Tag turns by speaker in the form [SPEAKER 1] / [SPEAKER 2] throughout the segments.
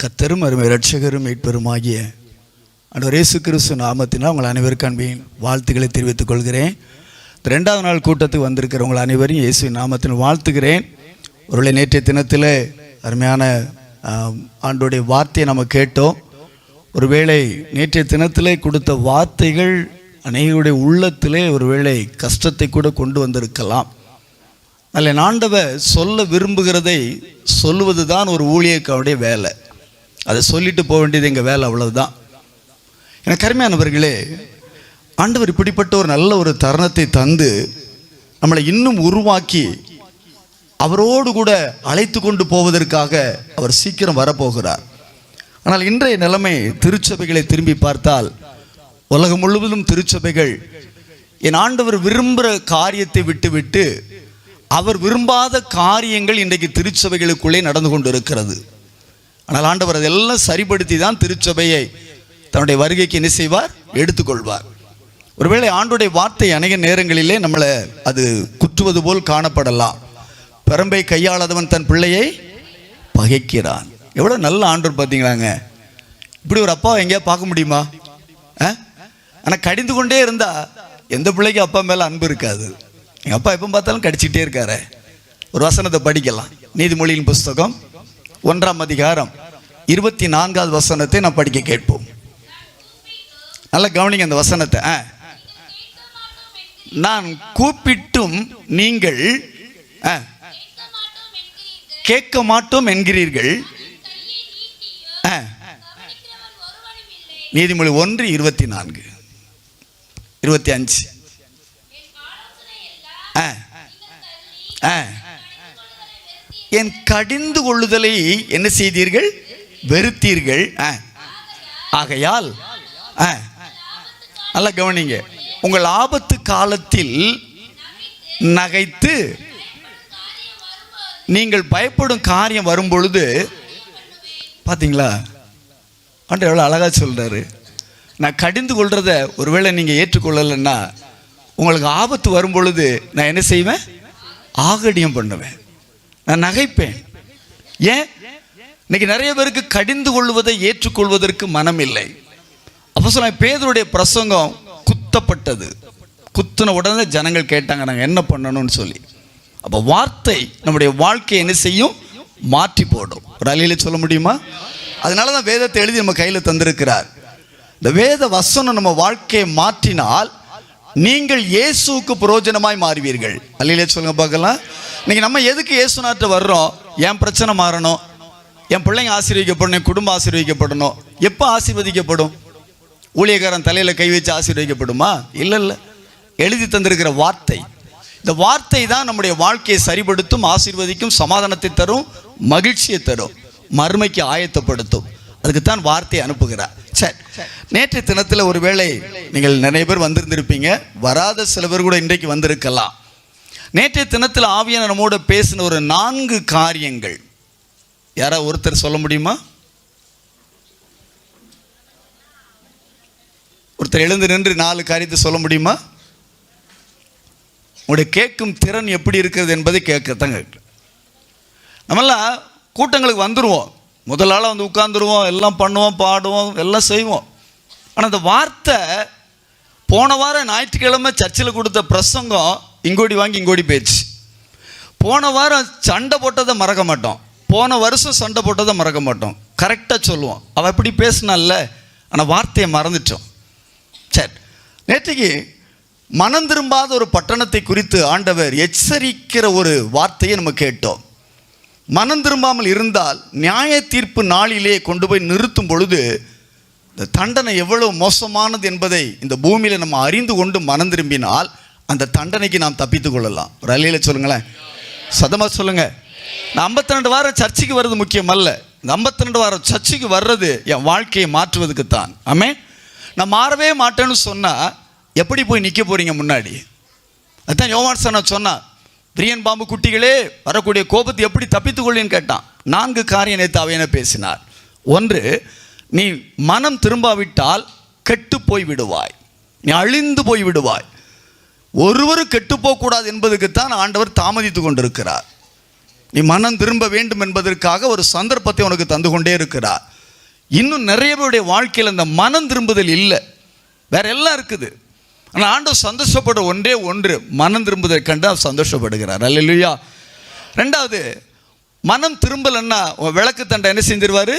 [SPEAKER 1] கர்த்தரும் அருமை இரட்சகரும் மீட்பெருமாகிய ஆண்டவர் இயேசு கிறிஸ்து நாமத்தினால் உங்கள் அனைவருக்கும் அன்பின் வாழ்த்துக்களை தெரிவித்துக் கொள்கிறேன். ரெண்டாவது நாள் கூட்டத்துக்கு வந்திருக்கிற உங்கள் அனைவரையும் இயேசு நாமத்தில் வாழ்த்துகிறேன். ஒருவேளை நேற்றைய தினத்தில் அருமையான ஆண்டோடைய வார்த்தையை நம்ம கேட்டோம். ஒருவேளை நேற்றைய தினத்திலே கொடுத்த வார்த்தைகள் அநேகருடைய உள்ளத்திலே ஒருவேளை கஷ்டத்தை கூட கொண்டு வந்திருக்கலாம். அதில் ஆண்டவர் சொல்ல விரும்புகிறதை சொல்லுவது தான் ஒரு ஊழியக்காரருடைய வேலை. அதை சொல்லிட்டு போக வேண்டியது எங்கள் வேலை, அவ்வளவுதான். எனக்கு அருமையானவர்களே, ஆண்டவர் இப்படிப்பட்ட ஒரு நல்ல ஒரு தருணத்தை தந்து நம்மளை இன்னும் உருவாக்கி அவரோடு கூட அழைத்து கொண்டு போவதற்காக அவர் சீக்கிரம் வரப்போகிறார். ஆனால் இன்றைய நிலைமை திருச்சபைகளை திரும்பி பார்த்தால் உலகம் முழுவதும் திருச்சபைகள் என் ஆண்டவர் விரும்புகிற காரியத்தை விட்டுவிட்டு அவர் விரும்பாத காரியங்கள் இன்றைக்கு திருச்சபைகளுக்குள்ளே நடந்து கொண்டு இருக்கிறது. ஆனால் ஆண்டவர் அதெல்லாம் சரிப்படுத்தி தான் திருச்சபையை தன்னுடைய வருகைக்கு என்ன செய்வார்? எடுத்துக்கொள்வார். ஒருவேளை ஆண்டுடைய வார்த்தை அநேக நேரங்களிலே நம்மளை அது குற்றுவது போல் காணப்படலாம். பெரம்பை கையாளாதவன் தன் பிள்ளையை பகைக்கிறான். எவ்வளோ நல்ல ஆண்டவர் பார்த்தீங்களாங்க. இப்படி ஒரு அப்பாவை எங்கேயா பார்க்க முடியுமா? ஆனால் கடிந்து கொண்டே இருந்தால் எந்த பிள்ளைக்கு அப்பா மேலே அன்பு இருக்காது. எங்கள் அப்பா எப்போ பார்த்தாலும் கடிச்சிக்கிட்டே இருக்காரு. ஒரு வசனத்தை படிக்கலாம். நீதிமொழியின் புஸ்தகம் 1ஆம் அதிகாரம் 24வது வசனத்தை நான் படிக்க கேட்போம். நல்லா கவனிங்க அந்த வசனத்தை. நான் கூப்பிட்டும் நீங்கள் கேட்க மாட்டோம் என்கிறீர்கள். நீதிமொழி 1:24 25. என் கடிந்து கொள்ளுதலை என்ன செய்தீர்கள்? வெறுத்தீர்கள். ஆகையால் நல்லா கவனிங்க, உங்கள் ஆபத்து காலத்தில் நகைத்து நீங்கள் பயப்படும் காரியம் வரும் பொழுது, பார்த்தீங்களா ஆண்டவர் எவ்வளோ அழகா சொல்றாரு. நான் கடிந்து கொள்றத ஒருவேளை நீங்க ஏற்றுக்கொள்ளலைன்னா உங்களுக்கு ஆபத்து வரும் பொழுது நான் என்ன செய்வேன்? ஆகடியம் பண்ணுவேன், நான் நகைப்பேன். ஏன்? இன்னைக்கு நிறைய பேருக்கு கடிந்து கொள்வதை ஏற்றுக்கொள்வதற்கு மனம் இல்லை. அப்போஸ்தலன் பேதுருடைய பிரசங்கம் குத்தப்பட்டது. குத்தின உடனே ஜனங்கள் கேட்டாங்க நாங்கள் என்ன பண்ணணும்னு சொல்லி. அப்போ வார்த்தை நம்முடைய வாழ்க்கையை என்ன செய்யும்? மாற்றி போடும். ஒரு அலையில சொல்ல முடியுமா? அதனால தான் வேதத்தை எழுதி நம்ம கையில் தந்திருக்கிறார். இந்த வேத வசனம் நம்ம வாழ்க்கையை மாற்றினால் நீங்கள் இயேசுவுக்கு பிரயோஜனமாய் மாறுவீர்கள். அல்லையிலே சொல்லுங்க பார்க்கலாம். இன்னைக்கு நம்ம எதுக்கு இயேசு நாட்டை வர்றோம்? என் பிரச்சனை மாறணும், என் பிள்ளைங்க ஆசீர்வதிக்கப்படணும், என் குடும்பம் ஆசீர்வதிக்கப்படணும். எப்போ ஆசீர்வதிக்கப்படும்? ஊழியக்காரன் தலையில கை வச்சு ஆசீர்வதிக்கப்படுமா? இல்லை இல்லை. எழுதி தந்திருக்கிற வார்த்தை, இந்த வார்த்தை தான் நம்முடைய வாழ்க்கையை சரிபடுத்தும், ஆசீர்வதிக்கும், சமாதானத்தை தரும், மகிழ்ச்சியை தரும், மறுமைக்கு ஆயத்தப்படுத்தும். அதுக்குத்தான் வார்த்தையை அனுப்புகிறார். சரி, நேற்றைய தினத்தில் ஒருவேளை நீங்கள் நிறைய பேர் வந்திருந்திருப்பீங்க, வராத சில பேர் கூட இன்றைக்கு வந்திருக்கலாம். நேற்றைய தினத்தில் ஆவியான நம்மோட பேசின ஒரு 4 காரியங்கள் யாராவது ஒருத்தர் சொல்ல முடியுமா? ஒருத்தர் எழுந்து நின்று 4 காரியத்தை சொல்ல முடியுமா? உங்களுடைய கேட்கும் திறன் எப்படி இருக்கிறது என்பதை கேட்கத்தான் கேட்க. நம்மளாம் கூட்டங்களுக்கு வந்துடுவோம், முதல் ஆளாக வந்து உட்காந்துருவோம், எல்லாம் பண்ணுவோம், பாடுவோம், எல்லாம் செய்வோம். ஆனால் அந்த வார்த்தை போன வாரம் ஞாயிற்றுக்கிழமை சர்ச்சில் கொடுத்த பிரசங்கம் இங்கோடி வாங்கி இங்கோடி போயிடுச்சு. போன வாரம் சண்டை போட்டதை மறக்க மாட்டோம், போன வருஷம் சண்டை போட்டதை மறக்க மாட்டோம். கரெக்டாக சொல்லுவோம், அவள் எப்படி பேசினால, ஆனால் வார்த்தையை மறந்துட்டோம். சரி, நேற்றைக்கு மனம் திரும்பாத ஒரு பட்டணத்தை குறித்து ஆண்டவர் எச்சரிக்கிற ஒரு வார்த்தையை நம்ம கேட்டோம். மனம் திரும்பாமல் இருந்தால் நியாய தீர்ப்பு நாளிலே கொண்டு போய் நிறுத்தும் பொழுது இந்த தண்டனை எவ்வளவு மோசமானது என்பதை இந்த பூமியில் நம்ம அறிந்து கொண்டு மனம் திரும்பினால் அந்த தண்டனைக்கு நாம் தப்பித்து கொள்ளலாம். ஒரு அலையில சொல்லுங்களேன், சதமாக சொல்லுங்க. நான் 52 வாரம் சர்ச்சைக்கு வர்றது முக்கியம் அல்ல. இந்த 52 வாரம் சர்ச்சைக்கு வர்றது என் வாழ்க்கையை மாற்றுவதுக்குத்தான். ஆமே, நான் மாறவே மாட்டேன்னு சொன்னால் எப்படி போய் நிற்க போறீங்க முன்னாடி? அதுதான் யோவான் சொன்னா, பிரியன் பாம்பு குட்டிகளே, வரக்கூடிய கோபத்தை எப்படி தப்பித்துக் கொள்ளின்னு கேட்டான். 4 காரியம் நேற்று அவையென பேசினார். 1, நீ மனம் திரும்பாவிட்டால் கெட்டு போய் விடுவாய், நீ அழிந்து போய் விடுவாய். ஒருவரும் கெட்டு போகக்கூடாது என்பதுக்குத்தான் ஆண்டவர் தாமதித்து கொண்டிருக்கிறார். நீ மனம் திரும்ப வேண்டும் என்பதற்காக ஒரு சந்தர்ப்பத்தை உனக்கு தந்து கொண்டே இருக்கிறார். இன்னும் நிறைய பேருடைய வாழ்க்கையில் அந்த மனம் திரும்புதல் இல்லை, வேற எல்லாம் இருக்குது. ஆனால் ஆண்டவர் சந்தோஷப்படுற ஒன்றே ஒன்று, மனம் திரும்புதலை கண்டு அவர் சந்தோஷப்படுகிறார். அல்லேலூயா. ரெண்டாவது, மனம் திரும்பலன்னா விளக்கு தண்டை என்ன செஞ்சிருவார்?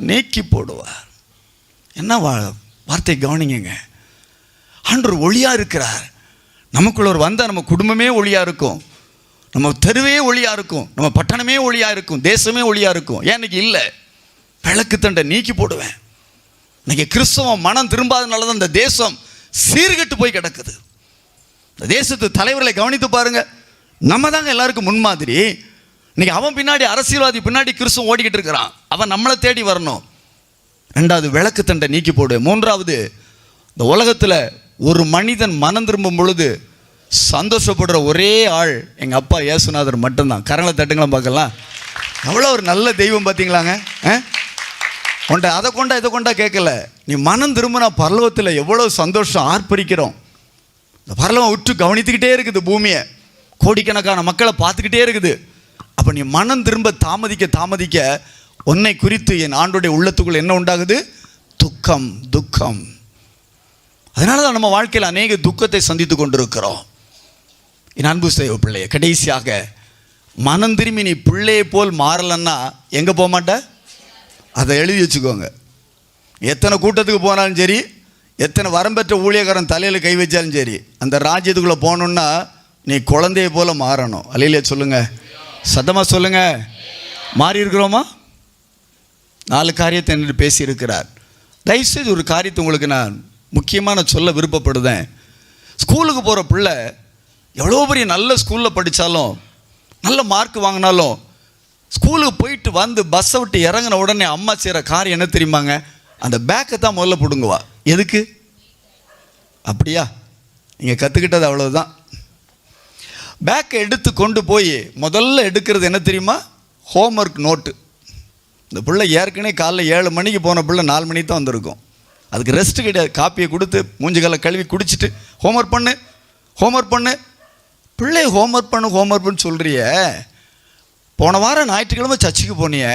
[SPEAKER 1] நீக்கி போடுவார். என்ன வார்த்தை கவனிங்க. ஆண்டவர் ஒளியாக இருக்கிறார். நமக்குள்ள ஒரு வந்தால் நம்ம குடும்பமே ஒளியாக இருக்கும், நம்ம தெருவே ஒளியாக இருக்கும், நம்ம பட்டணமே ஒளியாக இருக்கும், தேசமே ஒளியாக இருக்கும். ஏன் இன்னைக்கு இல்லை? விளக்கு தண்டை நீக்கி போடுவேன். இன்னைக்கு கிறிஸ்தவம் மனம் திரும்பாதனால தான் இந்த தேசம் சீர்கெட்டு போய் கிடக்குது. இந்த தேசத்து தலைவர்களை கவனித்து பாருங்க. நம்ம தாங்க எல்லாருக்கும் முன்மாதிரி. இன்னைக்கு அவன் பின்னாடி, அரசியல்வாதி பின்னாடி கிறிஸ்தவம் ஓடிக்கிட்டு இருக்கிறான். அவன் நம்மளை தேடி வரணும். ரெண்டாவது, விளக்கு தண்டை நீக்கி போடு. மூன்றாவது, இந்த உலகத்தில் ஒரு மனிதன் மனம் திரும்பும் பொழுது சந்தோஷப்படுற ஒரே ஆள் எங்கள் அப்பா இயேசுநாதர் மட்டும்தான். கரங்களை தட்டுங்களாம் பார்க்கலாம். எவ்வளோ ஒரு நல்ல தெய்வம் பார்த்தீங்களாங்க. உன்ட்ட அதை கொண்டா இதை கொண்டா கேட்கல. நீ மனம் திரும்பினா பரலோகத்தில் எவ்வளோ சந்தோஷம் ஆர்ப்பரிக்கிறோம். இந்த பரலோகம் உற்று கவனித்துக்கிட்டே இருக்குது, பூமியை கோடிக்கணக்கான மக்களை பார்த்துக்கிட்டே இருக்குது. அப்போ நீ மனம் திரும்ப தாமதிக்க உன்னை குறித்து என் ஆண்டுடைய உள்ளத்துக்குள்ள என்ன உண்டாகுது? துக்கம். அதனால தான் நம்ம வாழ்க்கையில் அநேக துக்கத்தை சந்தித்து கொண்டிருக்கிறோம். என் அன்பு செய்வ பிள்ளைய, கடைசியாக மனம் திரும்பி நீ பிள்ளையை போல் மாறலன்னா எங்கே போக மாட்ட? அதை எழுதி வச்சுக்கோங்க. எத்தனை கூட்டத்துக்கு போனாலும் சரி, எத்தனை வரம்பெற்ற ஊழியக்காரன் தலையில் கை வச்சாலும் சரி, அந்த ராஜ்யத்துக்குள்ளே போகணுன்னா நீ குழந்தைய போல் மாறணும். அல்லையிலே சொல்லுங்க, சத்தமாக சொல்லுங்க. மாறி இருக்கிறோமா? 4 காரியத்தை என்று பேசியிருக்கிறார். தயவுசெய்து ஒரு காரியத்தை உங்களுக்கு நான் முக்கியமாக சொல்ல விருப்பப்படுதேன். ஸ்கூலுக்கு போகிற பிள்ளை எவ்வளோ பெரிய நல்ல ஸ்கூலில் படித்தாலும், நல்ல மார்க் வாங்கினாலும், ஸ்கூலுக்கு போயிட்டு வந்து பஸ்ஸை விட்டு இறங்கின உடனே அம்மா செய்கிற காரியம் என்ன தெரியுமாங்க? அந்த பேக்கை தான் முதல்ல பிடுங்குவா. எதுக்கு? அப்படியா? நீங்கள் கற்றுக்கிட்டது அவ்வளோதான். பேக்கை எடுத்து கொண்டு போய் முதல்ல எடுக்கிறது என்ன தெரியுமா? Homework note. இந்த பிள்ளை ஏற்கனவே காலைல 7 மணிக்கு போன பிள்ளை 4 மணிக்கு தான் வந்திருக்கும். அதுக்கு ரெஸ்ட்டு கிடையாது. காப்பியை கொடுத்து மூஞ்சிகளை கழுவி குடிச்சிட்டு ஹோம்ஒர்க் பண்ணு. பிள்ளை ஹோம்ஒர்க் பண்ணு சொல்கிறிய. போன வாரம் ஞாயிற்றுக்கிழமை சர்ச்சுக்கு போனிய,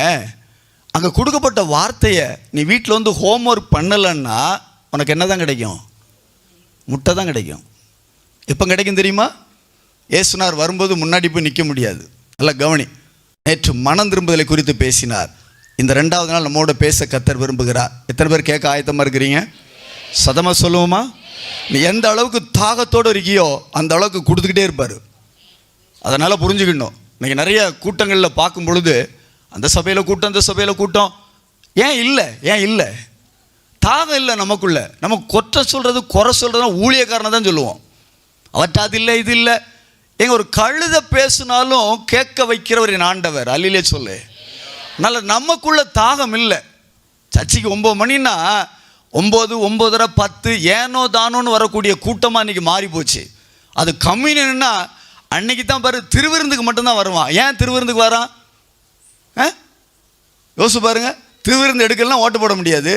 [SPEAKER 1] அங்கே கொடுக்கப்பட்ட வார்த்தையை நீ வீட்டில் வந்து ஹோம்ஒர்க் பண்ணலைன்னா உனக்கு என்ன தான் கிடைக்கும்? முட்டை தான் கிடைக்கும். எப்போ கிடைக்கும் தெரியுமா? ஏசுனார் வரும்போது முன்னாடி போய் நிற்க முடியாது. நல்லா கவனி. நேற்று மனம் திரும்புதலை குறித்து பேசினார். இந்த 2வது நாள் நம்மோட பேச கர்த்தர் விரும்புகிறார். எத்தனை பேர் கேட்க ஆயத்தமாக இருக்கிறீங்க? சதமாக சொல்லுவோமா? நீ எந்த அளவுக்கு தாகத்தோடு இருக்கியோ அந்த அளவுக்கு கொடுத்துக்கிட்டே இருப்பார். அதனால் புரிஞ்சுக்கணும். இன்றைக்கி நிறைய கூட்டங்களில் பார்க்கும் பொழுது அந்த சபையில் கூட்டம், இந்த சபையில் கூட்டம். ஏன் இல்லை? தாகம் இல்லை நமக்குள்ள. நம்ம குறை சொல்கிறதுனா ஊழியக்காரனை தான் சொல்லுவோம். அவற்றை அது இல்லை, இது இல்லை. ஒரு கழுதை பேசினாலும் கேட்க வைக்கிறவர் என் ஆண்டவர். அல்லிலே சொல்லு. அதனால் நமக்குள்ள தாகம் இல்லை. சர்ச்சைக்கு 9 மணின்னா 9, 9:30, 10 ஏனோ தானோன்னு வரக்கூடிய கூட்டமாக இன்றைக்கி மாறி போச்சு. அது கம்யூனியன்னா அன்னைக்கு தான் பாரு, திருவிருந்துக்கு மட்டும்தான் வருவான். ஏன் திருவிருந்துக்கு வரான்? யோசிச்சு பாருங்க. திருவிருந்து எடுக்கலாம் ஓட்டு போட முடியாது.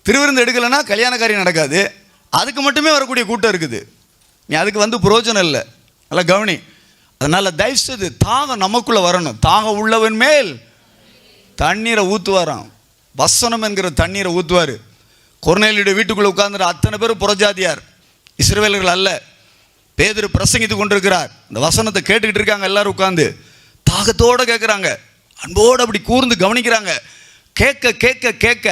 [SPEAKER 1] திருவிருந்து எடுக்கலைன்னா கல்யாண காரியம் நடக்காது. அதுக்கு மட்டுமே வரக்கூடிய கூட்டம் இருக்குது. நீ அதுக்கு வந்து பிரயோஜனம் இல்லை. நல்லா கவனி. அதனால் தயவுசெய்து தாகம் நமக்குள்ளே வரணும். தாகம் உள்ளவன் மேல் தண்ணீரை ஊற்றுவாராம். வசனம் என்கிற தண்ணீரை ஊற்றுவார். கொர்நேலியுடைய வீட்டுக்குள்ளே உட்கார்ந்துற அத்தனை பேரும் புறஜாதியார், இஸ்ரவேலர்கள் அல்ல. பேதுரு பிரசங்கித்து கொண்டிருக்கிறார். இந்த வசனத்தை கேட்டுக்கிட்டு இருக்காங்க. எல்லாரும் உட்கார்ந்து தாகத்தோடு கேட்குறாங்க, அன்போடு அப்படி கூர்ந்து கவனிக்கிறாங்க. கேட்க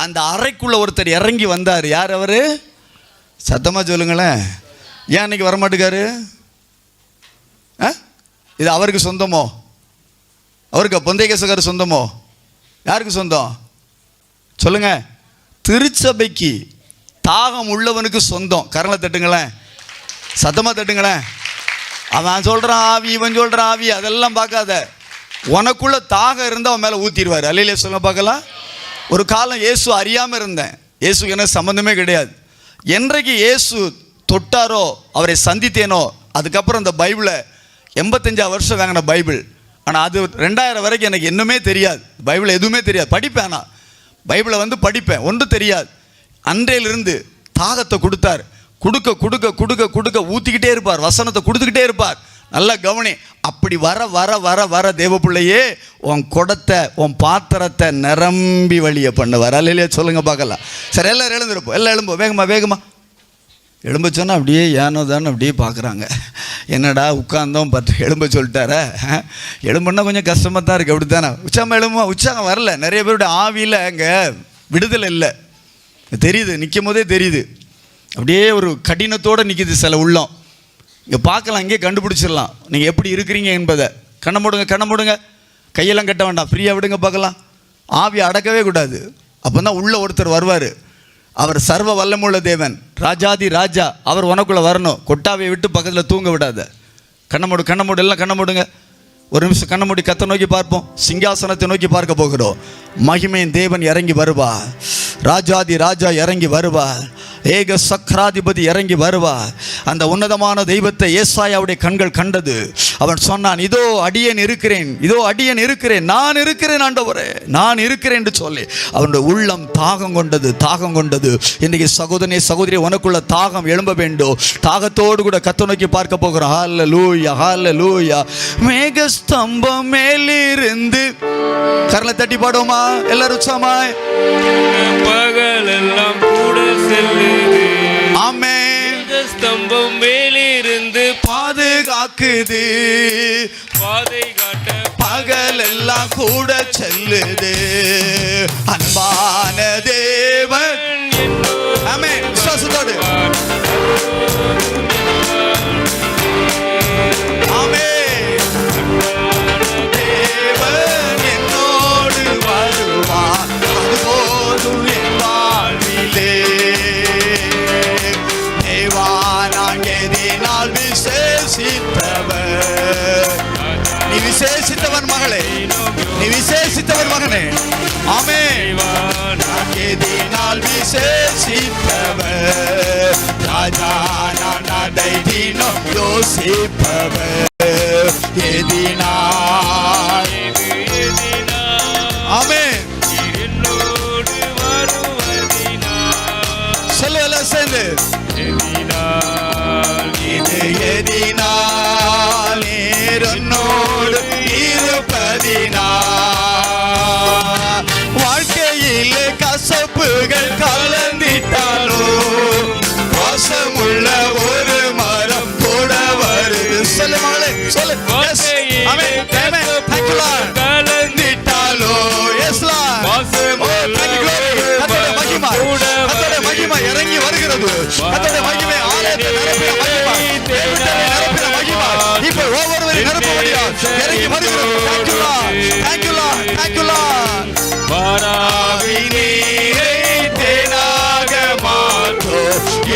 [SPEAKER 1] அந்த அறைக்குள்ள ஒருத்தர் இறங்கி வந்தார். யார் அவர்? சத்தமாக சொல்லுங்களேன். ஏன் அன்னைக்கு வரமாட்டுக்காரு? இது அவருக்கு சொந்தமோ? அவருக்கு பொந்தைகேசக்காரர் சொந்தமோ? யாருக்கு சொந்தம் சொல்லுங்க? திருச்சபைக்கு தாகம் உள்ளவனுக்கு சொந்தம். கரங்களை தட்டுங்களேன், சத்தமாக தட்டுங்களேன். அவன் சொல்கிறான் ஆவி, இவன் சொல்கிறான் ஆவி, அதெல்லாம் பார்க்காத. உனக்குள்ள தாகம் இருந்தால் அவன் மேலே ஊற்றிடுவார். அல்லையிலே சொல்ல பார்க்கலாம். ஒரு காலம் இயேசு அறியாமல் இருந்தேன். இயேசுக்கு எனக்கு சம்மந்தமே கிடையாது. என்றைக்கு இயேசு தொட்டாரோ, அவரை சந்தித்தேனோ, அதுக்கப்புறம் இந்த பைபிளை 85 வருஷம் வாங்கின பைபிள். ஆனால் அது 2000 வரைக்கும் எனக்கு இன்னுமே தெரியாது. பைபிள் எதுவுமே தெரியாது. படிப்பேன், ஆனால் பைபிளை வந்து படிப்பேன், ஒன்றும் தெரியாது. அன்றையிலிருந்து தாகத்தை கொடுத்தார். கொடுக்க ஊற்றிக்கிட்டே இருப்பார். வசனத்தை கொடுத்துக்கிட்டே இருப்பார். நல்லா கவனி. அப்படி வர வர வர வர தேவ பிள்ளையே உன் குடத்தை உன் பாத்திரத்தை நிரம்பி வழிய பண்ணுவார். அல்லையா சொல்லுங்க பார்க்கலாம். சரி, எல்லாரும் எழுந்திருப்போம். எல்லாம் எழும்போ, வேகமா வேகமா எழும்ப சொன்னால் அப்படியே ஏனோ தானே அப்படியே பார்க்குறாங்க. என்னடா உட்கார்ந்தோம் எழும்ப சொல்லிட்டார. எழும்புன்னா கொஞ்சம் கஷ்டமாக தான் இருக்குது. அப்படி தானே உற்சாகம் எழும்புமா? உற்சாகம் வரல. நிறைய பேருடைய ஆவியில் அங்கே விடுதலை இல்லை. தெரியுது, நிற்கும் போதே தெரியுது. அப்படியே ஒரு கடினத்தோடு நிற்கிது சில உள்ளம். இங்கே பார்க்கலாம், இங்கே கண்டுபிடிச்சிடலாம் நீங்கள் எப்படி இருக்கிறீங்க என்பதை. கண்ணை மூடுங்க, கண்ணை மூடுங்க, கையெல்லாம் கட்ட வேண்டாம், ஃப்ரீயாக விடுங்க பார்க்கலாம். ஆவியை அடக்கவே கூடாது. அப்போ தான் உள்ள ஒருத்தர் வருவார். அவர் சர்வ வல்லமுள்ள தேவன், ராஜாதி ராஜா. அவர் உனக்குள்ளே வரணும். கொட்டாவையை விட்டு பக்கத்தில் தூங்க விடாத. கண்ணை மூடு, கண்ணை மூடு, எல்லாம் கண்ணை மூடுங்க. ஒரு நிமிஷம் கண்ணை மூடி கத்தை நோக்கி பார்ப்போம். சிங்காசனத்தை நோக்கி பார்க்க போகிறோம். மகிமையின் தேவன் இறங்கி வருவார். ராஜாதி ராஜா இறங்கி வருவார். ஏக சக்கராதிபதி இறங்கி வருவார். அந்த உன்னதமான தெய்வத்தை ஏசாயாவுடைய கண்கள் கண்டது. அவன் சொன்னான், இதோ அடியேன் இருக்கிறேன், இதோ அடியேன் இருக்கிறேன், நான் இருக்கிறேன் ஆண்டவரே, நான் இருக்கிறேன் என்று சொல்லி அவனுடைய உள்ளம் தாகம் கொண்டது, தாகம் கொண்டது. இன்றைக்கு சகோதரனே சகோதரி, உனக்குள்ள தாகம் எழும்ப வேண்டும். தாகத்தோடு கூட கத்தை நோக்கி பார்க்க போகிறோம். ஹல்லேலூயா, ஹல்லேலூயா. மேக ஸ்தம்பம் மேலிருந்து கரலை தட்டி பாடுவோமா எல்லாரும் உற்சாகமாய்?
[SPEAKER 2] பகலெல்லாம் கூட செல்லுது.
[SPEAKER 1] ஆமென்.
[SPEAKER 2] ஸ்தம்பம் மேலிருந்து
[SPEAKER 1] பாதுகாக்குது.
[SPEAKER 2] பாதை காட்ட
[SPEAKER 1] பகலெல்லாம் கூட செல்லுது. அன்பான தேவன். ஆமென். விசுவாசத்தோடு நீ விசேஷித்தவன் மகளே, நீ விசேஷித்தவன் மகனே. ஆமென். நாள் விசேஷித்தவர் ராஜா, நான் அதை தினம் யோசிப்பவர். எதினால் ஆமென் சொல்ல சேர்ந்து இது எதினால் நேரனோடு இருப்பதினா. வாழ்க்கையில் கசப்புகள் கலந்திட்டாலோ வாசமுள்ள ஒரு மரம் கூட வருது. சொல்லு மகளே, சொல்லு. கலந்திட்டாலோ மகிமை இறங்கி வருகிறது. மகிமை ஆலயத்தை நிரப்பின மகிமை, நிரப்பின மகிமை இப்ப ஒவ்வொருவரையும் நிரப்பபடியா இறங்கி வருகிறது. Thank you Lord, thank you Lord. வாராவினீரை தேனாக மாற்றோ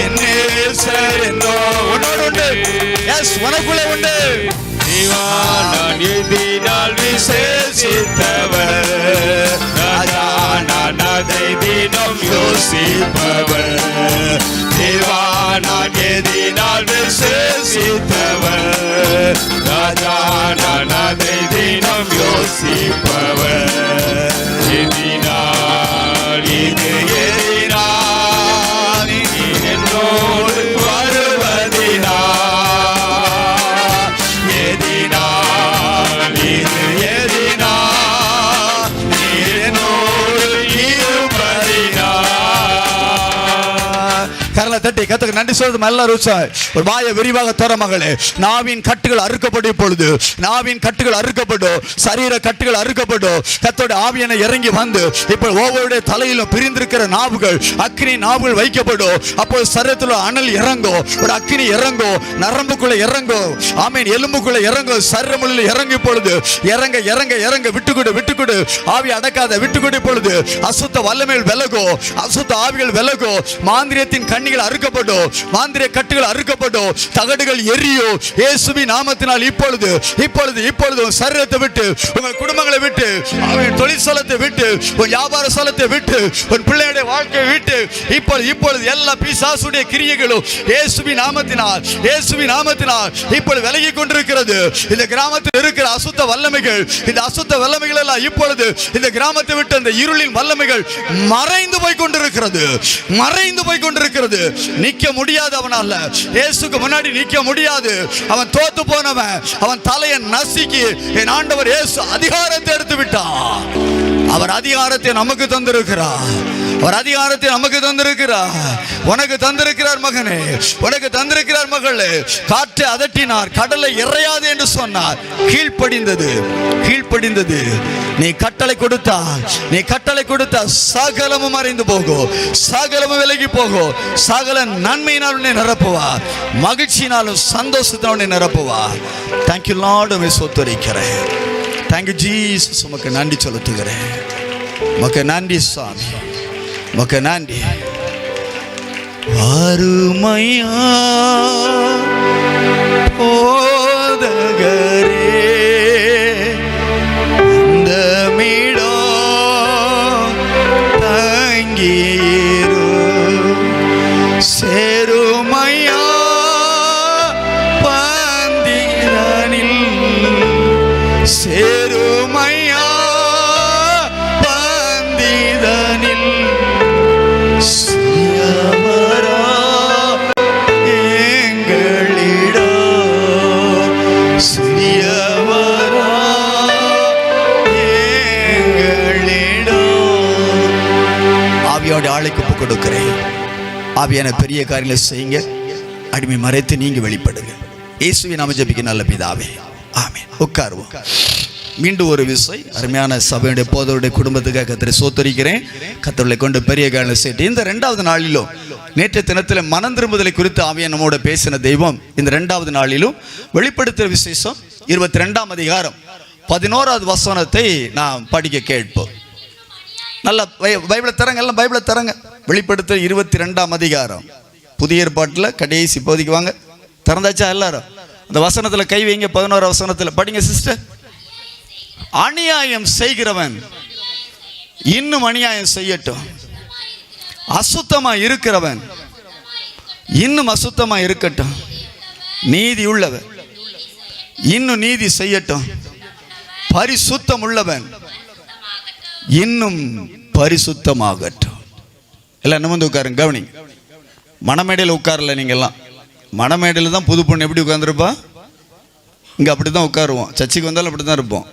[SPEAKER 1] என்னேசர் என்னோ உன்னோடு உண்டு. எஸ், உனக்குள்ளே உண்டு. நான் எதினால் விசேஷித்தவர் ராஜா, நான் அதை தினம் யோசிப்பவர். தேவா, நான் எதினால் விசேஷித்தவர் ராஜா, நான் அதை தினம் யோசிப்பவர். எதினால் இது எதினால் என்னோடு வருவதினா. தட்டி கத்துக்கு நன்றி சொல்றது எல்லாரும். ஒரு வாயை விரிவாக தர மகளே. நாவின் கட்டுகள் அறுக்கப்படும். இப்பொழுது நாவின் கட்டுகள் அறுக்கப்படும், சரீர கட்டுகள் அறுக்கப்படும். கர்த்தருடைய ஆவியான இறங்கி வந்து இப்போ ஒவ்வொருடைய தலையிலும் பிரிந்திருக்கிற நாவுகள், அக்கினி நாவுகள் வைக்கப்படும். அப்போ சரீரத்தில் அனல் இறங்கும், ஒரு அக்கினி இறங்கும், நரம்புக்குள்ள இறங்கும். ஆமீன். எலும்புக்குள்ள இறங்கும், சரீரமுள்ள இறங்கி பொழுது இறங்க இறங்க இறங்க விட்டுக்கொடு விட்டுக்கொடு. ஆவி அடக்காத விட்டுக்கொடு. பொழுது அசுத்த வல்லமைகள் விலகும், அசுத்த ஆவிகள் விலகும். மாந்திரியத்தின் கண்ணிகள் அறுக்கப்படும், மாந்திரிய கட்டுகள் அறுக்கப்படும், தகடுகள் எரியும் இயேசுவின் நாமத்தினால். இப்பொழுது இப்பொழுது இப்பொழுது சரீரத்தை விட்டு, உங்கள் குடும்பங்களை விட்டு, அவன் தொழிற்சாலத்தை விட்டு, உன் வியாபார ஸ்தலத்தை விட்டு, உன் பிள்ளையுடைய வாழ்க்கையை விட்டு இப்பொழுது இப்பொழுது எல்லா பிசாசுடைய கிரியைகளும் இயேசுவின் நாமத்தினால், இயேசுவின் நாமத்தினால் இப்பொழுது விலகி கொண்டிருக்கிறது. இந்த கிராமத்தில் இருக்கிற அசுத்த வல்லமைகள், இந்த அசுத்த வல்லமைகள் எல்லாம் இப்பொழுது இந்த கிராமத்தை விட்டு அந்த இருளின் வல்லமைகள் மறைந்து போய் கொண்டிருக்கிறது, மறைந்து போய் கொண்டிருக்கிறது. நிக்க முடியாது அவனால, இயேசுக்கு முன்னாடி நிக்க முடியாது. அவன் தோத்து போனவன், அவன் தலையை நசுக்கி என் ஆண்டவர் இயேசு அதிகாரத்தை எடுத்து விட்டார். அவர் அதிகாரத்தை நமக்கு தந்திருக்கிறார், அவர் அதிகாரத்தை நமக்கு தந்திருக்கிறார். உனக்கு தந்திருக்கிறார் மகனே, உனக்கு தந்திருக்கிறார் மகளே. காற்றை அதட்டினார், கடலை இறையாது என்று சொன்னார். கீழ்ப்படிந்தது, கீழ்ப்படிந்தது. நீ கட்டளை கொடுத்தா, நீ கட்டளை கொடுத்தா சகலமும் மறைந்து போகும், சகலமும் விலகி போகும். சகல நன்மையினால் உன்னை நிரப்புவார், மகிழ்ச்சியினாலும் சந்தோஷத்தை உன்னை நிரப்புவார். தேங்க்யூ லார்ட், உம்மை ஸ்தோத்திரிக்கிறேன். தேங்க்யூ ஜீசஸ், உமக்கு நன்றி செலுத்துகிறேன். உமக்கு நன்றி சாமி, உமக்கு நன்றி. அருமையா போதகரே, அந்த மீடோ தங்கீரு சேருமையா பந்திரனில், சேருமையா பந்திரனில். சியவரா எங்களிடோ, சியவரா எங்களிடோ. ஆவியோட ஆளுக்கு ஒப்பு கொடுக்கிறேன். ஆவியான பெரிய காரியங்களை செய்யுங்க, அடிமை மறைத்து நீங்க வெளிப்படுங்க. இயேசுவை நாம ஜெபிக்க நல்ல பிதாவே, ஆமென். உட்காருவோம். மீண்டும் ஒரு விசை அருமையான சபையுடைய போதவருடைய குடும்பத்துக்காக கர்த்தரை ஸ்தோத்திரிக்கிறேன். கர்த்தரை கொண்டு பெரிய காரியங்களை செய்து இந்த 2வது நாளிலும், நேற்றைய தினத்தில் மனம் திரும்புதலை குறித்து ஆவியானவர் நம்மோட பேசின தெய்வம் இந்த 2வது நாளிலும் வெளிப்படுத்துகிற விசேஷம் 22ஆம் அதிகாரம் 11வது வசனத்தை நாம் படிக்க கேட்போம். நல்ல பைபிளை தரங்க, எல்லாம் பைபிளை தரங்க. வெளிப்படுத்துகிற 22ஆம் அதிகாரம், புதிய ஏற்பாட்டில் கடைசி பகுதிக்கு வாங்க. திறந்தாச்சா எல்லாரும்? அந்த வசனத்தில் கை வைங்க. 11வது வசனத்தில் படிங்க சிஸ்டர். அநியாயம் செய்கிறவன் இன்னும் அநியாயம் செய்யட்டும், அசுத்தமா இருக்கிறவன் இன்னும் அசுத்தமா இருக்கட்டும், நீதி உள்ளவன் இன்னும் நீதி செய்யட்டும், பரிசுத்தம் உள்ளவன் இன்னும் பரிசுத்தமாகட்டும். எல்லாம் நிமிர்ந்து உட்காருங்க, கவனிங்க. மணமேடையில் உட்காரல, நீங்கெல்லாம் மணமேடையில் தான் புது பொண்ணு எப்படி உட்காந்துருப்பா, இங்கே அப்படி தான் உட்காருவோம். சர்ச்சுக்கு வந்தாலும் அப்படி தான் இருப்போம்.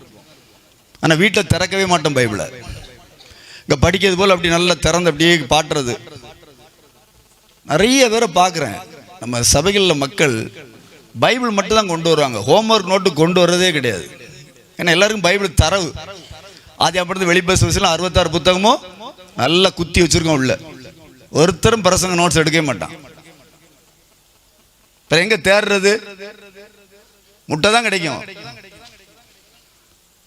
[SPEAKER 1] ஆனால் வீட்டில் திறக்கவே மாட்டோம் பைபிளை. இங்கே படிக்கிறது போல் அப்படி நல்லா திறந்து அப்படியே பாட்டுறது. நிறைய பேரை பார்க்குறேன் நம்ம சபைகளில், மக்கள் பைபிள் மட்டும் தான் கொண்டு வருவாங்க, ஹோம்ஒர்க் நோட்டு கொண்டு வர்றதே கிடையாது. ஏன்னா எல்லாருக்கும் பைபிள் தரவு. அது அப்படி வெளிப்பஸ் வயசுல 66 புத்தகமும் நல்லா குத்தி வச்சிருக்கோம் உள்ள. ஒருத்தரும் பிரசங்க நோட்ஸ் எடுக்கவே மாட்டான். இப்போ எங்கே தேடுறது? முட்டை தான் கிடைக்கும்.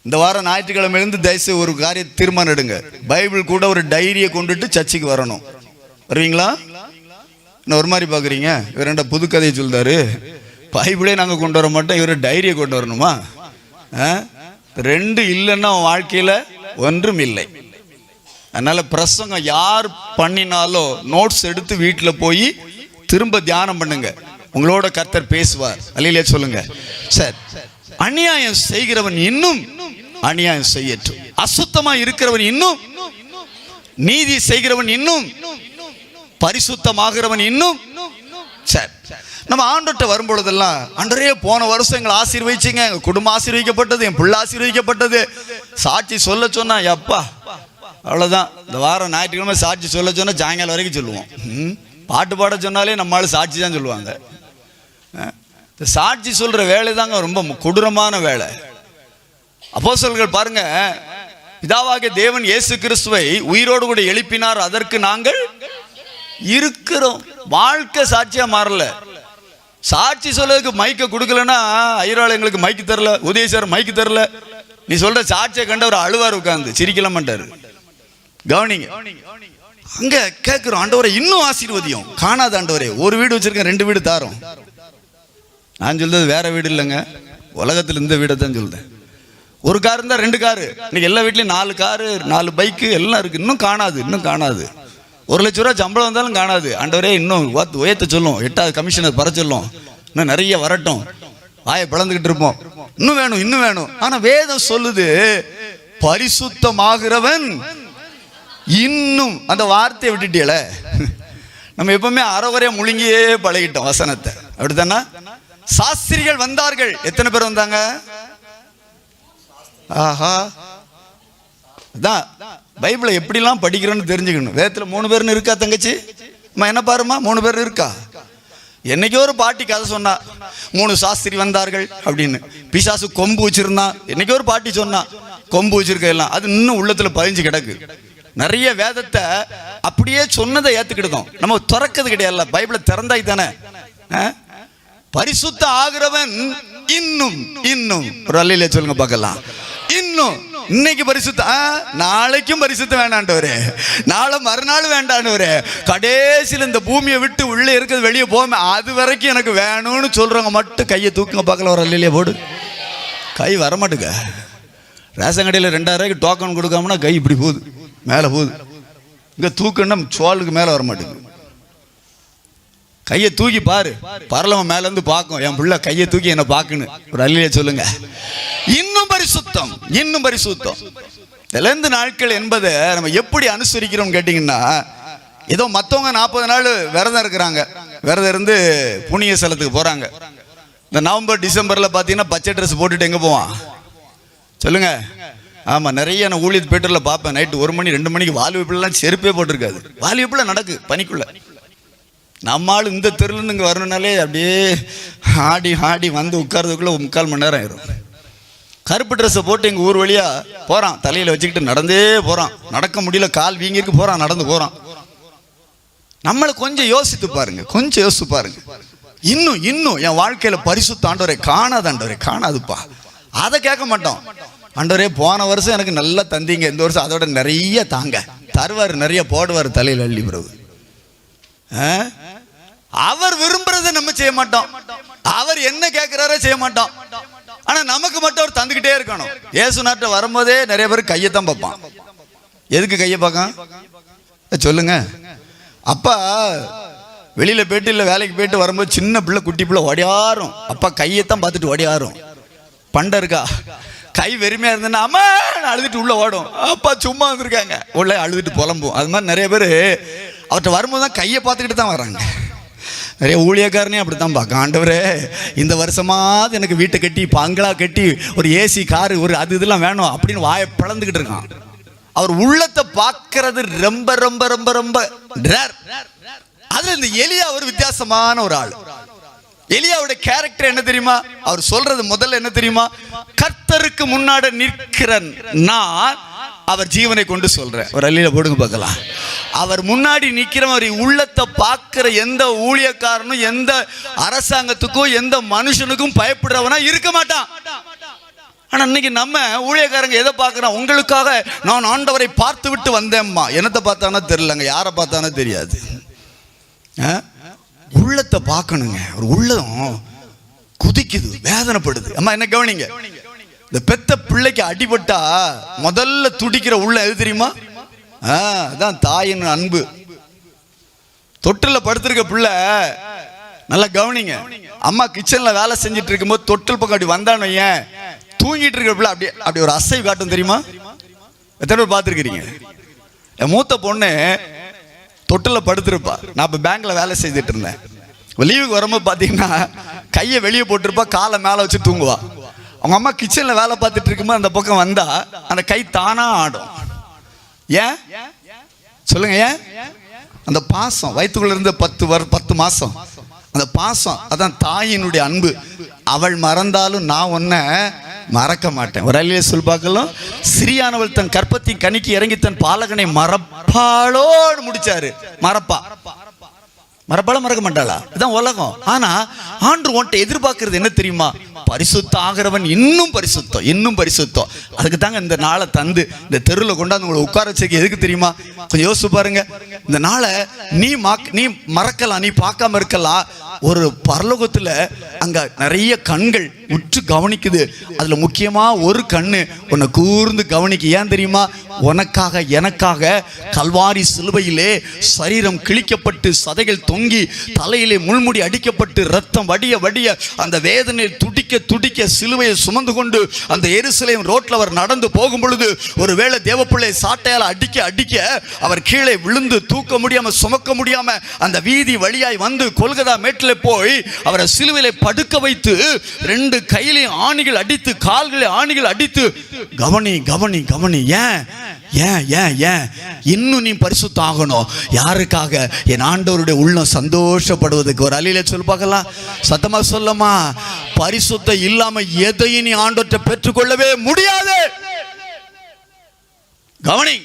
[SPEAKER 1] இந்த வாரம் ஞாயிற்றுக்கிழமையிலிருந்து தயவுசெய்து ஒரு காரிய தீர்மானம் எடுங்க. பைபிள் கூட ஒரு டைரியை கொண்டுட்டு சர்ச்சுக்கு வரணும். வருவீங்களா? இன்னும் ஒரு மாதிரி பார்க்குறீங்க. இவர் ரெண்ட புது கதையை சொல்றாரு. பைபிளே நாங்கள் கொண்டு வர மாட்டோம், இவர் டைரியை கொண்டு வரணுமா? 2 இல்லைன்னா வாழ்க்கையில் ஒன்றும் இல்லை. அதனால பிரசங்கம் யார் பண்ணினாலும் நோட்ஸ் எடுத்து வீட்டில் போய் திரும்ப தியானம் பண்ணுங்க. உங்களோட கர்த்தர் பேசுவார். அல்லேலூயா சொல்லுங்க. சரி, அநியாயம் செய்கிறவன் இன்னும் அநியாயம் செய்யட்டும், அசுத்தமா இருக்கிறவன் இன்னும் நீதி செய்கிறவன் இன்னும் பரிசுத்தமாகிறவன் இன்னும். சரி, நம்ம ஆண்டவர்கிட்ட வரும்பொழுதெல்லாம், ஆண்டவரே போன வருஷம் எங்களை ஆசீர்வதிச்சிங்க, எங்கள் குடும்பம் ஆசீர்வதிக்கப்பட்டது, என் பிள்ளை ஆசீர்வதிக்கப்பட்டது, சாட்சி சொல்ல சொன்னா எப்பா அவ்வளோதான். இந்த வாரம் ஞாயிற்றுக்கிழமை சாட்சி சொல்ல சொன்னால் சாயங்காலம் வரைக்கும் சொல்லுவோம். பாட்டு பாட சொன்னாலே நம்மளால சாட்சி தான் சொல்லுவாங்க. இந்த சாட்சி சொல்கிற வேலை தாங்க ரொம்ப கொடூரமான வேலை. அப்போஸ்தலர்கள் பாருங்க, பிதாவாகிய தேவன் இயேசு கிறிஸ்துவை உயிரோடு கூட எழுப்பினார், அதற்கு நாங்கள் இருக்கிறோம். வாழ்க்கை சாட்சியா மாறல. சாட்சி சொல்றதுக்கு மைக்க கொடுக்கலன்னா, ஐயராள் எங்களுக்கு மைக்கு தரல, உதயசார் மைக்கு தரல, நீ சொல்ற சாட்சியை கண்ட ஒரு அழுவார், உட்கார்ந்து சிரிக்கல மாட்டாரு. கவனிங்க, அங்க கேட்கிறோம், ஆண்டவரை இன்னும் ஆசீர்வதியும். காணாத ஆண்டவரே, ஒரு வீடு வச்சிருக்கேன், 2 வீடு தாரோம். நான் சொல்றது வேற வீடு இல்லைங்க, உலகத்தில் இந்த வீடை தான் சொல்றேன். ஒரு கார் இருந்தா 2 காரு, இன்னைக்கு எல்லா வீட்லயும் 4 காரு 4 பைக்கு எல்லாம் இருக்கு. இன்னும் காணாது, இன்னும் காணாது. 1 லட்ச ரூபா சம்பளம் வந்தாலும் காணாது. ஆண்டவரே இன்னும் உயர்த்த சொல்லும், 8வது கமிஷனர் பர சொல்லும், இன்னும் நிறைய வரட்டும். வாயை பிளந்துக்கிட்டு இருப்போம், இன்னும் வேணும் இன்னும் வேணும். ஆனா வேதம் சொல்லுது, பரிசுத்தமாகிறவன் இன்னும். அந்த வார்த்தையை விட்டுட்டியல. நம்ம எப்பவுமே அறவரையா முழுங்கியே பழகிட்டோம் வசனத்தை, அப்படித்தானா? சாஸ்திரிகள் வந்தார்கள். எத்தனை பேர் வந்தாங்க? ஆஹா, அதான் பைபிளை எப்படிலாம் படிக்கிறோன்னு தெரிஞ்சுக்கணும். வேதத்தில் 3 பேர்னு இருக்கா தங்கச்சி? என்ன பாருமா, 3 பேர் இருக்கா? என்னைக்கோ ஒரு பாட்டி கதை சொன்னா 3 சாஸ்திரி வந்தார்கள் அப்படின்னு. பிசாசு கொம்பு வச்சிருந்தான். என்னைக்கோ ஒரு பாட்டி சொன்னா கொம்பு வச்சிருக்க எல்லாம். அது இன்னும் உள்ளத்துல பதிஞ்சு கிடக்கு. நிறைய வேதத்தை அப்படியே சொன்னதை ஏத்துக்கிட்டோம், நம்ம திறக்கிறது கிடையாது. பைபிளை திறந்தாய் தானே. பரிசுத்த ஆகிறவன் இன்னும் இன்னும் ஒரு அல்லையில சொல்லுங்க பார்க்கலாம். இன்னும் இன்னைக்கு பரிசுத்த, நாளைக்கும் பரிசுத்தம் வேண்டாண்டவரே, நாளை மறுநாள் வேண்டாண்டவரே, கடைசியில் இந்த பூமியை விட்டு உள்ளே இருக்கிறது வெளியே போகாம அது வரைக்கும் எனக்கு வேணும்னு சொல்றவங்க மட்டும் கையை தூக்குங்க பார்க்கலாம். ஒரு அல்லையிலே போடு. கை வரமாட்டுங்க. ரேஷன் கடையில் 2000 ரூபாய்க்கு டோக்கன் கொடுக்காமனா கை இப்படி போகுது, மேலே போகுது. இங்கே தூக்குன்னா சோளுக்கு மேலே வர மாட்டேங்குது. கையை தூக்கி பாரு, பரலவன் மேல இருந்து பார்க்கும். என் பிள்ளை கையை தூக்கி என்ன பார்க்கணும். ஒரு அல்லையே சொல்லுங்க. இன்னும் பரிசுத்தம், இன்னும் பரிசுத்தம். இழந்த நாட்கள் என்பதை நம்ம எப்படி அனுசரிக்கிறோம் கேட்டீங்கன்னா, ஏதோ மற்றவங்க 40 நாள் விரதம் இருக்கிறாங்க, விரதம் இருந்து புண்ணிய ஸ்தலத்துக்கு போறாங்க. இந்த நவம்பர் டிசம்பர்ல பார்த்தீங்கன்னா பச்சை ட்ரெஸ் போட்டுட்டு எங்க போவான் சொல்லுங்க? ஆமா, நிறைய நான் ஊழியர் பேட்டர்ல பார்ப்பேன். நைட்டு 1 மணி 2 மணிக்கு வாலிபெல்லாம் செருப்பே போட்டிருக்காது. வாலிபெல்ல நடக்கு பனிக்குள்ள. நம்மால் இந்த தெருலேருந்து இங்கே வரணுனாலே அப்படியே ஆடி ஆடி வந்து உட்கார்றதுக்குள்ளே 3/4 மணி நேரம் ஆயிரும். கருப்பு ட்ரெஸ்ஸை போட்டு எங்கள் ஊர் வழியாக போகிறான், தலையில் வச்சுக்கிட்டு நடந்தே போகிறான். நடக்க முடியல, கால் வீங்கிருக்கு, போகிறான், நடந்து போகிறான். நம்மளை கொஞ்சம் யோசித்து பாருங்க, கொஞ்சம் யோசித்து பாருங்க. இன்னும் இன்னும் என் வாழ்க்கையில் பரிசுத்த ஆண்டவரை காணாதாண்டவரை காணாதுப்பா, அதை கேட்க மாட்டோம். ஆண்டவரே போன வருஷம் எனக்கு நல்லா தந்தீங்க, இந்த வருஷம் அதோட நிறைய தாங்க தருவார், நிறைய போடுவார் தலையில் அள்ளி. பிறகு அவர் விரும்புறதை நம்ம செய்ய மாட்டோம், அவர் என்ன கேட்கிறாரோ செய்ய மாட்டோம். ஆனா நமக்கு மட்டும் அவர் தந்துக்கிட்டே இருக்கணும். இயேசு நாட்டை வரும்போதே நிறைய பேர் கையத்தான் பார்ப்பான். எதுக்கு கையை பார்க்க சொல்லுங்க? அப்பா வெளியில போயிட்டு இல்லை வேலைக்கு போயிட்டு வரும்போது சின்ன பிள்ளை குட்டி பிள்ளை ஓடியாரும், அப்பா கையத்தான் பார்த்துட்டு ஓடியாரும். பண்டை இருக்கா, கை வெறுமையா இருந்தேன்னா அம்மா அழுதுட்டு உள்ள ஓடும். அப்பா சும்மா வந்திருக்காங்க உள்ள அழுதுட்டு புலம்பும். அது மாதிரி நிறைய பேர் அவர்கிட்ட வரும்போது தான் கையை பார்த்துக்கிட்டு தான் வராங்க. நிறைய ஊழியக்காரனே அப்படித்தான் பார்க்க, ஆண்டவரே இந்த வருஷமாவது எனக்கு வீட்டை கட்டி பங்களா கட்டி ஒரு ஏசி காரு ஒரு அது இதெல்லாம் வேணும் அப்படின்னு வாயை பிளந்துக்கிட்டு இருக்கான். அவர் உள்ளத்தை பார்க்கறது ரொம்ப ரொம்ப ரொம்ப ரொம்ப ரேர். அதுல இந்த எலியா ஒரு வித்தியாசமான ஒரு ஆள். எலியாவுடைய கேரக்டர் என்ன தெரியுமா? அவர் சொல்றது முதல்ல என்ன தெரியுமா? கர்த்தருக்கு முன்னாடி நிற்கிற நான் அவர் ஜீவனை கொண்டு சொல்றேன். ஒரு அல்லில போடுங்க பார்க்கலாம். அவர் முன்னாடி நிற்கிறவர் உள்ளத்தை பார்க்கிற எந்த ஊழியக்காரனும் எந்த அரசாங்கத்துக்கும் எந்த மனுஷனுக்கும் பயப்படுறவனா இருக்க மாட்டான். ஆனா இன்னைக்கு நம்ம ஊழியக்காரங்க எதை பார்க்கிறோம்? உங்களுக்காக நான் ஆண்டவரை பார்த்து விட்டு வந்தேம்மா. என்னத்தை பார்த்தானோ தெரியலங்க, யாரை பார்த்தானோ தெரியாது. உள்ளத்தை பார்க்கணுங்க. ஒரு உள்ளம் குதிக்குது, வேதனைப்படுது. அம்மா என்ன கவனிங்க, இந்த பெத்த பிள்ளைக்கு அடிபட்டா முதல்ல துடிக்கிற உள்ள எது தெரியுமா? அதான் தாயின் அன்பு. தொட்டில படுத்திருக்க பிள்ளை நல்லா கவனிங்க. அம்மா கிச்சன்ல வேலை செஞ்சுட்டு இருக்கும்போது தொட்டில் பக்கம் அப்படி வந்தானோ, ஏன் தூங்கிட்டு இருக்கிற பிள்ளை அப்படி அப்படி ஒரு அசைவு காட்டும் தெரியுமா? எத்தனை பேர் பார்த்துருக்கிறீங்க? என் மூத்த பொண்ணு தொட்டில படுத்திருப்பா. நான் இப்போ பேங்க்ல வேலை செய்துட்டு இருந்தேன். லீவுக்கு வரும்போது பார்த்தீங்கன்னா கையை வெளியே போட்டிருப்பா, காலை மேலே வச்சு தூங்குவா. அவங்க அம்மா கிச்சன்ல வேலை பார்த்துட்டு இருக்கும்போது அந்த பக்கம் வந்தா அந்த கை தானா ஆடும். ஏன் சொல்லுங்க? ஏன்? அந்த பாசம், வயிற்றுக்குள்ள இருந்து 10 மாசம் அந்த பாசம், அதான் தாயினுடைய அன்பு. அவள் மறந்தாலும் நான் உன்னை மறக்க மாட்டேன். ஒரு அல்லையே சொல் பார்க்கலாம். சிறியானவள் தன் கற்பத்தின் கனிக்கு இறங்கி தன் பாலகனை மறப்பாளோடு முடிச்சாரு. மறப்பாள மறக்க மாட்டாளா? இதுதான் உலகம். ஆனா ஆண்டு உன்ட்ட எதிர்பார்க்கறது என்ன தெரியுமா? பரிசுத்த ஆகிறவன் இன்னும் பரிசுத்தம், இன்னும் பரிசுத்தம். அதுக்கு தாங்க இந்த நாளை தந்து இந்த தெருவில் கொண்டாந்து உங்களை உட்கார வச்சிருக்க. எதுக்கு தெரியுமா? கொஞ்சம் யோசிச்சு பாருங்க. இந்த நாளை நீ மறக்கலாம், நீ பார்க்காம இருக்கலாம். ஒரு பரலோகத்துல அங்க நிறைய கண்கள் உற்று கவனிக்குது. அதுல முக்கியமா ஒரு கண்ணு உன்னை கூர்ந்து கவனிக்கு. ஏன் தெரியுமா? உனக்காக எனக்காக கல்வாரி சிலுவையிலே சரீரம் கிழிக்கப்பட்டு சதைகள் தொங்கி தலையிலே முள்முடி அடிக்கப்பட்டு ரத்தம் வடிய வடிய அந்த வேதனையில் துடிக்க துடிக்க சிலுவையை சுமந்து கொண்டு அந்த எருசலேம் ரோட்ல அவர் நடந்து போகும் பொழுது ஒருவேளை தேவப்பிள்ளை சாட்டையால் அடிக்க அடிக்க அவர் கீழே விழுந்து தூக்க முடியாம சுமக்க முடியாம அந்த வீதி வழியாய் வந்து கொல்கதா மேட்டில் போய் அவரை சிலுவையிலே படுக்க வைத்து 2 கையிலையும் ஆணிகள் அடித்து கால்களை ஆணிகள் அடித்து கவனி கவனி கவனி ஏன் ஏன் ஏன் ஏன் இன்னும் நீ பரிசுத்தம் ஆகணும். யாருக்காக? என் ஆண்டவருடைய உள்ளம் சந்தோஷப்படுவதற்கு. ஒரு அலியில சொல்லு பார்க்கலாம், சத்தமா சொல்லமா. பரிசுத்தம் இல்லாம எதையும் நீ ஆண்டவர்கிட்ட பெற்றுக்கொள்ளவே முடியாது. கவனி,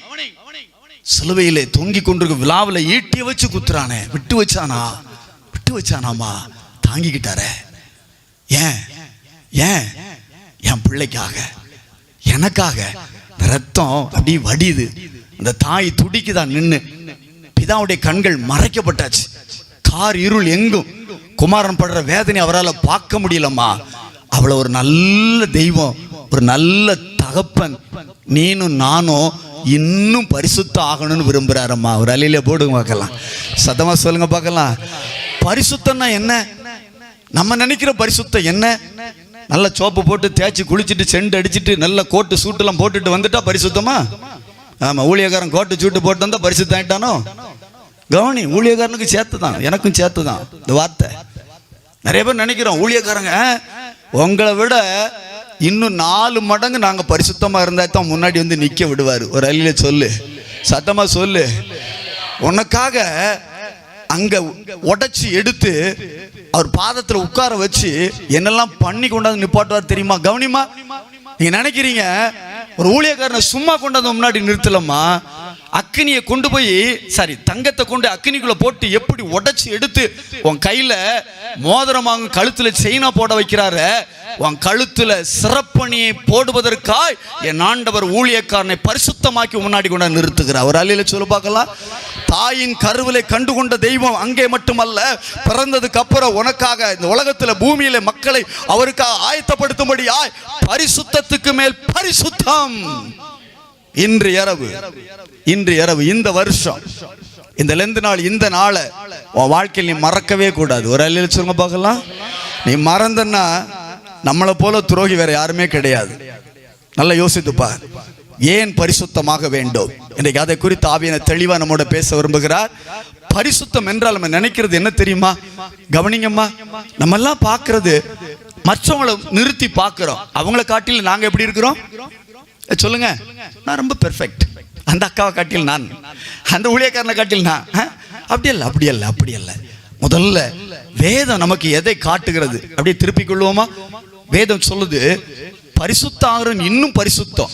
[SPEAKER 1] சிலுவையிலே தொங்கி கொண்டிருக்க விழாவில் ஈட்டிய வச்சு குத்துறானே, விட்டு வச்சானாமா, தாங்கிக்கிட்டாரே. ஏன் ஏன்? என் பிள்ளைக்காக, எனக்காக. ரத்தம் அப்படி வடியுது, அந்த தாய் துடிக்குதான் நின்று. பிதாவுடைய கண்கள் மறைக்கப்பட்டாச்சு, கார் இருள் எங்கும். குமாரன் படுற வேதனை அவரால் பார்க்க முடியலம்மா. அவளை ஒரு நல்ல தெய்வம், ஒரு நல்ல தகப்பன் நீனும் நானும் இன்னும் பரிசுத்தம் ஆகணும்னு விரும்புறாரம்மா. ஒரு அலையில போடுங்க பார்க்கலாம், சத்தமா சொல்லுங்க பார்க்கலாம். பரிசுத்தம்னா என்ன? நம்ம நினைக்கிற பரிசுத்தம் என்ன? நல்ல சோப்பு போட்டு தேய்ச்சி குளிச்சுட்டு செண்டு அடிச்சுட்டு நல்ல கோட்டு சூட்டுலாம் போட்டுட்டு வந்துட்டா பரிசுத்தமா? ஆமா, ஊழியக்காரன் கோட்டு சூட்டு போட்டு வந்தா பரிசுத்தம் ஆயிட்டானோ? கவனி, ஊழியக்காரனுக்கு சேர்த்து தான், எனக்கும் சேர்த்து தான் இந்த வார்த்தை. நிறைய பேர் நினைக்கிறோம் ஊழியக்காரங்க உங்களை விட இன்னும் 4 மடங்கு நாங்க பரிசுத்தமா இருந்தா தான் முன்னாடி வந்து நிக்க விடுவாரு. ஒரு அழியில சொல்லு, சத்தமா சொல்லு. உனக்காக அங்க உடைச்சி எடுத்து அவர் பாதத்துல உட்கார வச்சு என்னெல்லாம் பண்ணி கொண்டாந்து நிப்பாட்டுவார் தெரியுமா? கவனிமா, நீங்க நினைக்கிறீங்க ஒரு ஊழியக்காரனை சும்மா கொண்டாந்து முன்னாடி நிறுத்தலம்மா. அக்கினியை கொண்டு போய் தங்கத்தை கொண்டு அக்கினிக்குள்ள போட்டு எப்படி உடைச்சு எடுத்து உன் கையில மோதிரமாக கழுத்துல செயினா போட வைக்கிறாரு. உன் கழுத்துல சிறப்பணியை போடுவதற்காய் என் ஆண்டவர் ஊழியக்காரனை பரிசுத்தமாக்கி முன்னாடி கொண்டு நிறுத்துகிறார். ஒரு அலையில சொல்ல பார்க்கலாம். தாயின் கருவிலை கண்டுகொண்ட தெய்வம் அங்கே மட்டுமல்ல, பிறந்ததுக்கு அப்புறம் உனக்காக இந்த உலகத்துல பூமியில மக்களை அவருக்காக ஆயத்தப்படுத்தும்படியாய் பரிசுத்தத்துக்கு மேல் பரிசுத்தம். இன்று இரவு இந்த வருஷம் இந்த லெந்து நாள், இந்த நாளை உன் வாழ்க்கையில் நீ மறக்கவே கூடாது. ஒரு அலையில சொல்லுங்க பார்க்கலாம். நீ மறந்தன்னா நம்மளை போல துரோகி வேற யாருமே கிடையாது. நல்லா யோசித்துப்பா. ஏன் பரிசுத்தமாக வேண்டும்? இன்றைக்கு அதை குறித்து ஆவியான தெளிவா நம்மோட பேச விரும்புகிறார். பரிசுத்தம் என்றால் நம்ம நினைக்கிறது என்ன தெரியுமா? கவனிங்கம்மா, நம்ம எல்லாம் பார்க்கறது மற்றவங்களை நிறுத்தி பார்க்கிறோம். அவங்களை காட்டில நாங்க எப்படி இருக்கிறோம் சொல்லுங்க? நான் ரொம்ப பெர்ஃபெக்ட், அந்த அக்காவை காட்டில் நான், அந்த ஊழியக்காரனை காட்டில் நான். அப்படி அல்ல. முதல்ல வேதம் நமக்கு எதை காட்டுகிறது? அப்படியே திருப்பிக் கொள்வோமா? வேதம் சொல்லுது பரிசுத்தாகிறன் இன்னும் பரிசுத்தம்.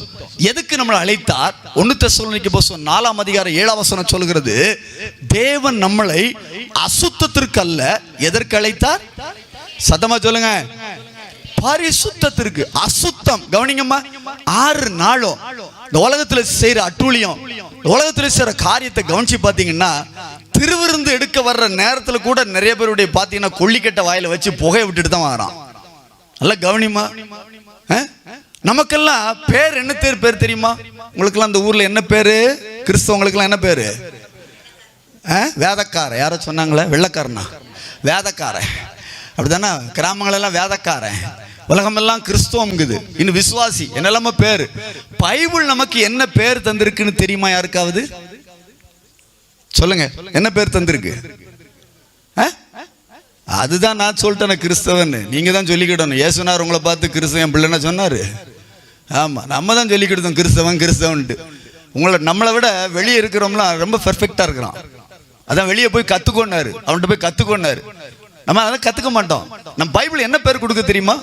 [SPEAKER 1] எதுக்கு நம்மளை அழைத்தார்? 1 தெசலோனிக்கேயர் புத்தகம் 4ஆம் அதிகாரம் 7ஆம் வசனம் சொல்கிறது, தேவன் நம்மளை அசுத்தத்திற்கு அல்ல, எதற்கு அழைத்தார்? சத்தமா சொல்லுங்க, பரிசுத்தத்திற்கு. அசுத்தம், கவனிங்கம்மா, 6 நாளும் இந்த உலகத்துல செய்யற அட்டூழியம், உலகத்துல செய்யற காரியத்தை கவனிச்சு பாத்தீங்கன்னா, திருவிருந்து எடுக்க வர்ற நேரத்துல கூட நிறைய பேருடைய பாத்தீங்கன்னா கொல்லிக்கட்டை வாயில வச்சு புகையை விட்டுட்டு தான் வரான். நல்ல கவனிமா. நமக்கெல்லாம் பேர் என்ன பேர் தெரியுமா? உங்களுக்கெல்லாம் அந்த ஊர்ல என்ன பேரு? கிறிஸ்தவங்களுக்கெல்லாம் என்ன பேரு? வேதக்கார. யாரோ சொன்னாங்களே, வெள்ளக்காரனா? வேதக்கார, அப்படித்தானே? கிராமங்களெல்லாம் வேதக்காரன், உலகமெல்லாம் கிறிஸ்தவம்ங்குது. இன்னும் விசுவாசி, என்னெல்லாம பேரு. பைபிள் நமக்கு என்ன பேர் தந்திருக்குன்னு தெரியுமா யாருக்காவது? சொல்லுங்க, என்ன பேர் தந்திருக்கு? அதுதான் நான் சொல்லிட்டேன் கிறிஸ்தவன். நீங்க தான் சொல்லிக்கிடணும். ஏசுனார் உங்களை பார்த்து கிறிஸ்தவன் என் பிள்ளைன்னா சொன்னாரு. ஆமா, நம்ம தான் சொல்லிக்கிட்டோம் கிறிஸ்தவன்ட்டு. நம்மளை விட வெளியே இருக்கிறோம்லாம் ரொம்ப பெர்ஃபெக்டா இருக்கிறோம். அதான் வெளியே போய் கத்துக்கொண்டாரு, அவன்கிட்ட போய் கத்துக்கொண்டாரு. நம்ம அதெல்லாம் கத்துக்க மாட்டோம். நம்ம பைபிள் என்ன பேர் கொடுக்க தெரியுமா?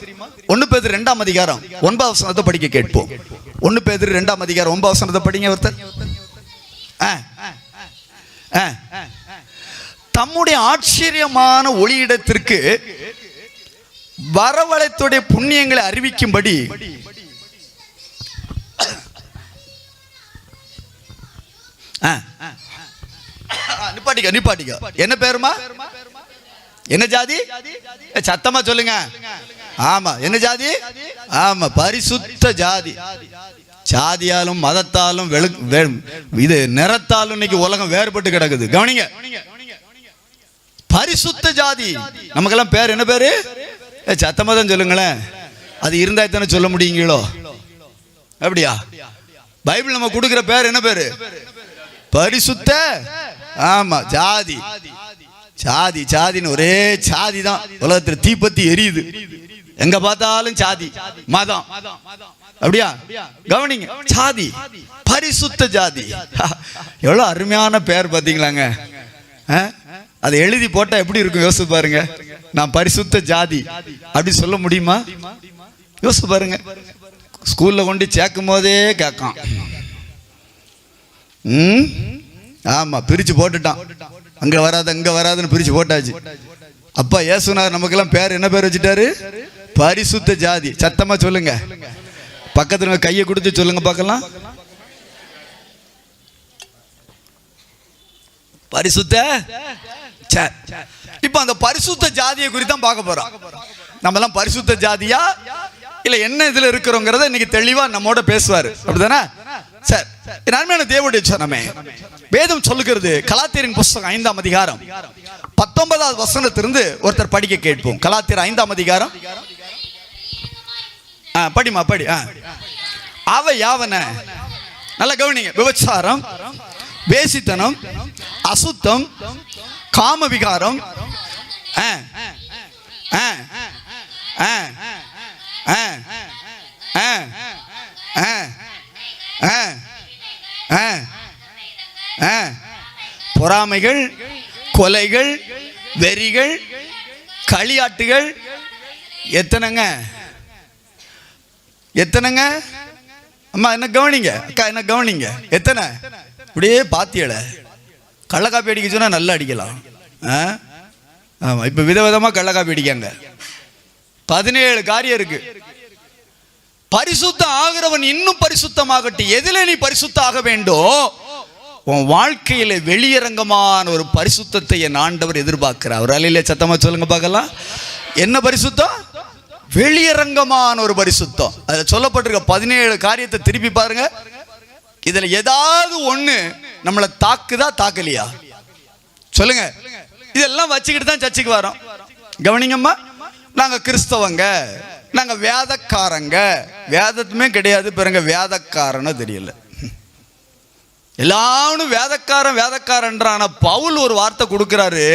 [SPEAKER 1] 1 பேதுரு 2ஆம் அதிகாரம் 9ஆம் வசனத்தை படிக்க கேட்போம். 1 பேதுரு 2ஆம் அதிகாரம் 9ஆம் வசனத்தை படிங்க ஒருத்தர். தம்முடைய ஆச்சரியமான ஒளியிடத்திற்கு வரவழைத்துடைய புண்ணியங்களை அறிவிக்கும்படி நிப்பாட்டிக்க. என்ன பேருமா? என்ன ஜாதி? சத்தமா சொல்லுங்க. ஆமா, என்ன ஜாதி? ஆமா, பரிசுத்த ஜாதி. சாதியாலும் மதத்தாலும் இது நிறத்தாலும் இன்னைக்கு உலகம் வேறுபட்டு கிடக்குது. கவனிங்க, பரிசுத்த ஜாதி. நமக்கெல்லாம் பேர் என்ன பேரு? சத்தமா தான் சொல்லுங்களேன். அது இருந்தா தானே சொல்ல முடியுங்களோ? அப்படியா? பைபிள் நம்ம கொடுக்கிற பேர் என்ன பேரு? பரிசுத்த. ஆமா, ஜாதி. சாதி சாதின்னு ஒரே சாதி தான் உலகத்தில் தீப்பத்தி எரியுது. எங்க பார்த்தாலும் சாதி மதம். அப்படியா? கவனிங்க, சாதி, பரிசுத்த ஜாதி. எவ்வளவு அருமையான பேர் பாத்தீங்களாங்க. அதை எழுதி போட்டா எப்படி இருக்கும் யோசிச்சு பாருங்க. நான் பரிசுத்த ஜாதி அப்படி சொல்ல முடியுமா? யோசிச்சு பாருங்க. ஸ்கூல்ல கொண்டு சேர்க்கும் போதே கேட்கான். ஆமா, பிரிச்சு போட்டுட்டான். அங்க வராது அங்க வராதுன்னு பிரிச்சு போட்டாச்சு. அப்பா ஏசுனார் நமக்கெல்லாம் பேர் என்ன பேர் வச்சுட்டாரு? பரிசுத்த ஜாதி. சத்தமா சொல்லுங்க. பக்கத்துல கையை கொடுத்து சொல்லுங்க பார்க்கலாம். பரிசுத்த. இப்ப அந்த பரிசுத்த ஜாதியை குறித்து தான் பார்க்க போறோம். நம்ம எல்லாம் பரிசுத்த ஜாதியா இல்ல என்ன இதுல இருக்கிறோங்கிறத இன்னைக்கு தெளிவா நம்மோட பேசுவாரு. அப்படிதானே? சரி, நன்மையான தேவனுடைய சொன்னமே வேதம் சொல்லுகிறது. கலாத்தியரின் புஸ்தகம் 5ஆம் அதிகாரம் 19வது வசனத்திலிருந்து ஒருத்தர் படிக்க கேட்போம். கலாத்தியர் 5ஆம் அதிகாரம். படிமா படி. அவ யாவன, நல்ல கவனிங்க. விபச்சாரம், வேசித்தனம், அசுத்தம், காம விகாரம், பொறாமைகள், கொலைகள், வெறிகள், களியாட்டுகள். எத்தனைங்க? எத்தனைங்க? அம்மா என்ன கவனிங்க, அக்கா என்ன கவனிங்க. எத்தனை? இப்படியே பாத்தியல. கள்ளக்காப்பி அடிக்க சொன்னா நல்லா அடிக்கலாம். ஆமா, இப்ப விதவிதமா கள்ளக்காப்பி அடிக்காங்க. 17 காரியம் இருக்கு. பரிசுத்தம் ஆகிறவன் இன்னும் பரிசுத்தமாகட்டும். எதிலே நீ பரிசுத்த ஆக வேண்டும்? உன் வாழ்க்கையில வெளியரங்கமான ஒரு பரிசுத்தத்தை என் ஆண்டவர் எதிர்பார்க்கிறார். ஒரு அலையில சத்தமா சொல்லுங்க பார்க்கலாம். என்ன பரிசுத்தம்? வெளியரங்கமான ஒரு பரிசுத்தம். அதுல சொல்லப்பட்டிருக்க 17 காரியத்தை திருப்பி பாருங்க. இதுல ஏதாவது ஒண்ணு நம்மளை தாக்குதா தாக்கலையா? சொல்லுங்க. இதெல்லாம் வச்சுக்கிட்டு தான் சர்ச்சுக்கு வரோம். கவனிங்கம்மா, நாங்க கிறிஸ்தவங்க, நாங்க வேதக்காரங்க. வேதத்துமே கிடையாது, பிறங்க வேதக்காரன்னு தெரியல. எல்லாரும் வேதக்காரன் வேதக்காரன்றான பவுல் ஒரு வார்த்தை கொடுக்கிறாரு.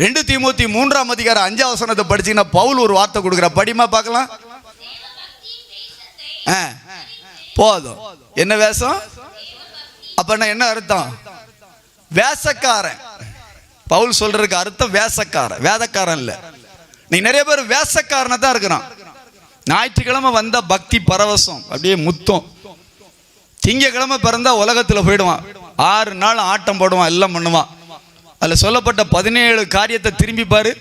[SPEAKER 1] 2 தீமோத்தி 3ஆம் அதிகாரம் 5ஆம் வசனத்தை படிச்சீங்கன்னா பவுல் ஒரு வார்த்தை கொடுக்கிறார். படிமா பார்க்கலாம். போதும். என்ன வேஷம்? அப்ப என்ன அர்த்தம்? வேஷக்காரன். பவுல் சொல்றதுக்கு அர்த்தம் வேஷக்காரன், வேதக்காரன் இல்ல. நீ நிறைய பேர் வேஷக்காரனை தான் இருக்கிறான். ஞாயிற்றுக்கிழமை வந்த பக்தி பரவசம் அப்படியே முத்தம். திங்கக்கிழமை பிறந்தா உலகத்துல போயிடுவான். 6 நாள் ஆட்டம் போடுவான், எல்லாம் பண்ணுவான். அதுல சொல்லப்பட்ட 17 காரியத்தை திரும்பி பாரு.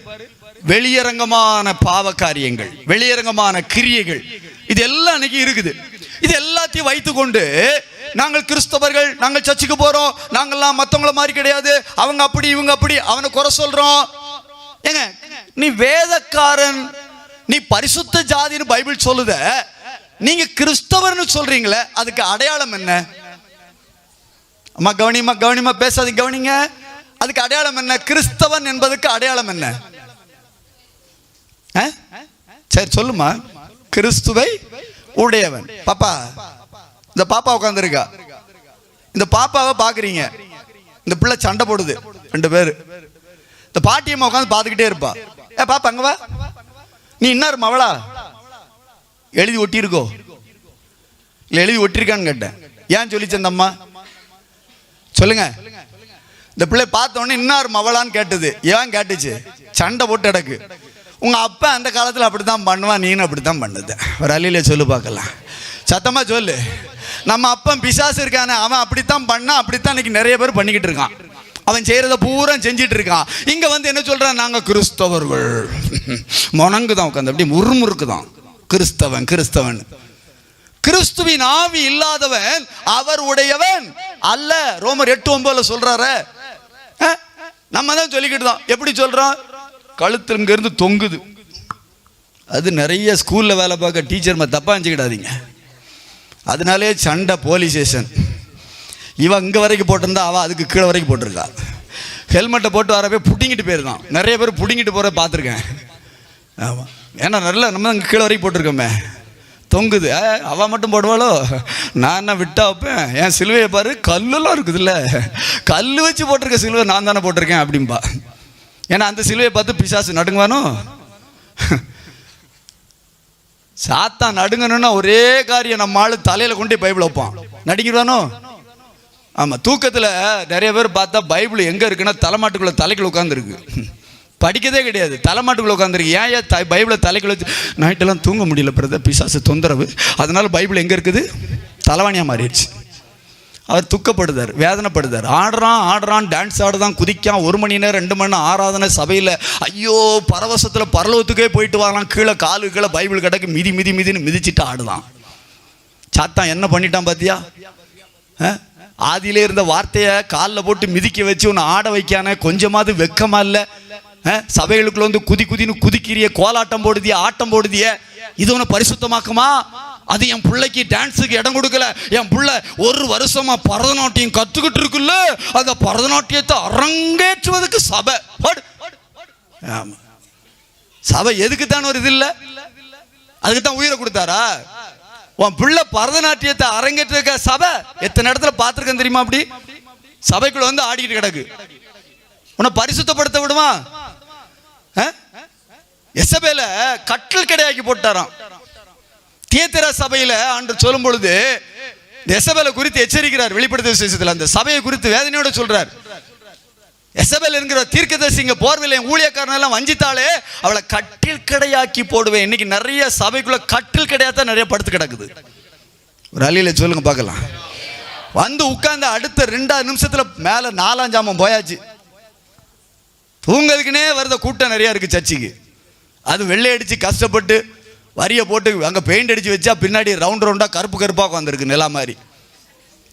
[SPEAKER 1] வெளியரங்கமான பாவ காரியங்கள், வெளியரங்கமான கிரியைகள், இது எல்லாம் அன்னைக்கு இருக்குது. இது எல்லாத்தையும் வைத்துக்கொண்டு நாங்கள் கிறிஸ்தவர்கள், நாங்கள் சர்ச்சுக்கு போறோம், நாங்கள்லாம் மற்றவங்கள மாதிரி கிடையாது, அவங்க அப்படி இவங்க அப்படி, அவனை குறை சொல்றோம். ஏங்க, நீ வேதக்காரன், நீ பரிசுத்த ஜாதின்னு பைபிள் சொல்லுத, நீங்க கிறிஸ்தவர்னு சொல்றீங்களே, அதுக்கு அடையாளம் என்ன? அம்மா கவனிமா, கவனிமா, பேசாதீங்க, கவனிங்க. அதுக்கு அடையாளம் என்ன? கிறிஸ்தவன் என்பதுக்கு அடையாளம் என்ன? சரி சொல்லுமா. கிறிஸ்துவை உடையவன். பாப்பா, இந்த பாப்பா உட்காந்துருக்கா. இந்த பாப்பாவை பாக்குறீங்க. இந்த பிள்ளை சண்டை போடுது, 2 பேரு. இந்த பாட்டியம்மா உட்காந்து பார்த்துக்கிட்டே இருப்பா. பாப்பா அங்க வா, நீ இன்னார் மவளா? எழுதி ஒட்டியிருக்கோ? இல்லை எழுதி ஒட்டிருக்கான்னு கேட்டேன். ஏன் சொல்லிச்சு அந்த அம்மா? சொல்லுங்க. இந்த பிள்ளை பார்த்த உடனே இன்னார் மவளான்னு கேட்டது. ஏன் கேட்டுச்சு? சண்டை போட்டு கிடக்கு. உங்க அப்பா அந்த காலத்தில் அப்படித்தான் பண்ணுவான், நீனும் அப்படித்தான் பண்ணுது. ஒரு அழியில சொல்லு பார்க்கலாம். சத்தமா சொல்லு. நம்ம அப்பன் பிசாசு இருக்கானே, அவன் அப்படித்தான் பண்ணா, அப்படித்தான் இன்னைக்கு நிறைய பேர் பண்ணிக்கிட்டு இருக்கான். அவன் செய்யறத பூரா செஞ்சிட்டு இருக்கான். இங்க வந்து என்ன சொல்றான்? நாங்க கிறிஸ்தவர்கள். முனங்கு தான் உட்காந்து அப்படி முறுமுறுக்கு தான். கிறிஸ்தவன் கிறிஸ்தவன். கிறிஸ்துவின் ஆவி இல்லாதவன் அவர் உடையவன் அல்ல. ரோமர் 8:9 சொல்றாரு. நம்ம தான் சொல்லிக்கிட்டு தான். எப்படி சொல்றோம்? கழுத்து இங்க இருந்து தொங்குது. அது நிறைய ஸ்கூல்ல வேலை பார்க்க டீச்சர் தப்பா நினைச்சுக்கிடாதீங்க. அதனாலே சண்டை, போலீஸ் ஸ்டேஷன். இவன் இங்க வரைக்கும் போட்டிருந்தா அவ அதுக்கு கீழே வரைக்கும் போட்டிருக்கா. ஹெல்மெட்டை போட்டு வரவே புடிங்கிட்டு போயிருந்தான். நிறைய பேர் புடிங்கிட்டு போற பார்த்துருக்கேன். ஆமா, ஏன்னா நல்லா நம்ம அங்கே கீழே வரைக்கும் போட்டிருக்கோமே, தொங்குது. அவள் மட்டும் போடுவாளோ, நான் என்ன விட்டா வைப்பேன். என் சிலுவையை பாரு, கல்லெல்லாம் இருக்குதுல்ல, கல் வச்சு போட்டிருக்க சிலுவை நான் தானே போட்டிருக்கேன் அப்படின்பா. ஏன்னா அந்த சிலுவையை பார்த்து பிசாசு நடுங்குவானோ. சாத்தான் நடுங்கணும்னா ஒரே காரியம், நம்ம ஆளு தலையில் கொண்டு பைபிள் வைப்பான், நடிக்கிறானோ. ஆமாம், தூக்கத்தில் நிறைய பேர் பார்த்தா பைபிள் எங்கே இருக்குன்னா தலைமாட்டுக்குள்ளே தலைக்குள்ள உட்காந்துருக்கு, படிக்கதே கிடையாது, தலைமாட்டுக்குள்ள உட்காந்துருக்கு. ஏன் பைபிளை தலைக்குள்ள வச்சு நைட்டெல்லாம் தூங்க முடியல பிரதர், பிசாசு தொந்தரவு, அதனால பைபிள் எங்கே இருக்குது, தலைவாணியாக மாறிடுச்சு. அவர் துக்கப்படுதார், வேதனைப்படுதார். ஆடுறான் டான்ஸ் ஆடுதான், குதிக்கான், 1 மணி நேரம் 2 மணி நேரம் ஆராதனை சபையில். ஐயோ பரவசத்தில் பரலோகத்துக்கே போயிட்டு வரலாம், கீழே காலு கீழே பைபிள் கிடக்கு, மிதின்னு மிதிச்சுட்டு ஆடுதான். சாத்தான் என்ன பண்ணிட்டான் பார்த்தியா? ஆதியிலே இருந்த வார்த்தையை காலில் போட்டு மிதிக்க வச்சு உன்னை ஆட வைக்கானே, கொஞ்சமாவது வெக்கமா இல்லை? சபைகளுக்குள்ள வந்து குதின்னு குதிக்கிறிய, கோலாட்டம் போடுதிய, ஆட்டம் போடுதிய, இது உன்னை பரிசுத்தமாக்குமா? அது என் பிள்ளைக்கு டான்ஸுக்கு இடம் கொடுக்கல. என் பிள்ளை 1 வருஷமா பரதநாட்டியம் கத்துக்கிட்டு இருக்குல்ல, அந்த பரதநாட்டியத்தை அரங்கேற்றுவதற்கு சபை. ஆமா, சபை எதுக்கு தான் ஒரு இது இல்லை, அதுக்கு தான் உயிரை கொடுத்தாரா? உன் பிள்ளை பரதநாட்டியத்தை அரங்கேற்ற சபை எத்தனை இடத்துல பார்த்துருக்கேன் தெரியுமா? அப்படி சபைக்குள்ள வந்து ஆடிக்கிட்டு கிடக்கு, உன்னை பரிசுத்தப்படுத்த விடுமா? எசபேல கட்டில் கிடையாக்கி போட்டாராம். தியேத்திரா சபையில அன்று சொல்லும் பொழுது எசபேலை குறித்து எச்சரிக்கிறார். வெளிப்படுத்தின விசேஷத்தில் அந்த சபையை குறித்து வேதனையோட சொல்றார். எசபேல் என்கிற தீர்க்கதரிசிங்க போர்வில்லை ஊழியக்காரன் எல்லாம் வஞ்சித்தாலே அவளை கட்டில் கடையாக்கி போடுவேன். இன்னைக்கு நிறைய சபைக்குள்ள கட்டில் கடையாத்தான் நிறைய படுத்து கிடக்குது. ஒரு அலியில சொல்லுங்க பார்க்கலாம். வந்து உட்கார்ந்து அடுத்த 2 நிமிஷத்துல மேல 4ஆம் ஜாமம் போயாச்சு. தூங்கிறதுக்குனே வருத கூட்டம் நிறைய இருக்கு சர்ச்சுக்கு. அது வெள்ளை அடிச்சு கஷ்டப்பட்டு வரியை போட்டு அங்கே பெயிண்ட் அடிச்சு வச்சா பின்னாடி ரவுண்டா கருப்பாக உட்காந்துருக்கு நிலா மாதிரி.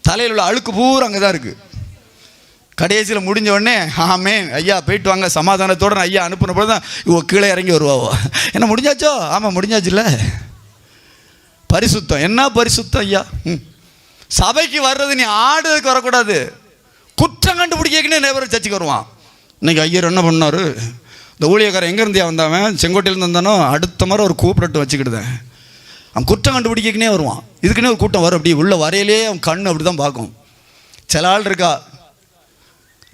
[SPEAKER 1] தலையில் உள்ள அழுக்கு பூரா அங்கே தான் இருக்கு. கடைசியில் முடிஞ்ச உடனே ஆமே ஐயா போயிட்டு வாங்க சமாதானத்தோட ஐயா அனுப்புன போது தான் இவ கீழே இறங்கி வருவாவோ. என்ன முடிஞ்சாச்சோ? ஆமாம் முடிஞ்சாச்சுல்ல. பரிசுத்தம் என்ன பரிசுத்தம் ஐயா. சபைக்கு வர்றது நீ ஆடுறதுக்கு வரக்கூடாது, குற்றம் கண்டுபிடிக்கனே நேபர் சர்ச்சுக்கு வருவான். இன்னைக்கு ஐயர் என்ன பண்ணார், இந்த ஊழியக்காரன் எங்கேருந்தியா வந்தாவன், செங்கோட்டையிலேருந்து வந்தானோ, அடுத்த மாதிரி ஒரு கூப்பிட்டு வச்சுக்கிடுதேன். அவன் குற்றம் கண்டுபிடிக்கனே வருவான். இதுக்குன்னே ஒரு கூட்டம் வரும். அப்படி உள்ள வரையிலே அவன் கண் அப்படி தான் பார்க்கும். சில ஆள் இருக்கா,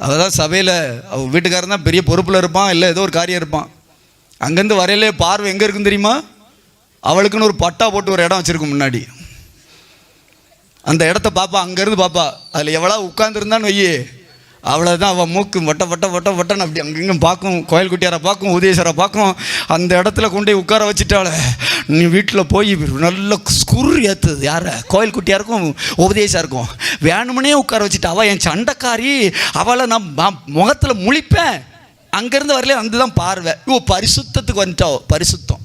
[SPEAKER 1] அவள் தான் சபையில் அவள் வீட்டுக்காரன் தான் பெரிய பொறுப்பில் இருப்பான், இல்லை ஏதோ ஒரு காரியம் இருப்பான். அங்கேருந்து வரையிலே பார்வை எங்கே இருக்குன்னு தெரியுமா? அவளுக்குன்னு ஒரு பட்டா போட்டு ஒரு இடம் வச்சுருக்கும் முன்னாடி. அந்த இடத்த பார்ப்பா, அங்கேருந்து பார்ப்பா. அதில் எவ்வளோ உட்காந்துருந்தான்னு வையே, அவ்வளோதான். அவள் மூக்கு வட்டன்னு அப்படி அங்கங்கே பார்க்கும். கோயில் குட்டியாரை பார்க்கும், உதயேஸ்வரை பார்க்கும். அந்த இடத்துல கொண்டு போய் உட்கார வச்சுட்டாள். நீ வீட்டில் போய் நல்ல ஸ்குரு ஏற்றுது. யாரை? கோயில் குட்டியாருக்கும் உபதேசாருக்கும் வேணுமுனே உட்கார வச்சுட்டு அவள் என் சண்டைக்காரி, அவளை நான் முகத்தில் முழிப்பேன். அங்கேருந்து வரல வந்து தான் பார்வை. பரிசுத்தத்துக்கு வந்துட்டா. பரிசுத்தம்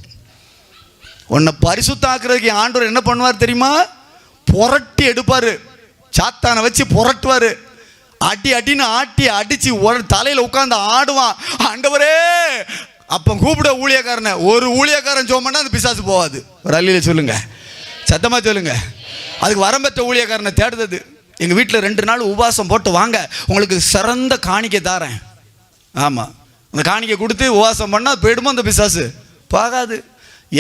[SPEAKER 1] உன்னை பரிசுத்தம் ஆக்குறதுக்கு ஆண்டவர் என்ன பண்ணுவார் தெரியுமா? புரட்டி எடுப்பார். சாத்தானை வச்சு புரட்டுவார். அடின்னு அடிச்சு தலையில் உட்காந்து ஆடுவான். ஆண்டவரே அப்போ கூப்பிட ஊழியக்காரனை. ஒரு ஊழியக்காரன் சோமன்னா அந்த பிசாசு போகாது. ஒரு அள்ளியில சொல்லுங்க, சத்தமா சொல்லுங்க. அதுக்கு வரம்பெற்ற ஊழியக்காரனை தேடுறது. எங்கள் வீட்டில் 2 நாள் உபவாசம் போட்டு வாங்க, உங்களுக்கு சிறந்த காணிக்கை தாரேன். ஆமாம், அந்த காணிக்கை கொடுத்து உபவாசம் பண்ணால் போயிடுமோ அந்த பிசாசு? போகாது.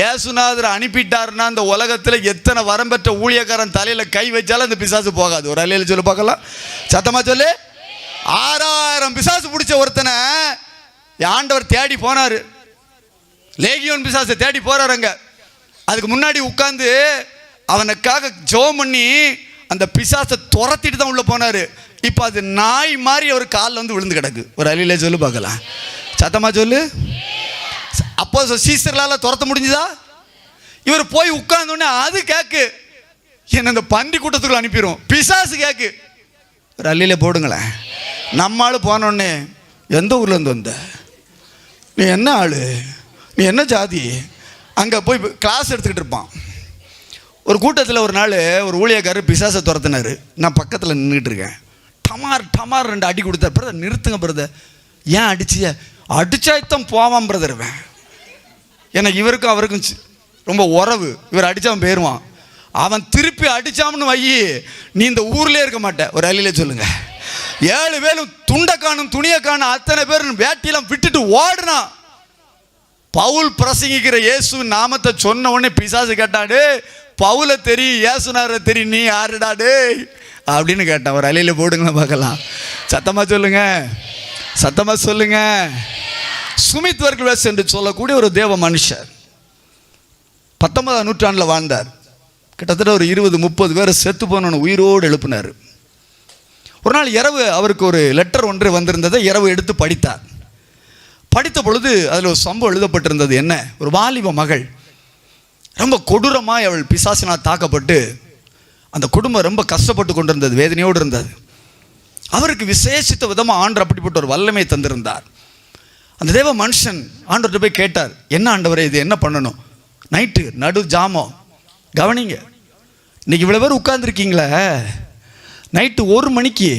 [SPEAKER 1] ஏசுநாதர் அனுப்பிட்டாருன்னா அந்த உலகத்தில் எத்தனை வரம்பெற்ற ஊழியக்காரன் தலையில் கை வச்சாலும் அந்த பிசாசு போகாது. ஒரு அலையில சொல்லு பார்க்கலாம், சத்தமா சொல்லு. 6000 பிசாசு பிடிச்ச ஒருத்தனை ஆண்டவர் தேடி போனார். லேகியோன் பிசாசை தேடி போறாருங்க. அதுக்கு முன்னாடி உட்கார்ந்து அவனுக்காக ஜெபம் பண்ணி அந்த பிசாசை துரத்திட்டு தான் உள்ள போனாரு. இப்போ அது நாய் மாதிரி அவர் காலில் வந்து விழுந்து கிடக்கு. ஒரு அலையில சொல்லு பார்க்கலாம், சத்தமா சொல்லு. அப்போ சீசர்களால துரத்த முடிஞ்சுதா? இவர் போய் உட்கார்ந்தோடனே அது கேக்கு என்ன இந்த பன்றி கூட்டத்துக்குள்ள அனுப்பிடும். பிசாசு கேக்கு. ஒரு அள்ளியில போடுங்களேன். நம்ம ஆள் போனோடனே எந்த ஊர்லேருந்து வந்த, நீ என்ன ஆள், நீ என்ன ஜாதி, அங்கே போய் கிளாஸ் எடுத்துக்கிட்டு இருப்பான். ஒரு கூட்டத்தில் ஒரு நாள் ஒரு ஊழியக்காரர் பிசாசை துரத்தினார். நான் பக்கத்தில் நின்றுட்டு இருக்கேன். டமார் 2 அடி கொடுத்தார். பிரதர் நிறுத்துங்க பிரதர். ஏன் அடிச்சிய? அடிச்சாய்த்தான் போவான் பிரதர். ஏன்னா இவருக்கும் அவருக்கும் ரொம்ப உறவு. இவர் அடித்தான் போயிடுவான். அவன் திருப்பி அடித்தான்னு வையி, நீ இந்த ஊர்லேயே இருக்க மாட்டேன். ஒரு அள்ளியில சொல்லுங்க. 7 பேரும் துண்டை காணும் துணியை காணும் அத்தனை பேர் வேட்டியெல்லாம் விட்டுட்டு ஓடுனான். பவுல் பிரசங்கிக்கிற இயேசுவின் நாமத்தை சொன்ன உடனே பிசாசு கேட்டாடு, பவுலை தெரியும், இயேசுனார தெரியும், நீ யாருடாடு அப்படின்னு கேட்டான். ஒரு அலையில போடுங்களேன் பார்க்கலாம். சத்தமாக சொல்லுங்க, சத்தமாக சொல்லுங்க. சுமித் வர்க்வேஸ் என்று சொல்லக்கூடிய ஒரு தேவ மனுஷர் 19ஆம் நூற்றாண்டில் வாழ்ந்தார். கிட்டத்தட்ட ஒரு 20-30 பேரை செத்து போன உயிரோடு எழுப்பினார். ஒரு நாள் இரவு அவருக்கு ஒரு லெட்டர் ஒன்று வந்திருந்ததை இரவு எடுத்து படித்தார். படித்த பொழுது அதில் ஒரு சம்பவம் எழுதப்பட்டிருந்தது. என்ன? ஒரு வாலிப மகள் ரொம்ப கொடூரமாக அவள் பிசாசினால் தாக்கப்பட்டு அந்த குடும்பம் ரொம்ப கஷ்டப்பட்டு கொண்டிருந்தது, வேதனையோடு இருந்தது. அவருக்கு விசேஷித்த விதமாக ஆண்டவர் அப்படிப்பட்ட ஒரு வல்லமை தந்திருந்தார். அந்த தேவ மனுஷன் ஆண்டவர்கிட்ட போய் கேட்டார், என்ன ஆண்டவரே இது என்ன பண்ணணும்? நைட்டு நடு ஜாமம் கவனிங்க, இன்னைக்கு இவ்வளோ பேர் உட்கார்ந்துருக்கீங்களே, நைட்டு 1 மணிக்கு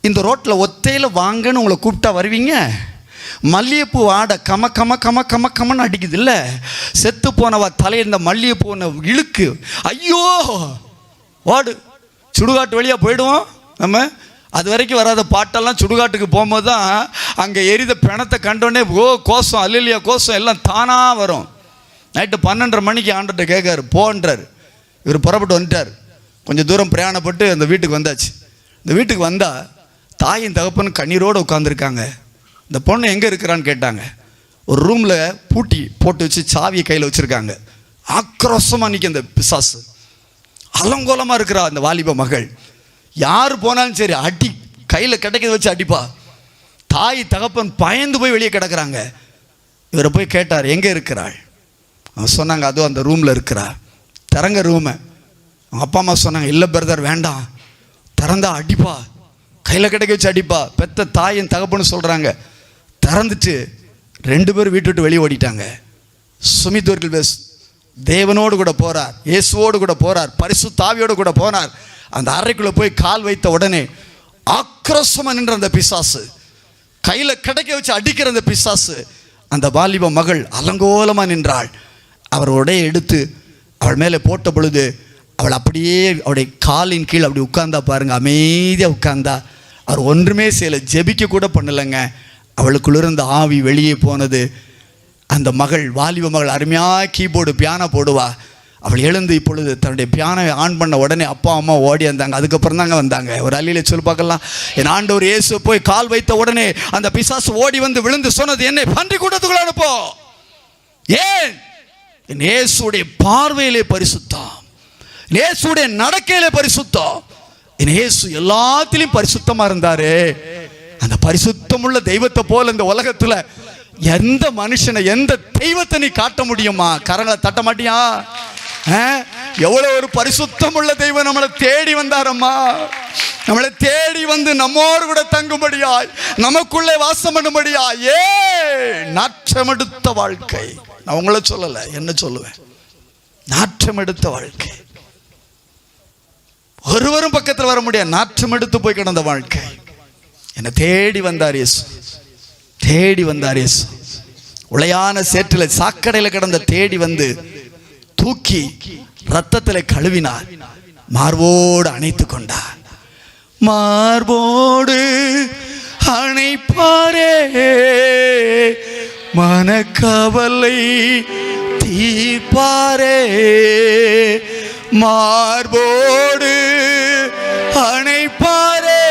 [SPEAKER 1] இந்த ரோட்டில் ஒத்தையில் வாங்கன்னு உங்களை கூப்பிட்டா வருவீங்க? மல்லிகைப்பூ வாடை கம கம கம கம கமன்னு அடிக்குது இல்லை? செத்து போனவா தலையில் இந்த மல்லிகைப்பூனை இழுக்கு, ஐயோ ஓடு, சுடுகாட்டு வழியாக போயிடுவோம் நம்ம. அது வரைக்கும் வராத பாட்டெல்லாம் சுடுகாட்டுக்கு போகும்போது தான் அங்கே எரித பிணத்தை கண்டோடனே ஓ கோஷம், அல்லையா கோஷம் எல்லாம் தானாக வரும். நைட்டு 12:30 மணிக்கு ஆண்டர்கிட்ட கேட்காரு, போன்றார். இவர் புறப்பட்டு வந்துட்டார். கொஞ்சம் தூரம் பிரயாணப்பட்டு அந்த வீட்டுக்கு வந்தாச்சு. இந்த வீட்டுக்கு வந்தால் தாயின் தகப்பன்னு கண்ணீரோடு உட்காந்துருக்காங்க. இந்த பொண்ணு எங்கே இருக்கிறான்னு கேட்டாங்க. ஒரு ரூமில் பூட்டி போட்டு வச்சு சாவியை கையில் வச்சுருக்காங்க. ஆக்ரோஷமாக நிற்க அந்த பிசாசு, அலங்கோலமாக இருக்கிறா அந்த வாலிப மகள். யார் போனாலும் சரி அடி, கையில் கிடைக்கிறத வச்சு அடிப்பா. தாய் தகப்பன் பயந்து போய் வெளியே கிடக்கிறாங்க. இவரை போய் கேட்டார், எங்கே இருக்கிறாள்? அவங்க சொன்னாங்க, அதோ அந்த ரூமில் இருக்கிறா, திறங்க ரூமை. அவங்க அப்பா அம்மா சொன்னாங்க, இல்லை பிரதர் வேண்டாம், திறந்தா அடிப்பா, கையில் கிடைக்க வச்சு அடிப்பா. பெத்த தாயின் தகப்பன்னு சொல்கிறாங்க. திறந்துட்டு 2 பேரும் வீட்டு விட்டு வெளியே ஓடிட்டாங்க. சுமித் வர்க்வேஸ் தேவனோடு கூட போகிறார், இயேசுவோடு கூட போகிறார், பரிசுத்த ஆவியோடு கூட போனார். அந்த அறைக்குள்ளே போய் கால் வைத்த உடனே ஆக்ரோஷமாக நின்ற அந்த பிசாசு, கையில் கிடைக்க வச்சு அடிக்கிற அந்த பிசாசு, அந்த வாலிப மகள் அலங்கோலமாக நின்றாள். அவர் உடைய எடுத்து அவள் மேலே போட்ட பொழுது அவள் அப்படியே அவருடைய காலின் கீழ் அப்படி உட்கார்ந்தா பாருங்க, அமைதியாக உட்கார்ந்தா. அவர் ஒன்றுமே செய்யலை, ஜெபிக்க கூட பண்ணலைங்க. அவளுக்குள்ள இருந்த ஆவி வெளியே போனது. அந்த மகள், வாலிப மகள் அருமையாக கீபோர்டு பியானோ போடுவா. அவள் எழுந்து இப்பொழுது தன்னுடைய பியானோவை ஆன் பண்ண உடனே அப்பா அம்மா ஓடி வந்தாங்க. அதுக்கப்புறம் தாங்க வந்தாங்க. ஒரு அள்ளியில சொல்லி பார்க்கலாம், என் ஆண்டவர் இயேசு போய் கால் வைத்த உடனே அந்த பிசாசு ஓடி வந்து விழுந்து சொன்னது, என்னை பன்றி கூட்டத்துக்குள்ள அனுப்போ. ஏன்? என் இயேசுடைய பார்வையிலே பரிசுத்தம், இயேசுடைய நடக்கையிலே பரிசுத்தம். என் இயேசு எல்லாத்திலையும் பரிசுத்தமா இருந்தாரு. அந்த பரிசுத்தமுள்ள தெய்வத்தை போல இந்த உலகத்துல எந்த மனுஷனை, எந்த தெய்வத்தை நீ காட்ட முடியுமா? கரங்களை தட்ட மாட்டியா? எவ்வளவு ஒரு பரிசுத்தம் உள்ள தெய்வம் நம்மளை தேடி வந்தாரம்மா. நம்மளை தேடி வந்து நம்மோடு கூட தங்கும்படியாய், நமக்குள்ளே வாசம் பண்ணும்படியாய். நாற்றமெடுத்த வாழ்க்கை. நான் உங்களை சொல்லல, என்ன சொல்லுவேன்? நாற்றமெடுத்த வாழ்க்கை. ஒருவரும் பக்கத்தில் வர முடியாது. நாற்றம் எடுத்து போய் கிடந்த வாழ்க்கை. என்னை தேடி வந்தார் இயேசு, தேடி வந்தார் இயேசு. உளையான சேற்றில் சாக்கடையில் கிடந்த தேடி வந்து தூக்கி ரத்தத்தில் கழுவினார், மார்போடு அணைத்து கொண்டார். மார்போடு அணைப்பாரே, மனக்கவலை தீர்ப்பாரே. மார்போடு அணைப்பாரே,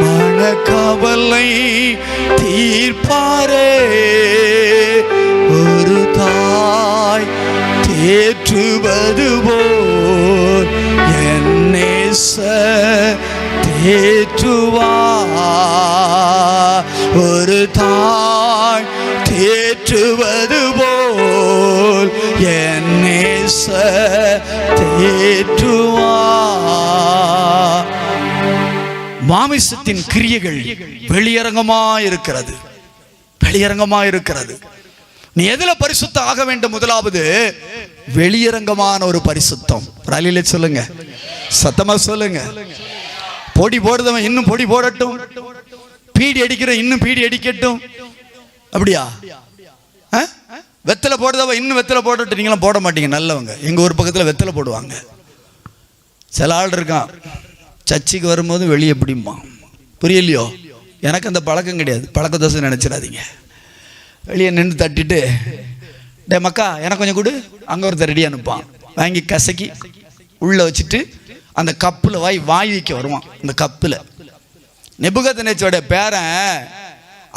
[SPEAKER 1] மனக்கவலை தீர்ப்பாரே. ஒரு தாய் தேற்றுவது போல் என் நேசர் தேற்றுவார். ஒரு தாய் தேற்றுவது போல் என் நேசர் தேற்றுவார். மாமிசத்தின் கிரியைகள் வெளியரங்கமாயிருக்கிறது, வெளியரங்கமாயிருக்கிறது. நீ எதுல பரிசுத்தம் ஆக வேண்டும்? முதலாவது வெளியரங்கமான ஒரு பரிசுத்தம். ரலிலே சொல்லுங்க, சத்தமா சொல்லுங்க. பொடி போடுறவன் இன்னும் பொடி போடட்டும், பீடி அடிக்கிற இன்னும் பீடி அடிக்கட்டும். அப்படியா? வெத்தலை போடுறவ இன்னும் வெத்தலை போடட்டும். நீங்களாம் போட மாட்டீங்க, நல்லவங்க. எங்க ஊர் பக்கத்தில் வெத்தலை போடுவாங்க. சில ஆள் இருக்கான், சர்ச்சுக்கு வரும்போது வெளியே எப்படிமா, புரியலையோ? எனக்கு அந்த பழக்கம் கிடையாது, பழக்க தோசை நினைச்சிடாதீங்க. வெளியே நின்று தட்டிட்டு, டே மக்கா எனக்கு கொஞ்சம் கொடு, அங்கே ஒருத்தர் ரெடியாக அனுப்பான். வாங்கி கசக்கி உள்ளே வச்சுட்டு அந்த கப்பில் வாய் வைக்க வருவான். அந்த கப்பில் நெபுகத்நேச்சரோட பேரன்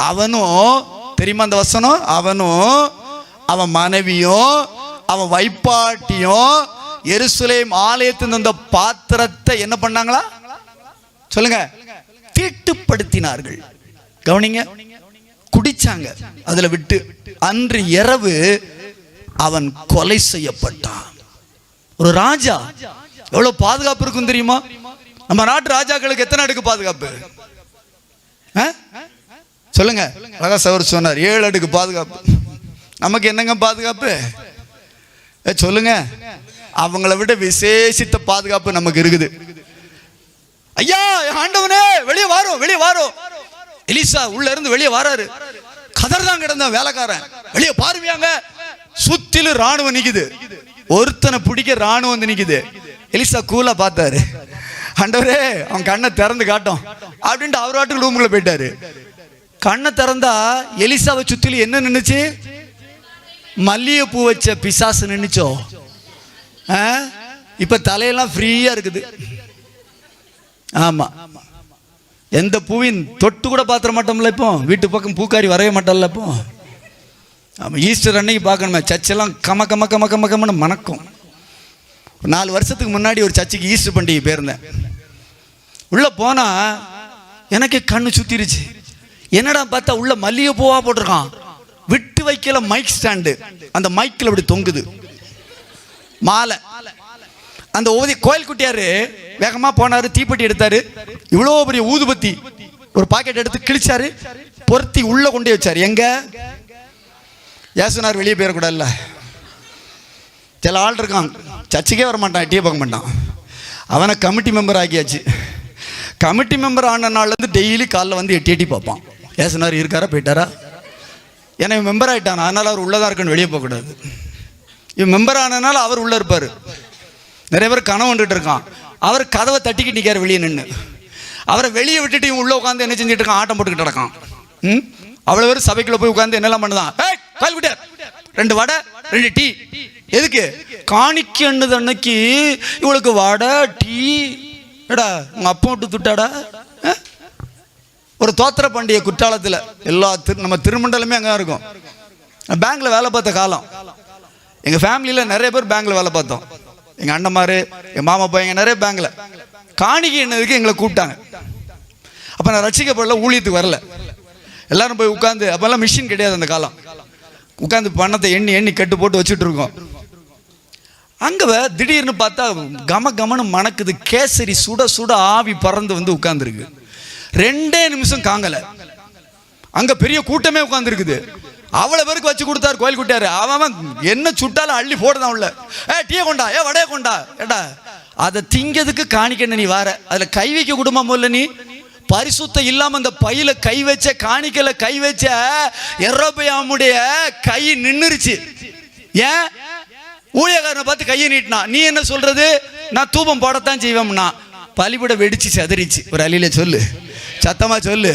[SPEAKER 1] அவனும் தெரியுமா அந்த வசனம், அவனும் அவன் மனைவியும் அவன் வைப்பாட்டியும் எருசலேம் ஆலயத்தின் அந்த பாத்திரத்தை என்ன பண்ணாங்களா சொல்லுங்க, தீட்டுப்படுத்தினார்கள். கவனிங்க, குடிச்சாங்க அதுல விட்டு. அன்று இரவு அவன் கொலை செய்யப்பட்டான். ஒரு ராஜா எவ்வளவு பாதுகாப்பு இருக்கும் தெரியுமா? நம்ம நாட்டு ராஜாக்களுக்கு எத்தனை அடுக்கு பாதுகாப்பு சொல்லுங்க? அழகா சவர் சொன்னார், 7 அடுக்கு பாதுகாப்பு. நமக்கு என்னங்க பாதுகாப்பு சொல்லுங்க? அவங்கள விட விசேஷித்த பாதுகாப்பு நமக்கு இருக்குது. ஐயா ஆண்டவனே வெளியே வாரோம், வெளியே வாரோம். எலிசா உள்ள இருந்து வெளியே வாராரு. கதர் தான் கிடந்த வேலைக்காரன், வெளியே பாருவியாங்க. சுத்திலும் ராணுவம் நிக்குது, ஒருத்தனை பிடிக்க ராணுவம் வந்து நிக்குது. எலிசா கூலா பார்த்தாரு, ஆண்டவரே அவன் கண்ணை திறந்து காட்டும் அப்படின்ட்டு அவர் வாட்டுக்கு ரூமுக்குள்ள போயிட்டாரு. கண்ணை திறந்தா எலிசாவை சுத்திலும் என்ன நின்னுச்சு? மல்லிகை பூ வச்ச பிசாசு நின்னுச்சோ. இப்ப தலையெல்லாம் ஃப்ரீயா இருக்குது. ஆமா, எந்த பூவின் தொட்டு கூட பாத்திர மாட்டோம்ல. இப்போ வீட்டு பக்கம் பூக்காரி வரவே மாட்டோம்ல. இப்போ ஆமா, ஈஸ்டர் அன்னைக்கு பார்க்கணுமே, சர்ச்செல்லாம் கம கம கம கம கமன்னு மணக்கும். 4 வருஷத்துக்கு முன்னாடி ஒரு சர்ச்சுக்கு ஈஸ்டர் பண்டிகை போயிருந்தேன். உள்ள போனா எனக்கு கண்ணு சுத்திருச்சு. என்னடா பார்த்தா உள்ள மல்லிகை பூவா போட்டிருக்கான். விட்டு வைக்கல மைக் ஸ்டாண்டு, அந்த மைக்கில் அப்படி தொங்குது மாலை. அந்த கோயில் குட்டியாரு வேகமா போனாரு, தீப்பெட்டி எடுத்தாரு, இவ்வளோ பெரிய ஊதுபத்தி ஒரு பாக்கெட் எடுத்து கிழிச்சாரு, பொருத்தி உள்ள கொண்டே வச்சாரு. எங்க ஏசுனார் வெளியே போயிடக்கூடாதுல்ல. சில ஆள் இருக்கான், சர்ச்சுக்கே வர மாட்டான், எட்டியே பார்க்க மாட்டான். அவனை கமிட்டி மெம்பர் ஆக்கியாச்சு. கமிட்டி மெம்பர் ஆன நாள்லேருந்து டெய்லி காலைல வந்து எட்டி பார்ப்பான், ஏசுனார் இருக்காரா போயிட்டாரா. ஏன்னா இவன் மெம்பர் ஆகிட்டான், அதனால் அவர் உள்ளதாக இருக்குன்னு வெளியே போகக்கூடாது. இவன் மெம்பர் ஆனதுனால அவர் உள்ளே இருப்பார். நிறைய பேர் கனவு வந்துட்டு இருக்கான், அவர் கதவை தட்டிக்கிட்டு நிற்கார் வெளியே நின்று. அவரை வெளியே விட்டுட்டு இவன் உள்ளே உட்காந்து என்ன செஞ்சுட்டு இருக்கான், ஆட்டம் போட்டுக்கிட்டு நடக்கான். அவ்வளோ பேர் சபைக்குள்ள போய் உட்காந்து என்னெல்லாம் பண்ணுதான், கால் விட்டார் 2 வடை 2 டீ. எதுக்கு? காணிக்கண்டது அன்னைக்கு இவளுக்கு வடை டீ. ஏடா உங்க அப்பா விட்டு துட்டாடா. ஒரு தோத்திர பண்டிகை குற்றாலத்தில் எல்லா நம்ம திருமண்டலமே அங்கே இருக்கும். பேங்க்ல வேலை பார்த்த காலம், எங்கள் ஃபேமிலியில் நிறைய பேர் பேங்க்ல வேலை பார்த்தோம். எங்கள் அண்ணன்மாரு, எங்கள் மாமா பையங்க நிறைய பேங்க்ல. காணிக்கை என்னதுக்கு எங்களை கூப்பிட்டாங்க. அப்போ நான் ரசிக்கப்படல, ஊழியத்துக்கு வரல. எல்லாரும் போய் உட்காந்து, அப்போல்லாம் மிஷின் கிடையாது அந்த காலம், உட்காந்து பணத்தை எண்ணி எண்ணி கட்டு போட்டு வச்சுட்டு இருக்கோம். அங்கே திடீர்னு பார்த்தா கம கமனு மணக்குது, கேசரி சுட சுட ஆவி பறந்து வந்து உட்கார்ந்துருக்கு. 2 நிமிஷம் காங்கல, அங்க பெரிய கூட்டமே உட்கார்ந்துருக்குது. அவ்வளவு பேருக்கு வச்சு கொடுத்தாரு கோயில் குட்டியாரு. அவன் என்ன சுட்டாலும் அள்ளி போடுதான் உள்ள. டீயை கொண்டா, வடைய கொண்டா. ஏடா அதை திங்கிறதுக்கு காணிக்கணும், நீ வார அதுல கை வைக்க குடும்பம் போல. நீ பரிசுத்தம் இல்லாம அந்த பையில கை வச்ச, காணிக்கல கை வச்ச எரோபியாமுடைய கை நின்னுருச்சு. ஏன்? ஊழியக்காரனை பார்த்து கையை நீட்டினா. நீ என்ன சொல்றது? நான் தூபம் போடத்தான் செய்வேன்னா. பலிபட வெடிச்சு செதறிச்சு. ஒரு அலியில சொல்லு, சத்தமா சொல்லு.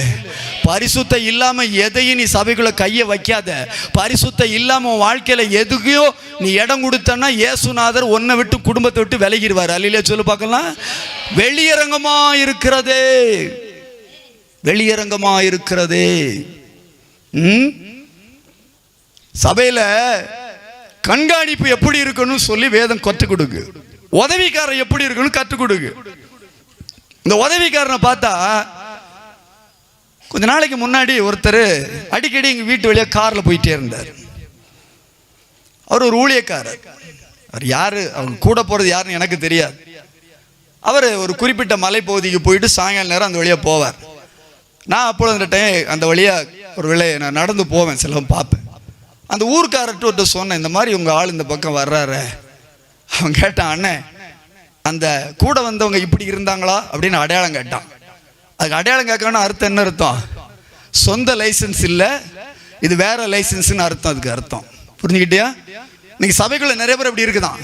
[SPEAKER 1] பரிசுத்தம் இல்லாம எதையும் நீ சபைக்குள்ள கையை வைக்காத. பரிசுத்தம் இல்லாம வாழ்க்கையில எதுக்கையோ நீ இடம் கொடுத்தன்னா இயேசுநாதர் உன்னை விட்டு குடும்பத்தை விட்டு விலகிடுவார். அலியில சொல்லு பார்க்கலாம். வெளியரங்கமா இருக்கிறதே, வெளியரங்கமா இருக்கிறதே. சபையில கண்காணிப்பு எப்படி இருக்கணும் சொல்லி வேதம் கற்றுக் கொடுக்கு. உதவிக்காரன் எப்படி இருக்கணும் கற்றுக் கொடுக்கு. இந்த உதவிக்காரனை பார்த்தா, கொஞ்ச நாளைக்கு முன்னாடி ஒருத்தர் அடிக்கடி எங்க வீட்டு வழியா கார்ல போயிட்டே இருந்தார். அவர் ஒரு ஊழியக்காரர். அவர் யாரு, அவங்க கூட போறது யாருன்னு எனக்கு தெரியாது. அவர் ஒரு குறிப்பிட்ட மலைப்பகுதிக்கு போயிட்டு சாயங்கால நேரம் அந்த வழியா போவார். நான் அப்பொழுது அந்த டைம் அந்த வழியா ஒரு வேளை நான் நடந்து போவேன், சிலவும் பார்ப்பேன். அந்த ஊர்க்காரர்கிட்ட சொன்னேன், இந்த மாதிரி உங்க ஆள் இந்த பக்கம் வர்றாரு. அவன் கேட்டான், அண்ணே அந்த கூட வந்தவங்க இப்படி இருந்தாங்களா அப்படின்னு அடையாளம் கேட்டான். அதுக்கு அடையாளம் கேட்கணும்னு அர்த்தம் என்ன அர்த்தம்? சொந்த லைசன்ஸ் இல்லை, இது வேற லைசன்ஸ்னு அர்த்தம். அதுக்கு அர்த்தம் புரிஞ்சுக்கிட்டியா? நீங்க சபைக்குள்ள நிறைய பேர் அப்படி இருக்குதான்,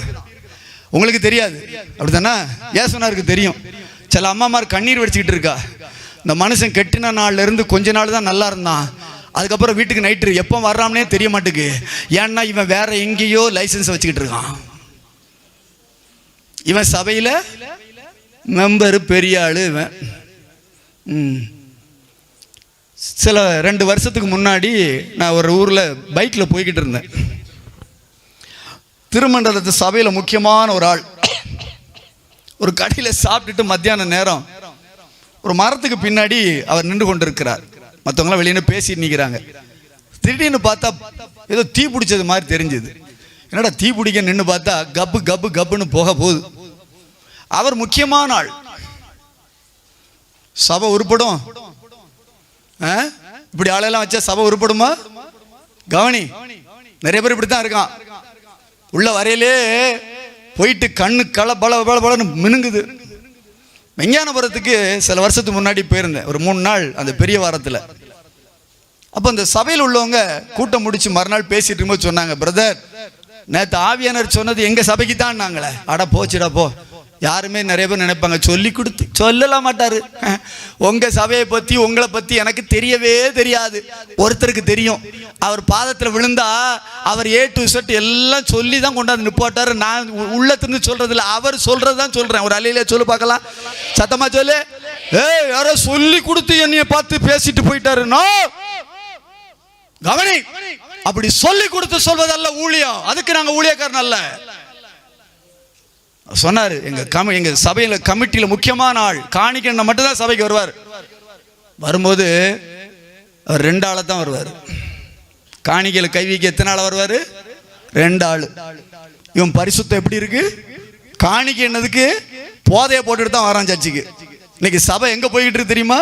[SPEAKER 1] உங்களுக்கு தெரியாது. அப்படித்தானே? ஏசுனாருக்கு தெரியும். சில அம்மாமார் கண்ணீர் வடிச்சுக்கிட்டு இருக்கா. இந்த மனுஷன் கெட்டின நாள்ல இருந்து கொஞ்ச நாள் தான் நல்லா இருந்தான், அதுக்கப்புறம் வீட்டுக்கு நைட்டு எப்போ வர்றான்னே தெரிய மாட்டேங்குது. ஏன்னா இவன் வேற எங்கேயோ லைசன்ஸ் வச்சுக்கிட்டு இருக்கான். இவன் சபையில் மெம்பரு, பெரிய ஆளு இவன். சில 2 வருஷத்துக்கு முன்னாடி நான் ஒரு ஊரில் பைக்கில் போய்கிட்டு இருந்தேன். திருமண்டலத்து சபையில் முக்கியமான ஒரு ஆள் ஒரு கடையில் சாப்பிட்டுட்டு மத்தியான நேரம் ஒரு மரத்துக்கு பின்னாடி அவர் நின்று கொண்டு இருக்கிறார். மற்றவங்களாம் வெளியே பேசிட்டு நிற்கிறாங்க. திடீர்னு பார்த்தா ஏதோ தீ பிடிச்சது மாதிரி தெரிஞ்சுது. என்னடா தீ பிடிக்க நின்று பார்த்தா கப்பு கப்பு கப்புன்னு போக போகுது. அவர் முக்கியமான ஆள். சபை உருப்படும்? இப்படி ஆளெல்லாம் வச்சா சபை உருப்படுமா? கவனி, நிறைய பேர் இப்படித்தான் இருக்கான். உள்ள வரையிலே போயிட்டு கண்ணு பல பல பலன்னு மினுங்குது. வெஞ்ஞானபுரத்துக்கு சில வருஷத்துக்கு முன்னாடி போயிருந்தேன், ஒரு 3 நாள் அந்த பெரிய வாரத்தில். அப்போ அந்த சபையில் உள்ளவங்க கூட்டம் முடிச்சு மறுநாள் பேசிட்டு இருக்கும்போது சொன்னாங்க, பிரதர் நேற்று ஆவியானவர் சொன்னது எங்கள் சபைக்கு தான் நாங்களே. அட போச்சுடா போ. யாருமே நிறைய பேர் நினைப்பாங்க சொல்லி கொடுத்து சொல்லலாம் மாட்டாரு. உங்க சபையை பத்தி உங்களை பத்தி எனக்கு தெரியவே தெரியாது. ஒருத்தருக்கு தெரியும், அவர் பாதத்தில் விழுந்தா அவர் A to Z எல்லாம் சொல்லி தான் கொண்டாந்து நிப்பாட்டாரு. நான் உள்ளத்திலிருந்து சொல்றது இல்லை, அவர் சொல்றதுதான் சொல்றேன். ஒரு அலையில சொல்லு பார்க்கலாம், சத்தமா சொல்லு. யாரோ சொல்லி கொடுத்து என்னைய பார்த்து பேசிட்டு போயிட்டாரு. கவனி, அப்படி சொல்லி கொடுத்து சொல்வதல்ல ஊழியம். அதுக்கு நாங்க ஊழியக்காரன் அல்ல. சொன்னாரு, எங்க சபையில கமிட்டியில முக்கியமான ஆள், காணிக்கை மட்டும்தான் சபைக்கு வருவார். வரும்போது அவர் 2 ஆளை தான் வருவார். காணிக்கையில கை வைக்க எத்தனை ஆள் வருவாரு? 2 ஆள். இவன் பரிசுத்தம் எப்படி இருக்கு? காணிக்கை என்னதுக்கு போதைய போட்டுட்டு தான் வரான் சர்ச்சுக்கு. இன்னைக்கு சபை எங்க போய்கிட்டு இருக்கு தெரியுமா?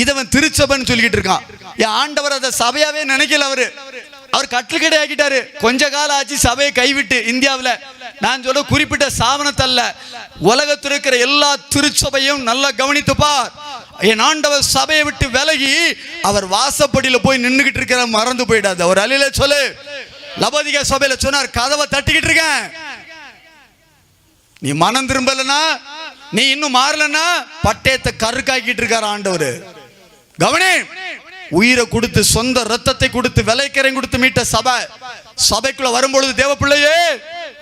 [SPEAKER 1] இதவன் திருச்சபைன்னு சொல்லிக்கிட்டு இருக்கான். என் ஆண்டவர் அதை சபையாவே நினைக்கல. அவர் கட்டுக்கடை ஆக்கிட்டாரு. கொஞ்ச காலம் ஆச்சு சபையை கைவிட்டு. இந்தியாவில் நான் சொல்ல குறிப்பிட்ட சாவனத்தல்ல, உலகத்தில் இருக்கிற எல்லா திருச்சபையும் நல்லா கவனித்து பார். என் ஆண்டவர் சபையை விட்டு விலகி அவர் வாசப்படியில போய் நின்றுகிட்டு இருக்கிற மறந்து போயிடாது. அவர் அலையில சொல்லு, லபோதிகா சபையில சொன்னார், கதவை தட்டிக்கிட்டு இருக்கேன், நீ மனம் திரும்பலனா, நீ இன்னும் மாறலன்னா பட்டயத்தை கருக்காக்கிட்டு இருக்காரு ஆண்டவர். கவனி, உயிரை கொடுத்து சொந்த ரத்தத்தை கொடுத்து விலைக்கரையும் கொடுத்து மீட்ட சபை. சபைக்குள்ள வரும்பொழுது தேவ பிள்ளையே,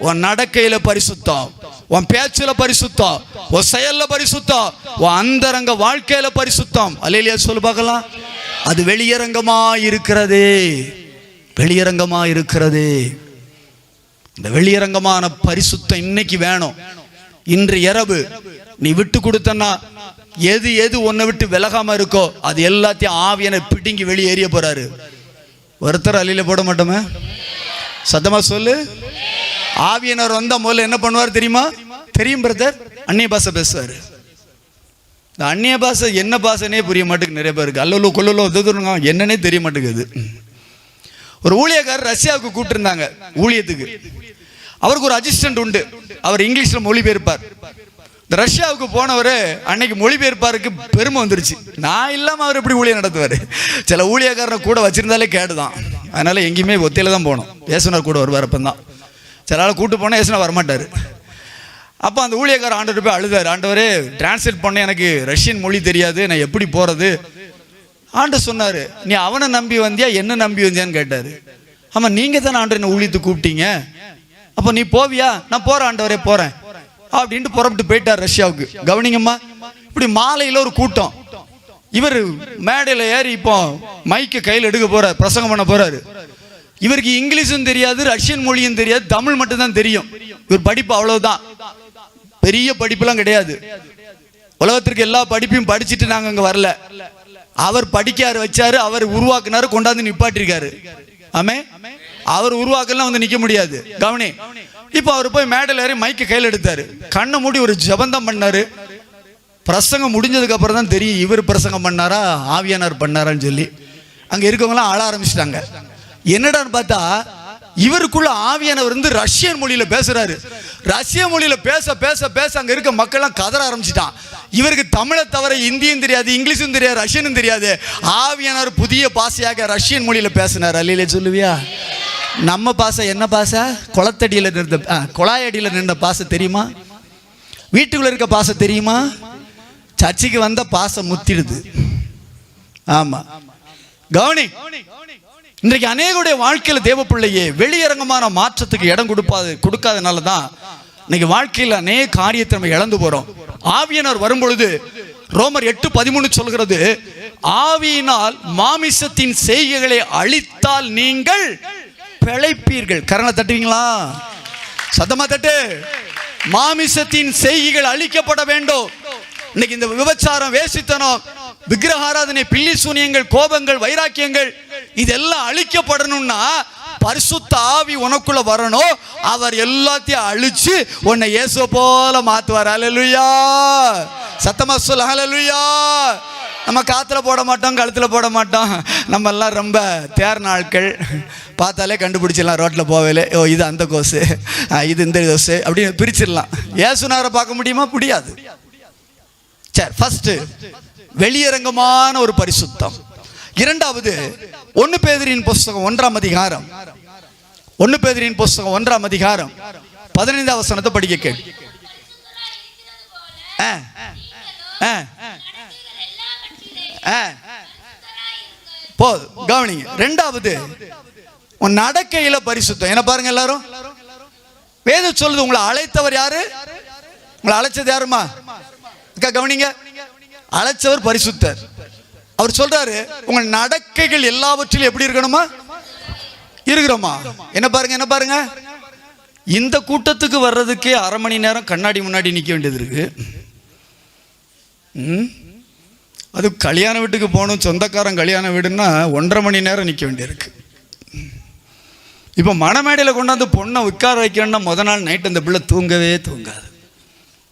[SPEAKER 1] உன் நடக்கையில பரிசுத்தம், உன் பேச்சுல பரிசுத்தம், உன் செயல்ல பரிசுத்தம், உன் அந்தரங்க வாழ்க்கையில பரிசுத்தம். அல்லேலூயா சொல்லு பார்க்கலாம். அது வெளியரங்கமா இருக்கிறதே, வெளியரங்கமா இருக்கிறதே. இந்த வெளியரங்கமான பரிசுத்தம் இன்னைக்கு வேணும். இன்று இரவு நீ விட்டு கொடுத்தன்னா எது எது உன்னை விட்டு விலகாம இருக்கோ அது எல்லாத்தையும் ஆவியானவர் பிடுங்கி வெளியேறிய போறாரு. ஒருத்தர் அள்ளியில போட மாட்டோமே, சத்தமா சொல்லு. ஆவியானவர் வந்தா முதல்ல என்ன பண்ணுவார் தெரியுமா? தெரியும் பிரதர், அந்நிய பாஷை பேசுவாரு. இந்த அந்நிய பாஷை என்ன பாஷைனே புரிய மாட்டேங்குது நிறைய பேருக்கு. அல்லோ கொல்லோ எதுங்க என்னன்னே தெரிய மாட்டேங்குது. ஒரு ஊழியக்காரர் ரஷ்யாவுக்கு கூப்பிட்டுருந்தாங்க ஊழியத்துக்கு. அவருக்கு ஒரு அசிஸ்டன்ட் உண்டு, அவர் இங்கிலீஷ்ல மொழிபெயர்ப்பார். இந்த ரஷ்யாவுக்கு போனவர் அன்னைக்கு மொழிபெயர்ப்பாருக்கு பெருமை வந்துருச்சு. நான் இல்லாமல் அவர் எப்படி ஊழியம் நடத்துவார்? சில ஊழியக்காரனை கூட வச்சிருந்தாலே கேடுதான். அதனால எங்கேயுமே ஒத்தையில தான் போகணும். ஏசுனர் கூட வருவார். அப்பந்தான் சில ஆள் கூட்டு போனால் ஏசுனர் வரமாட்டார். அப்போ அந்த ஊழியக்காரர் ஆண்டவர் போய் அழுதார், ஆண்டவரே டிரான்ஸ்லேட் பண்ண எனக்கு ரஷ்யன் மொழி தெரியாது, நான் எப்படி போகிறது? ஆண்டவர் சொன்னார், நீ அவனை நம்பி வந்தியா என்ன நம்பி வந்தியான்னு கேட்டார். ஆமாம், நீங்கள் தானே ஆண்டவர் என்ன ஊழியத்துக்கு கூப்பிட்டீங்க, அப்போ நீ போவியா? நான் போகிறேன் ஆண்டவரே போகிறேன் அப்படின்ட்டு புறப்பட்டு போயிட்டார் ரஷ்யாவுக்கு. கவனிங்கம்மா, இப்படி மாலையில் ஒரு கூட்டம். இவர் மேடையில் ஏறி இப்போ மைக்கை கையில் எடுக்க போறார், பிரசங்கம் பண்ண போறாரு. இவருக்கு இங்கிலீஷும் தெரியாது, ரஷ்யன் மொழியும் தெரியாது, தமிழ் மட்டும்தான் தெரியும். இவர் படிப்பு அவ்வளவுதான், பெரிய படிப்புலாம் கிடையாது. உலகத்திற்கு எல்லா படிப்பையும் படிச்சுட்டு நாங்க அங்க வரல. அவர் படிக்காரு வச்சாரு, அவர் உருவாக்குனாரு, கொண்டாந்து நிப்பாட்டிருக்காரு. ஆமே, அவர் உருவாக்கலாம் வந்து நிக்க முடியாது. கவனி, இப்ப அவர் போய் மேடையில் ஏறி மைக்க கையில் எடுத்தாரு, கண்ணை மூடி ஒரு ஜபந்தம் பண்ணாரு. பிரசங்கம் முடிஞ்சதுக்கு அப்புறம் தான் தெரியும் இவர் பிரசங்கம் பண்ணாரா ஆவியானார் பண்ணாரான்னு சொல்லி. அங்க இருக்கவங்களாம் ஆள ஆரம்பிச்சிட்டாங்க. என்னடான்னு பார்த்தா இவருக்குள்ள ஆவியானவர் வந்து ரஷ்யன் மொழியில பேசுறாரு. ரஷ்ய மொழியில பேச பேச பேச அங்க இருக்க மக்கள்லாம் கதற ஆரம்பிச்சிட்டான். இவருக்கு தமிழை தவிர இந்தியும் தெரியாது, இங்கிலீஷும் தெரியாது, ரஷ்யனும் தெரியாது. ஆவியானவர் புதிய பாஷையாக ரஷ்யன் மொழியில பேசினார். அல்லையிலே சொல்லுவியா? நம்ம பாசை என்ன பாசை? குளத்தடியில் நின்ற குழாயடியில் நின்ற பாசை தெரியுமா? வீட்டுக்குள்ள இருக்க பாசை தெரியுமா? சர்ச்சைக்கு வந்த பாசை முத்திடுது. ஆமா, கவனி, இன்றைக்கு அநேகருடைய வாழ்க்கையில தேவ பிள்ளையே வெளியரங்கமான மாற்றத்துக்கு இடம் கொடுக்காதனால தான் இன்னைக்கு வாழ்க்கையில் அநேக காரியத்தை நம்ம இழந்து போறோம். ஆவியானவர் வரும்பொழுது ரோமர் 8:13 சொல்கிறது, ஆவியினால் மாமிசத்தின் செய்கைகளை அழித்தால் நீங்கள் பிழைப்பீர்கள். கரணை தட்டுவீங்களா? சத்தமா தட்டு. மாமிசத்தின் செய்கைகள் அழிக்கப்பட வேண்டும். இன்னைக்கு இந்த விபச்சாரம், வேசித்தனம், விக்கிரகாராதனை, பில்லி சூனியங்கள், கோபங்கள், வைராக்கியங்கள் இதெல்லாம் அழிக்கப்படணும்னா பரிசுத்த ஆவி உனக்குள்ள வரணும். அவர் எல்லாத்தையும் அழிச்சு உன்னை இயேசு போல மாத்துவார். ஹல்லேலூயா. சத்தமா சொல்ல ஹல்லேலூயா. நம்ம காத்துல போட மாட்டோம், கழுத்துல போட மாட்டோம். நம்ம எல்லாம் ரொம்ப தேர் நாட்கள், பார்த்தாலே கண்டுபிடிச்சிடலாம். ரோட்டில் போவேலே, ஓ இது அந்த கோசு, இது இந்த கோசு அப்படின்னு பிரிச்சிடலாம். இயேசுநாதரை பார்க்க முடியுமா? முடியாது. சரி, ஃபர்ஸ்ட் வெளியரங்கமான ஒரு பரிசுத்தம். இரண்டாவது 1 பேதுருவின் புஸ்தகம் 1ஆம் அதிகாரம், 1 பேதுருவின் புஸ்தகம் 1ஆம் அதிகாரம் 15ஆம் வசனத்தை படிக்க கேள். கவனிங்க. ரெண்டாவது உன் நடக்கையில பரிசுத்தம். என்ன பாருங்க எல்லாரும், வேதம் சொல்லுது உங்களை அழைத்தவர் யாரு? உங்களை அழைச்சது யாருமா? கவனிங்க, அழைச்சவர் பரிசுத்தர். அவர் சொல்றாரு உங்கள் நடக்கைகள் எல்லாவற்றிலும் எப்படி இருக்கணுமா? இருக்கிறோமா? என்ன பாருங்க, என்ன பாருங்க, இந்த கூட்டத்துக்கு வர்றதுக்கே 1/2 மணி நேரம் கண்ணாடி முன்னாடி நிற்க வேண்டியது இருக்கு. அது கல்யாண வீட்டுக்கு போகணும், சொந்தக்காரன் கல்யாண வீடுன்னா 1.5 மணி நேரம் நிற்க வேண்டியிருக்கு. இப்போ மணமேடையில் கொண்டாந்து பொண்ணை உட்கார வைக்கணும்னா முத நாள் நைட்டு அந்த பிள்ளை தூங்கவே தூங்காது,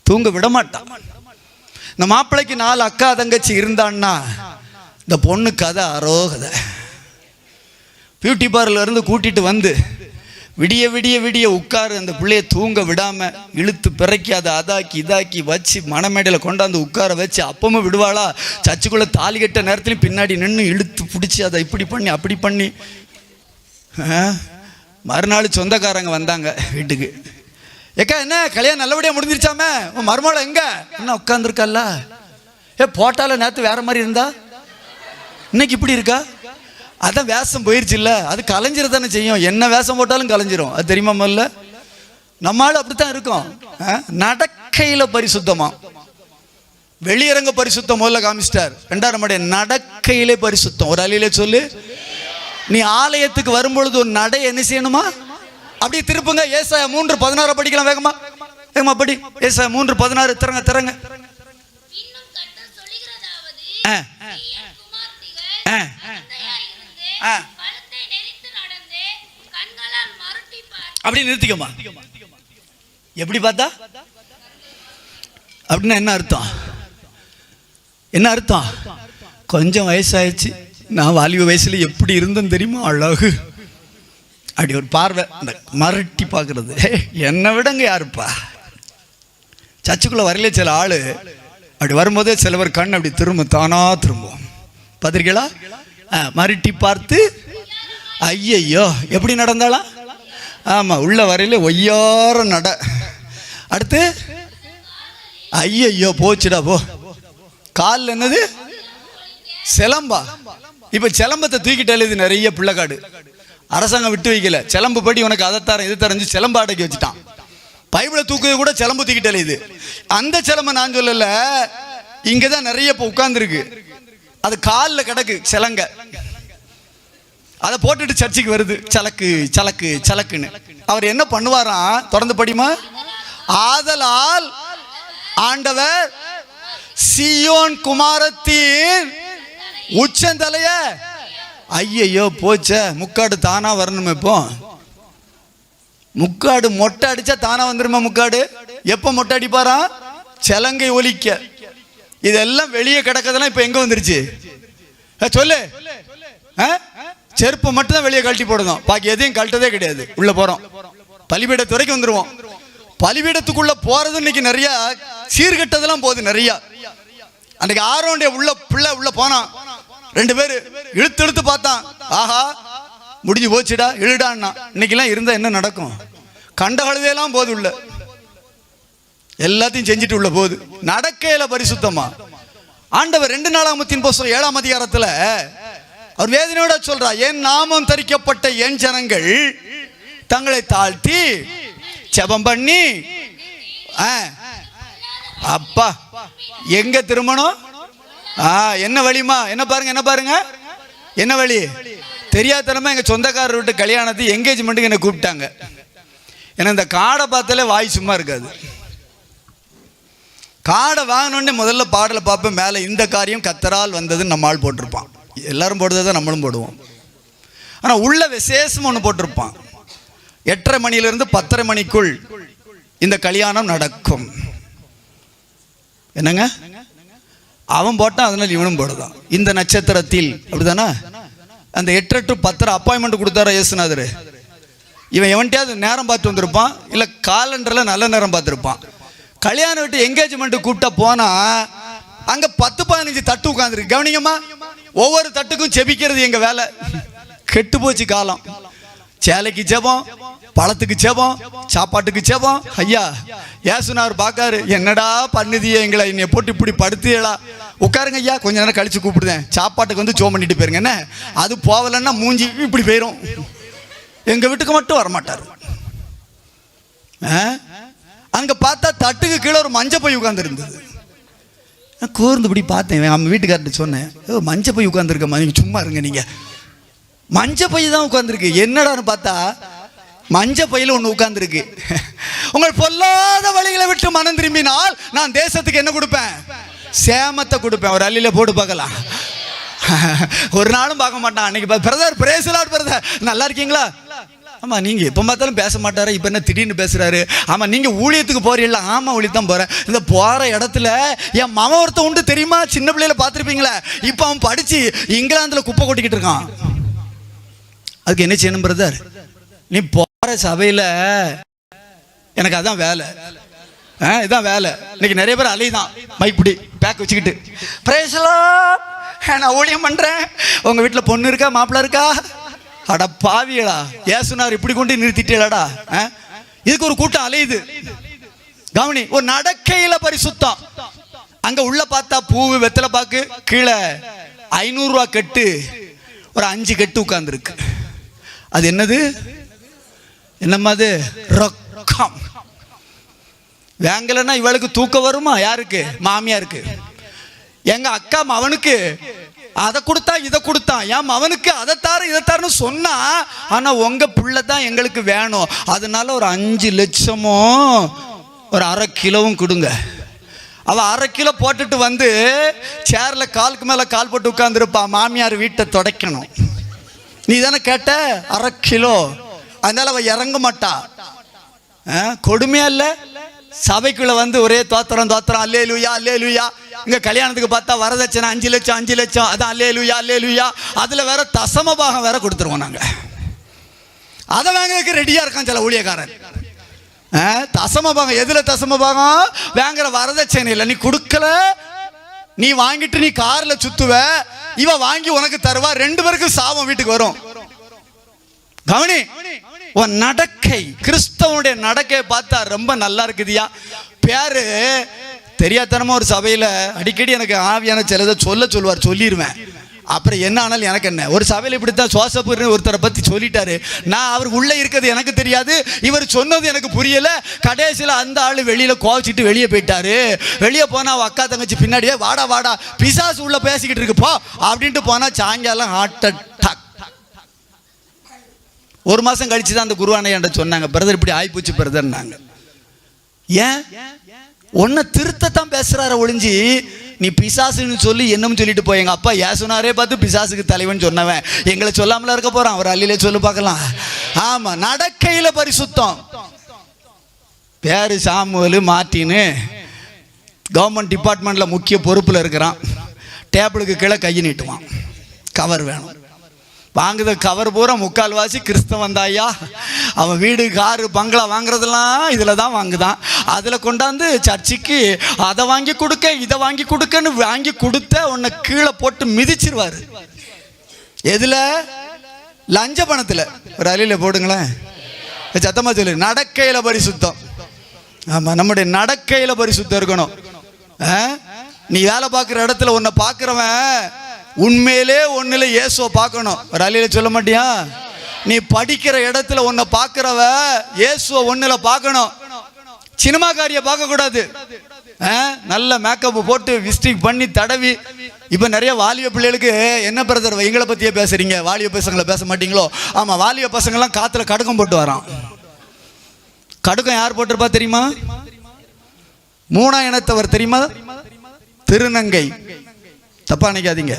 [SPEAKER 1] தூங்க விட மாட்டான். இந்த மாப்பிள்ளைக்கு 4 அக்கா தங்கச்சி இருந்தான்னா இந்த பொண்ணு கதை அரோகதை. பியூட்டி பார்லர் இருந்து கூட்டிட்டு வந்து விடிய விடிய விடிய உட்காரு அந்த பிள்ளைய தூங்க விடாம இழுத்து பிறக்கி அதை அதாக்கி இதாக்கி வச்சு மணமேடையில் கொண்டாந்து உட்கார வச்சு அப்பவும் விடுவாளா? சர்ச்சுக்குள்ள தாலி கட்ட நேரத்துலையும் பின்னாடி நின்று இழுத்து பிடிச்சி அதை இப்படி பண்ணி அப்படி பண்ணி. மறுநாள் சொந்தக்காரங்க வந்தாங்க வீட்டுக்கு. ஏக்கா என்ன கல்யாணம் நல்லபடியாக முடிஞ்சிருச்சாமே, உன் மருமகளை எங்க? என்ன உட்காந்துருக்கல்ல? போட்டால நேற்று வேற மாதிரி இருந்தா இன்னைக்கு இப்படி இருக்கா? அதான் வேஷம் போயிருச்சு இல்ல, அது கலைஞ்சிரதானே செய்யும். என்ன வேஷம் போட்டாலும் கலைஞ்சிரும், அது தெரியுமா? முதல்ல நம்மளால அப்படித்தான் இருக்கும். நடக்கையில பரிசுத்தமா, வெளியரங்க பரிசுத்தம் முதல்ல காமிச்சிட்டார். 2ஆம் நடக்கையிலே பரிசுத்தம். ஒரு அலையிலே சொல்லு, நீ ஆலயத்துக்கு வரும்பொழுது ஒரு நடை என்ன செய்யணுமா? அப்படி திருப்புங்க. ஏசாயா 3:16 படிக்கலாம். வேகமா வேகமா படி. ஏசாயா 3:16 திறங்க திறங்க. அப்படி நிறுத்திக்கமா. எப்படி பார்த்தா அப்படின்னா என்ன அர்த்தம்? என்ன அர்த்தம்? கொஞ்சம் வயசாயிடுச்சு, நான் வாலிப வயசுல எப்படி இருந்தேன்னு தெரியுமா? அழகு அப்படி ஒரு பார்வை, இந்த மரட்டி பார்க்கறது. என்னை விடங்க யாருப்பா? சர்ச்சுக்குள்ள வரல சில ஆளு அப்படி வரும்போதே சிலவர் கண் அப்படி திரும்ப தானா திரும்பும். பார்த்திருக்கீங்களா? மரட்டி பார்த்து ஐயையோ எப்படி நடந்தாளா? ஆமா, உள்ள வரையில ஒய்யார நட. அடுத்து ஐயையோ போச்சுடா போ. காலில் என்னது? சிலம்பா. இப்ப சிலம்பத்தை தூக்கிட்டாலே இது நிறைய பிள்ளைக்காடு. அரசாங்கம் விட்டு வைக்கல. சிலம்பு படி உனக்கு அதை தரேன் இது தரஞ்சு சிலம்பு அடக்கி வச்சுட்டான். பைபிளை தூக்குறது கூட சிலம்பு தூக்கிட்டாலே இது. அந்த சிலம்பை நான் சொல்லல, இங்கதான் நிறைய இப்ப உட்கார்ந்துருக்கு. அது காலில் கிடக்கு சிலங்க. அதை போட்டுட்டு சர்ச்சுக்கு வருது, சலக்கு சலக்கு சலக்குன்னு. அவர் என்ன பண்ணுவாராம்? தொடர்ந்து படிமா. ஆதலால் ஆண்டவர் சீயோன் குமாரத்தின் உச்சந்தலைய ஐயையோ போச்ச, முக்காடு தானா வரணுமே. இப்போ முக்காடு மொட்டை அடிச்சா தானா வந்துருமா? முக்காடு எப்ப மொட்டை அடிப்பாரா? செலங்கை ஒலிக்க. இதெல்லாம் வெளியே கிடக்கதெல்லாம் இப்ப எங்க வந்துருச்சு சொல்லு? செருப்பு மட்டும் தான் வெளியே கழட்டி போடணும், பாக்கி எதையும் கழட்டதே கிடையாது. உள்ள போறோம், பலிபீடத்து வரைக்கும் வந்துருவோம். பலிபீடத்துக்குள்ள போறது இன்னைக்கு நிறைய சீர்கட்டதெல்லாம் போகுது நிறைய. அன்னைக்கு ஆரோனுடைய உள்ள பிள்ளை உள்ள போனான், 2 பேரு இழுத்து இழுத்து பார்த்தான். ஆஹா முடிஞ்சு போச்சுடா, இழுடான்னா. இன்னைக்கெல்லாம் இருந்தா என்ன நடக்கும்? கண்ட கழுதையெல்லாம் போது, உள்ள எல்லாத்தையும் செஞ்சுட்டு உள்ள போகுது. நடக்கையில பரிசுத்தமா. ஆண்டவர் 2 நாளாகமத்தின் புஸ்தகம் 7ஆம் அதிகாரத்துல அவர் வேதனையோட சொல்றா, என் நாமம் தரிக்கப்பட்ட என் ஜனங்கள் தங்களை தாழ்த்தி ஜெபம் பண்ணி அப்பா எங்க திருமணம் என்ன வழிமா, என்ன பாருங்க என்ன வழி தெரியாதனமா எங்க சொந்தக்காரர் விட்டு கல்யாணத்தை என்கேஜ்மெண்ட்டுக்கு என்ன கூப்பிட்டாங்க. ஏன்னா இந்த காடை பார்த்தாலே வாய் சும்மா இருக்காது. காடை வாங்கினோடனே முதல்ல பாடலை பார்ப்பேன், மேலே இந்த காரியம் கத்தரால் வந்ததுன்னு நம்ம ஆள் போட்டிருப்பான். எல்லாரும் போடுறதை நம்மளும் போடுவோம். ஆனால் உள்ள விசேஷம் ஒன்று போட்டிருப்பான், 8:30 மணியிலிருந்து 10:30 மணிக்குள் இந்த கல்யாணம் நடக்கும். என்னங்க அவன் போட்டான், அதனால இவனும் போடுதான். இந்த நட்சத்திரத்தில் அப்படிதானே அந்த 8 to 10 அப்பாயின்மெண்ட் கொடுத்தாரா இயேசுநாதர். இவன் எவன்ட்டையாவது நேரம் பார்த்து வந்திருப்பான், இல்லை காலண்டரில் நல்ல நேரம் பார்த்துருப்பான். கல்யாணம் விட்டு என்கேஜ்மெண்ட் கூப்பிட்டா போனா அங்க 10-15 தட்டு உட்காந்துருக்கு. கவனிங்கம்மா, ஒவ்வொரு தட்டுக்கும் செபிக்கிறது எங்க வேலை. கெட்டு போச்சு காலம். சேலைக்கு ஜெபம், பழத்துக்கு ஜெபம், சாப்பாட்டுக்கு ஜெபம். ஐயா ஏசுனார் பார்க்காரு, என்னடா பண்ணுதிய எங்களை என்னை போட்டு இப்படி படுத்தியலா, உட்காருங்க ஐயா கொஞ்ச நேரம் கழிச்சு கூப்பிடுதேன், சாப்பாட்டுக்கு வந்து ஜோம் பண்ணிட்டு போயிருங்க. என்ன அது போகலன்னா மூஞ்சி இப்படி போயிடும். எங்க வீட்டுக்கு மட்டும் வரமாட்டார். அங்க பார்த்தா தட்டுக்கு கீழே ஒரு மஞ்சள் பை உட்கார்ந்து இருந்தது. கூர்ந்து இப்படி பார்த்தேன், நம்ம வீட்டுக்கார்ட்ட சொன்னேன், மஞ்சள் பை உட்காந்துருக்க, நீங்க சும்மா இருங்க, நீங்க மஞ்சள் பை தான் உட்காந்துருக்கு. என்னடான்னு பார்த்தா மஞ்சள் பையில ஒன்று உட்கார்ந்துருக்கு. உங்கள் பொல்லாத வழிகளை விட்டு மனம் திரும்பினால் நான் தேசத்துக்கு என்ன கொடுப்பேன்? சேமத்தை கொடுப்பேன். ஒரு அள்ளியில போட்டு பார்க்கலாம். ஒரு நாளும் பார்க்க மாட்டான். அன்னைக்கு பிரதர் பிரேசலாட் பிரதர் நல்லா இருக்கீங்களா? ஆமா, நீங்க எப்ப பார்த்தாலும் பேச மாட்டாரு, இப்ப என்ன திடீர்னு பேசுறாரு? ஆமா, நீங்க ஊழியத்துக்கு போறீங்களா? ஆமா, ஊழியத்தான் போறேன். இந்த போற இடத்துல என் மகன் ஒருத்த உண்டு தெரியுமா, சின்ன பிள்ளையில பார்த்துருப்பீங்களே, இப்ப அவன் படிச்சு இங்கிலாந்துல குப்பை கொட்டிக்கிட்டு இருக்கான். அதுக்கு என்ன செய்யணும் பிரதர்? நீ போற சபையில எனக்கு அதான் வேலை, இதான் வேலை. இன்னைக்கு நிறைய பேர் அலைதான் மைப்பிடி பேக் வச்சுக்கிட்டு, பிரேசலாட் நான் ஊழியம் பண்றேன், உங்க வீட்டுல பொண்ணு இருக்கா மாப்பிள்ள இருக்கா? அட பாவியடா, ஏசுனார் இப்படி கொண்டு நிறுத்திட்டேடா. இதுக்கு ஒரு கூட்டம் அலையுது. கவனி, ஒரு நடக்கையில பரிசுத்தம். அங்க உள்ள பார்த்தா பூவு வெத்தலை பாக்கு, கீழே 500 ரூபா கட்டு, ஒரு 5 கட்டு உட்கார்ந்து இருக்கு. அது என்னது? என்னம்மா அது? ரொக்கம். வேங்கலன்னா இவளுக்கு தூக்கம் வருமா? யாருக்கு? மாமியாருக்கு. எங்க அக்கா மவனுக்கு அதை கொடுத்தா இதை கொடுத்தான், ஏன் அவனுக்கு அதை தாரு இதை தாருன்னு சொன்னா, ஆனா உங்க புள்ள தான் எங்களுக்கு வேணும், அதனால ஒரு 5 லட்சமோ ஒரு 1/2 கிலோவும் கொடுங்க. அவ 1/2 கிலோ போட்டுட்டு வந்து சேர்ல காலுக்கு மேல கால் போட்டு உட்கார்ந்துருப்பா. மாமியார் வீட்டை துடைக்கணும். நீ தானே கேட்ட 1/2 கிலோ, அதனால அவ இறங்க மாட்டா. கொடுமையா இல்ல? சபைக்குள்ள வந்து ஒரே தோத்திரம் தோத்திரம், அல்லேலூயா அல்லேலூயா. இங்க கல்யாணத்துக்கு பார்த்தா வரதட்சணை 5 லட்சம் 5 லட்சம், அதான் அல்லேலூயா அல்லேலூயா. அதுல வேற தசம பாகம் வேற கொடுத்துருவோம் நாங்க. அதை வாங்க ரெடியா இருக்கான் சில ஊழியக்காரன். தசம பாகம் எதுல? தசம பாகம் வாங்குற வரதட்சணை இல்ல. நீ கொடுக்கல, நீ வாங்கிட்டு நீ கார்ல சுத்துவ, இவ வாங்கி உனக்கு தருவா, 2 பேருக்கு சாபம் வீட்டுக்கு வரும். கவனி, உன் நடக்கை, கிறிஸ்தவனுடைய நடக்கையை பார்த்தா ரொம்ப நல்லா இருக்குதியா. பேரு தெரியாதனமா ஒரு சபையில அடிக்கடி எனக்கு ஆவியான சிலதை சொல்லுவார், சொல்லிடுவேன். அப்புறம் என்ன ஆனாலும் எனக்கு என்ன, ஒரு சபையில் இப்படித்தான் சோசப்பூர்னு ஒருத்தரை பத்தி சொல்லிட்டாரு. நான் அவர் உள்ள இருக்கிறது எனக்கு தெரியாது, இவர் சொன்னது எனக்கு புரியல. கடைசியில் அந்த ஆளு வெளியில கோவிச்சிட்டு வெளியே போயிட்டாரு. வெளியே போனா அவ அக்கா தங்கச்சி பின்னாடியே வாடா வாடா பிசாசு உள்ள பேசிக்கிட்டு இருக்கு போ அப்படின்ட்டு போனா சாயங்காலம் ஹார்ட் அட்டாக். 1 மாசம் கழிச்சு தான் அந்த குருவானை என்கிட்ட சொன்னாங்க, பிரதர் இப்படி ஆயிப்போச்சு பிரதர். நாங்க ஏன் உன்னை திருத்தத்தான் பேசுறாரு ஒளிஞ்சி நீ பிசாசுன்னு சொல்லி என்னன்னு சொல்லிட்டு போய். எங்க அப்பா ஏசுனாரே பார்த்து பிசாசுக்கு தலைவன் சொன்னவன் எங்களை சொல்லாமல இருக்க போறான். அவர் அல்லிலே சொல்லு பார்க்கலாம். ஆமா, நடக்கையில பரிசுத்தம். பேரு சாமுவேல் மார்ட்டின்னு கவர்மெண்ட் டிபார்ட்மெண்ட்ல முக்கிய பொறுப்புல இருக்கிறான். டேபிளுக்கு கீழே கையை நீட்டுவான், கவர் வேணும். வாங்குத கவர் பூரா முக்கால்வாசி கிறிஸ்தவன் தாயா. அவன் வீடு காரு பங்களா வாங்குறதெல்லாம் இதுல தான் வாங்குதான். அதுல கொண்டாந்து சர்ச்சுக்கு அதை வாங்கி கொடுக்க இதை வாங்கி கொடுக்கன்னு வாங்கி கொடுத்த உன்னை கீழே போட்டு மிதிச்சிருவாரு. எதுல? லஞ்ச பணத்துல. ஒரு அலியில போடுங்களேன், சத்தமா சொல்லு. நடக்கையில பரிசுத்தம். ஆமா, நம்முடைய நடக்கையில பரிசுத்தம் இருக்கணும். நீ வேலை பார்க்குற இடத்துல உன்னை பார்க்குறவன் உண்மையிலே ஒண்ணுல இயேசுவை பார்க்கணும். ஒரு அலையில சொல்ல மாட்டியா? நீ படிக்கிற இடத்துல உன்னை பார்க்கிறவ இயேசுவை ஒண்ணுல பார்க்கணும். சினிமாக்காரிய பார்க்க கூடாது. நல்ல மேக்கப் போட்டு விஸ்டிக் பண்ணி தடவி. இப்போ நிறைய வாலிப பிள்ளைகளுக்கு என்ன பிரதர் எங்களை பற்றியே பேசுறீங்க, வாலிப பசங்களை பேச மாட்டீங்களோ? ஆமாம், வாலிப பசங்கள்லாம் காற்றுல கடுக்கம் போட்டு வரான். கடுக்கம் யார் போட்டிருப்பா தெரியுமா? 3ஆம் இனத்தவர் தெரியுமா? திருநங்கை. தப்பா நினைக்காதீங்க.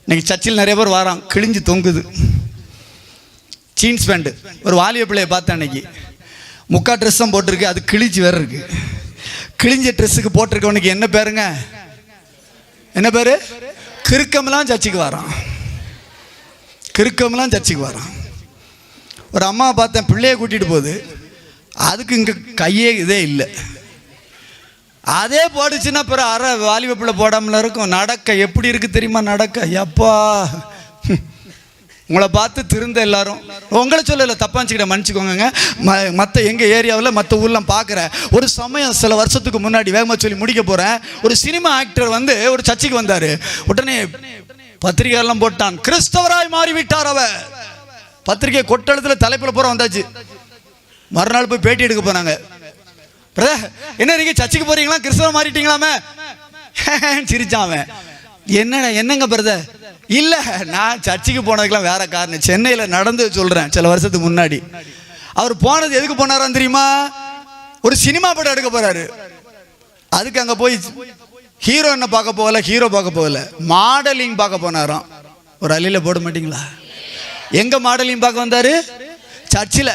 [SPEAKER 1] இன்னைக்கு சர்ச்சில் நிறைய பேர் வரான், கிழிஞ்சு தொங்குது ஜீன்ஸ் பேண்ட். ஒரு வாலிப பிள்ளையை பார்த்தேன் அன்னைக்கு, முக்கா ட்ரெஸ் தான் போட்டிருக்கு, அது கிழிச்சு வேற இருக்கு. கிழிஞ்ச ட்ரெஸ்ஸுக்கு போட்டிருக்கவனுக்கு என்ன பேருங்க? என்ன பேரு? கிறுக்கம்லாம் சர்ச்சுக்கு வரான். கிறுக்கம்லாம் சர்ச்சுக்கு வரான். ஒரு அம்மா பார்த்தேன், பிள்ளைய கூட்டிட்டு போகுது, அதுக்கு இங்கே கையே இதே இல்லை. அதே போடுச்சுன்னா பிறகு அரை வாலிப பிள்ளை போடாமல இருக்கும். நடக்க எப்படி இருக்கு தெரியுமா? நடக்க எப்பா உங்களை பார்த்து திருந்த எல்லாரும். உங்களை சொல்லலை, தப்பா வச்சுக்கிட்ட மன்னிச்சுக்கோங்க. மற்ற எங்கள் ஏரியாவில் மற்ற ஊர்லாம் பார்க்குறேன். ஒரு சமயம் சில வருஷத்துக்கு முன்னாடி, வேகமாக சொல்லி முடிக்க போகிறேன், ஒரு சினிமா ஆக்டர் வந்து ஒரு சர்ச்சுக்கு வந்தார். உடனே பத்திரிகையெல்லாம் போட்டான், கிறிஸ்தவராய் மாறிவிட்டார் அவர். பத்திரிகை கொட்டெழுத்தில் தலைப்பில் பூரா வந்தாச்சு. மறுநாள் போய் பேட்டி எடுக்க போனாங்க. என்ன நீங்க சர்ச்சுக்கு போறீங்களா, கிறிஸ்தவ மாறிட்டீங்களாமே? சிரிச்சான். என்னங்க பிரதர்? இல்ல, நான் சர்ச்சுக்கு போனதுக்கெல்லாம் வேற காரணம். சென்னையில நடந்து சொல்றேன். சில வருஷத்துக்கு முன்னாடி அவர் போனது எதுக்கு போனாரான்னு தெரியுமா? ஒரு சினிமா படம் எடுக்க போறாரு. அதுக்கு அங்க போய் ஹீரோயினை பார்க்க போகல, ஹீரோ பார்க்க போகல, மாடலிங் பார்க்க போனாராம். ஒரு அள்ளியில போட மாட்டீங்களா? எங்க மாடலிங் பார்க்க வந்தாரு? சர்ச்சில்.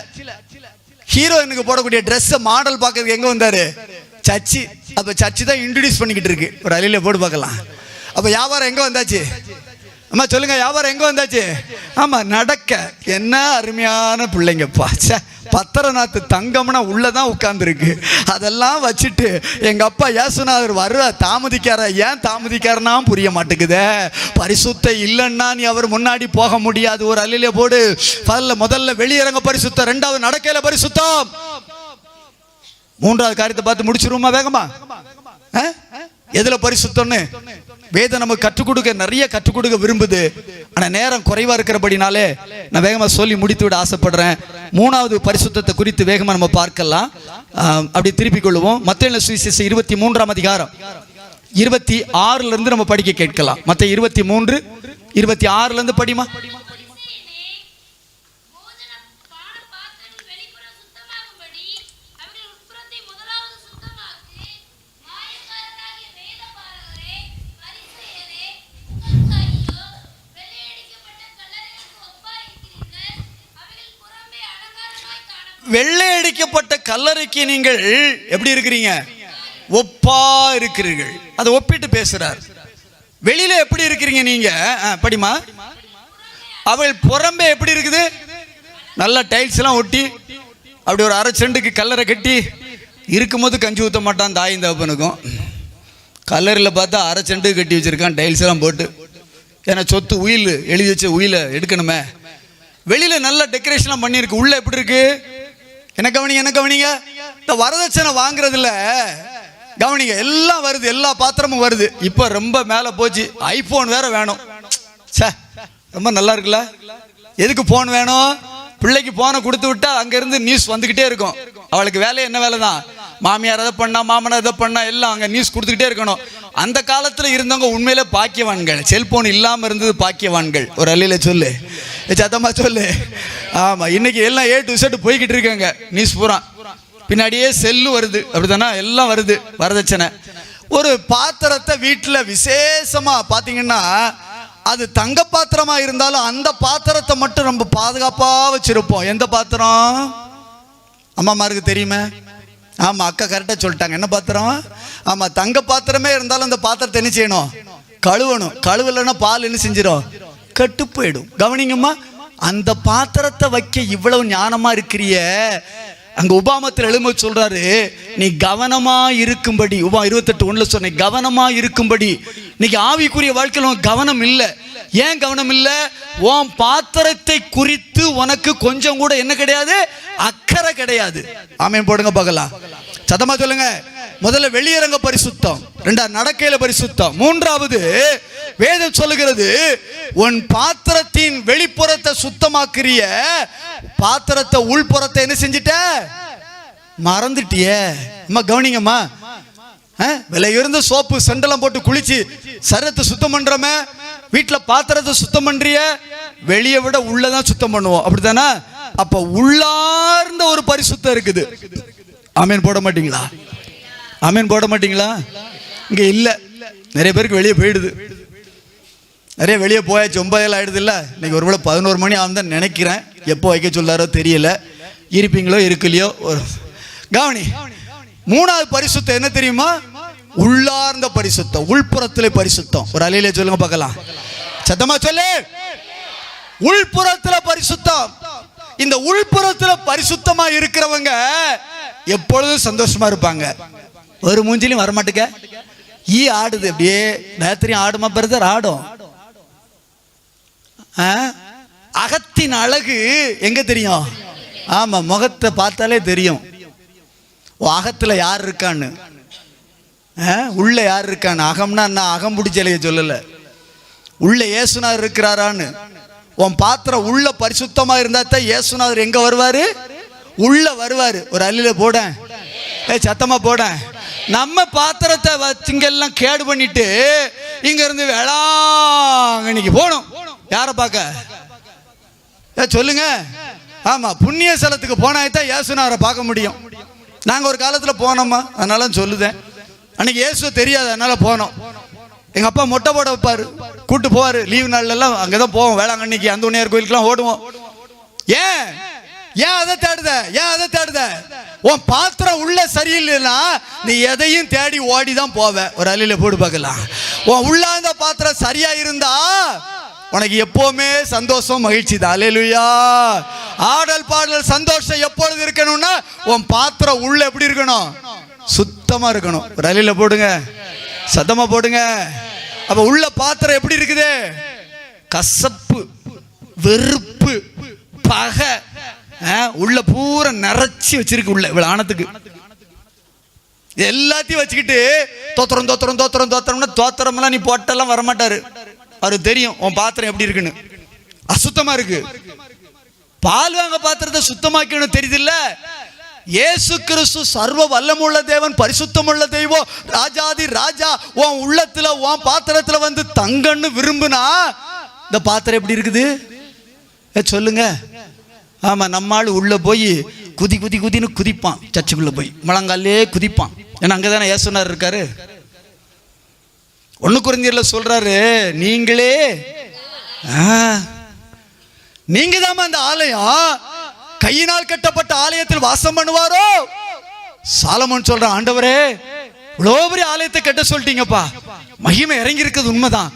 [SPEAKER 1] ஹீரோயினுக்கு போடக்கூடிய ட்ரெஸ்ஸை மாடல் பார்க்கறதுக்கு எங்க வந்தாரு? சர்ச்சு. அப்ப சர்ச்சு தான் இன்ட்ரடியூஸ் பண்ணிக்கிட்டு இருக்கு. ஒரு அள்ளியில போட்டு பார்க்கலாம். அப்ப வியாபாரம் எங்க வந்தாச்சு? அம்மா சொல்லுங்க, வியாபாரம் எங்க வந்தாச்சு? ஆமா, நடக்க. என்ன அருமையான பிள்ளைங்கப்பா. பத்திரநாத்து தங்கம்னா உள்ளதான் உட்கார்ந்துருக்கு. அதெல்லாம் வச்சுட்டு எங்க அப்பா இயேசுநாதர் வர்ற தாமதிக்கார. ஏன் தாமதிக்காரனா புரிய மாட்டேங்குதே. பரிசுத்த இல்லைன்னா நீ அவர் முன்னாடி போக முடியாது. ஒரு அல்லிலே போடு. முதல்ல வெளியிறங்க பரிசுத்தம், 2வது நடக்கையில பரிசுத்தம், 3வது காரியத்தை பார்த்து முடிச்சிருவோமா வேகமா? எதுல பரிசுத்தம்னு வேதம் நமக்கு கற்றுக் கொடுக்க, நிறைய கற்றுக் கொடுக்க விரும்புது. ஆனா நேரம் குறைவா இருக்கிறபடினாலே நான் வேகமா சொல்லி முடித்து விட ஆசைப்படுறேன். 3வது பரிசுத்தத்தை குறித்து வேகமா நம்ம பார்க்கலாம். அப்படி திருப்பிக் கொள்வோம். மத்தேயு சுவிசேஷம் 23ஆம் அதிகாரம் 26ல இருந்து நம்ம படிக்க கேட்கலாம். மத்தேயு 23 26ல இருந்து படிமா. வெள்ளை அடிக்கப்பட்ட கல்லறைக்கு நீங்கள் எப்படி இருக்கிறீங்க? ஒப்பா இருக்கிறீர்கள். அதை ஒப்பிட்டு பேசுறார். வெளியில எப்படி இருக்கிறீங்க நீங்க? படிமா. அவள் புறம்பே எப்படி இருக்குது? நல்ல டைல்ஸ் எல்லாம் ஒட்டி, அப்படி ஒரு 1/2 செண்டுக்கு கல்லறை கட்டி இருக்கும்போது கஞ்சி ஊற்ற மாட்டான் தாயும் தகப்பனுக்கும். கல்லறையில் பார்த்தா 1/2 செண்டுக்கு கட்டி வச்சிருக்கான், டைல்ஸ் எல்லாம் போட்டு. ஏன்னா சொத்து உயில் எழுதி வச்ச உயில எடுக்கணுமே. வெளியில நல்ல டெக்கரேஷன்லாம் பண்ணியிருக்கு. உள்ள எப்படி இருக்கு? என்ன கவனிங்க. இந்த வரதட்சணை வாங்குறதுல கவனிங்க. எல்லாம் வருது, எல்லா பாத்திரமும் வருது. இப்ப ரொம்ப மேல போச்சு. ஐபோன் வேற வேணும். ரொம்ப நல்லா இருக்குல்ல? எதுக்கு போன் வேணும்? பிள்ளைக்கு போனை கொடுத்து விட்டா அங்க இருந்து நியூஸ் வந்துகிட்டே இருக்கும். அவளுக்கு வேலை என்ன வேலை தான்? மாமியார் எதை பண்ணா, மாமனார் எதை பண்ணா, எல்லாம் அங்க நியூஸ் கொடுத்துக்கிட்டே இருக்கணும். அந்த காலத்துல இருந்தவங்க உண்மையிலே பாக்கியவான்கள். செல்போன் இல்லாம இருந்தது பாக்கியவான்கள். ஒரு அள்ளியில சொல்லு, சத்தமா சொல்லு. ஆமா, இன்னைக்கு எல்லாம் A to Z போய்கிட்டு இருக்காங்க. நியூஸ் பூரா பின்னாடியே செல்லு வருது, அப்படித்தானா? எல்லாம் வருது. வரதட்சணை. ஒரு பாத்திரத்தை வீட்டுல விசேஷமா பாத்தீங்கன்னா, அது தங்க பாத்திரமா இருந்தாலும் அந்த பாத்திரத்தை மட்டும் நம்ம பாதுகாப்பா வச்சிருப்போம். எந்த பாத்திரம்? அம்மாமாருக்கு தெரியுமே? ஆமா, அக்கா கரெக்டா சொல்லிட்டாங்க. என்ன பாத்திரம்? ஆமா, தங்க பாத்திரமே இருந்தாலும் அந்த பாத்திரத்தை என்ன செய்யணும்? கழுவணும். கழுவலைன்னா பால் என்ன செஞ்சிடும்? கெட்டு போயிடும். கவனிங்கம்மா, அந்த பாத்திரத்தை வைக்க இவ்வளவு ஞானமா இருக்கிறிய. அங்க உபாமத்தில் எழும்ப சொல்றாரு, நீ கவனமா இருக்கும்படி. உபா 28:1 சொன்ன கவனமா இருக்கும்படி. இன்னைக்கு ஆவிக்குரிய வாழ்க்கையில் கவனம் இல்லை. ஏன் கவனம் இல்லை? உன் பாத்திரத்தை குறித்து உனக்கு கொஞ்சம் கூட என்ன கிடையாது? அக்கறை கிடையாது. ஆமென் போடுங்க பார்க்கலாம். சத்தமா சொல்லுங்க. முதல்ல வெளியரங்க பரிசுத்தம், 2வது நடக்கையில பரிசுத்தம், 3வது வேதம் சொல்லுகிறது, உன் பாத்திரத்தின் வெளிப்புறத்தை சுத்தமாக்குறிய, பாத்திரத்தை உள்புறத்தை என்ன செஞ்சிட்ட? மறந்துட்டியே. அம்மா கவனிங்கம்மா, விலை இருந்த சோப்பு செண்டெல்லாம் போட்டு குளிச்சு சரத்தை சுத்தம் பண்றோமே, வீட்டில் பாத்திரத்தை சுத்தம் பண்றிய, வெளியே விட உள்ளதான் சுத்தம் பண்ணுவோம், அப்படித்தானே? அப்ப உள்ளார்ந்த ஒரு பரிசுத்தம் இருக்குது. ஆமீன் போட மாட்டீங்களா? ஆமீன் போட மாட்டீங்களா? இங்க இல்ல, நிறைய பேருக்கு வெளியே போயிடுது, நிறைய வெளியே போயாச்சு, 9 ஆயிடுது இல்ல. இன்னைக்கு ஒருவேளை 11 மணி ஆகும் தான் நினைக்கிறேன். எப்போ வைக்க சொல்லாரோ தெரியல, இருப்பீங்களோ இருக்கலையோ. ஒரு கவனி, 3வது பரிசுத்தம் என்ன தெரியுமா? உள்ளார்ந்த பரிசுத்தம், உள்புறத்திலே பரிசுத்தம். ஒரு அலையிலே சொல்லுங்க பார்க்கலாம், சத்தமா சொல்லு. உள்புறத்துல பரிசுத்தம். இந்த உள்புறத்துல பரிசுத்தமா இருக்கிறவங்க எப்பொழுதும் சந்தோஷமா இருப்பாங்க. ஒரு மூஞ்சிலையும் வரமாட்டுக்க. ஈ ஆடுது அப்படியே, ராத்திரி ஆடுமா பிரதர்? ஆடும். அகத்தின் அழகு எங்க தெரியும்? ஆமா, முகத்தை பார்த்தாலே தெரியும் அகத்துல யார் இருக்கான்னு, உள்ள யார் இருக்கான்னு. அகம்னா என்ன? அகம் பிடிச்சலைய சொல்லல, உள்ள இயேசுநாதர் இருக்கிறாரான்னு. உன் பாத்திரம் உள்ள பரிசுத்தமா இருந்தா தான் இயேசுநாதர் எங்க வருவாரு? உள்ள வருவாரு. ஒரு அள்ளில போட, சத்தமா போட. நம்ம பாத்திரத்தை வச்சுங்கெல்லாம் கேடு பண்ணிட்டு இங்க இருந்து வேளாங்கண்ணிக்கு போகணும். யாரை பார்க்க சொல்லுங்க? ஆமா, புண்ணிய ஸ்தலத்துக்கு போனாதான் இயேசுநாதரை பார்க்க முடியும். நாங்க ஒரு காலத்துல போனோமா, அதனால சொல்லுதேன். அன்னைக்கு இயேசு தெரியாது, அதனால போனோம். எங்க அப்பா மொட்டை போட வைப்பாரு, கூட்டு போவாரு. லீவு நாள்ல எல்லாம் அங்கதான் போவோம், வேளாங்கண்ணிக்கு, அந்தோனியார் கோயிலுக்குலாம் ஓடுவோம். ஏன் ஏன் அதை தேடுத? ஏன் அதை தேடுத? உன் பாத்திரம் உள்ள சரியில்லைன்னா நீ எதையும் தேடி ஓடிதான் போவ. ஒரு அலையில போடு பார்க்கலாம். உன் உள்ளாந்த பாத்திரம் சரியா இருந்தா உனக்கு எப்பவுமே சந்தோஷம், மகிழ்ச்சி தான். அல்லேலூயா. ஆடல் பாடல் சந்தோஷம் எப்பொழுது இருக்கணும்னா உன் பாத்திரம் உள்ள எப்படி இருக்கணும்? சுத்தமா இருக்கணும். ஒரு அலையில போடுங்க, சத்தமா போடுங்க. அப்ப உள்ள பாத்திரம் எப்படி இருக்குது? கசப்பு, வெறுப்பு, பகை உள்ள பூரா நிறைச்சி வச்சிருக்கு. உள்ள இவ்வளவு ஆனத்துக்கு எல்லாத்தையும் வச்சுக்கிட்டு தோத்திரம் தோத்திரம் தோத்திரம் தோத்திரம்னா தோத்திரம் எல்லாம் நீ போட்டெல்லாம் வரமாட்டாரு. அவருக்கு தெரியும் உன் பாத்திரம் எப்படி இருக்குன்னு. அசுத்தமா இருக்கு. பால் வாங்க பாத்திரத்தை சுத்தமாக்கணும் தெரியுது இல்ல? இயேசு கிறிஸ்து சர்வ வல்லமுள்ள தேவன், பரிசுத்தமுள்ள தெய்வம், ராஜாதி ராஜா உன் உள்ளத்துல உன் பாத்திரத்துல வந்து தங்கன்னு விரும்புனா இந்த பாத்திரம் எப்படி இருக்குது சொல்லுங்க? ஆமா, நம்மால் உள்ள போய் குதி குதி குதின்னு குதிப்பான். சர்ச்சுக்குள்ள போய் முழங்காலே குதிப்பான். ஏன்னா அங்கதானே இயேசுநாதர் இருக்காரு. 1 கொரிந்தியர்ல சொல்றாரு, நீங்களே நீங்க தான் அந்த ஆலயம், கையினால் கட்டப்பட்ட ஆலயத்தில் வாசம் பண்ணுவாரோ. சாலமோன் சொல்றான், ஆண்டவரே இவ்வளவு பெரிய ஆலயத்தை கட்ட சொல்லிட்டீங்கப்பா, மகிமை இறங்கி இருக்கிறது உண்மைதான்,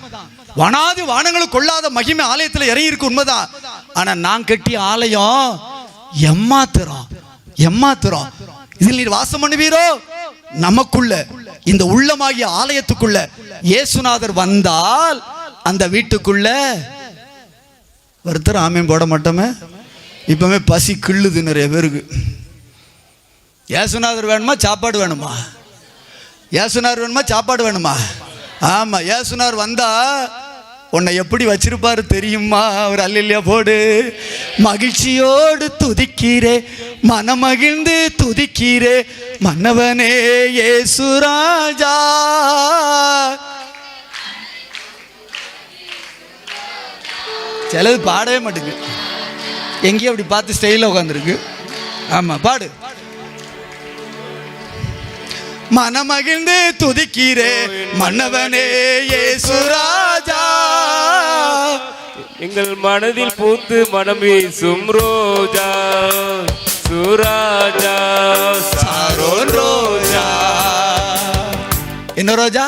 [SPEAKER 1] வனாதி வானங்களுக்கு கொள்ளாத மகிமை ஆலயத்தில் இறங்கி இருக்கு உண்மைதான். ஆனா நான் கட்டிய ஆலயம் எம்மாத்திரம் எம்மாத்திரம். இதில் நீர் வாசம் பண்ணுவீரோ? நமக்குள்ள இந்த உள்ளமாகிய ஆலயத்துக்குள்ள இயேசுநாதர் வந்தால் அந்த வீட்டுக்குள்ள ஒருத்தர் ஆமீன் போட மாட்டோமே. இப்பவே பசி கிள்ளுது நிறைய பேருக்கு. இயேசுநாதர் வேணுமா சாப்பாடு வேணுமா? இயேசுநாதர் வேணுமா சாப்பாடு வேணுமா? ஆமா, இயேசுநாதர் வந்தா உன்னை எப்படி வச்சிருப்பாரு தெரியுமா? ஒரு அல்லேலூயா போடு. மகிழ்ச்சியோடு துதிக்கிறே, மனமகிழ்ந்து துதிக்கிறே, மன்னவனே இயேசு ராஜா. சிலது பாடவே மாட்டேங்குது, எங்கேயும் அப்படி பார்த்து ஸ்டைல உட்காந்துருக்கு. ஆமா, பாடு. மனமகிழ்ந்து துதிக்கிறே, மன்னவனே இயேசு ராஜா.
[SPEAKER 2] எங்கள் மனதில் பூத்து மனம் வீசும் ரோஜா, சுராஜா சாரோன் ரோஜா.
[SPEAKER 1] என்ன ரோஜா?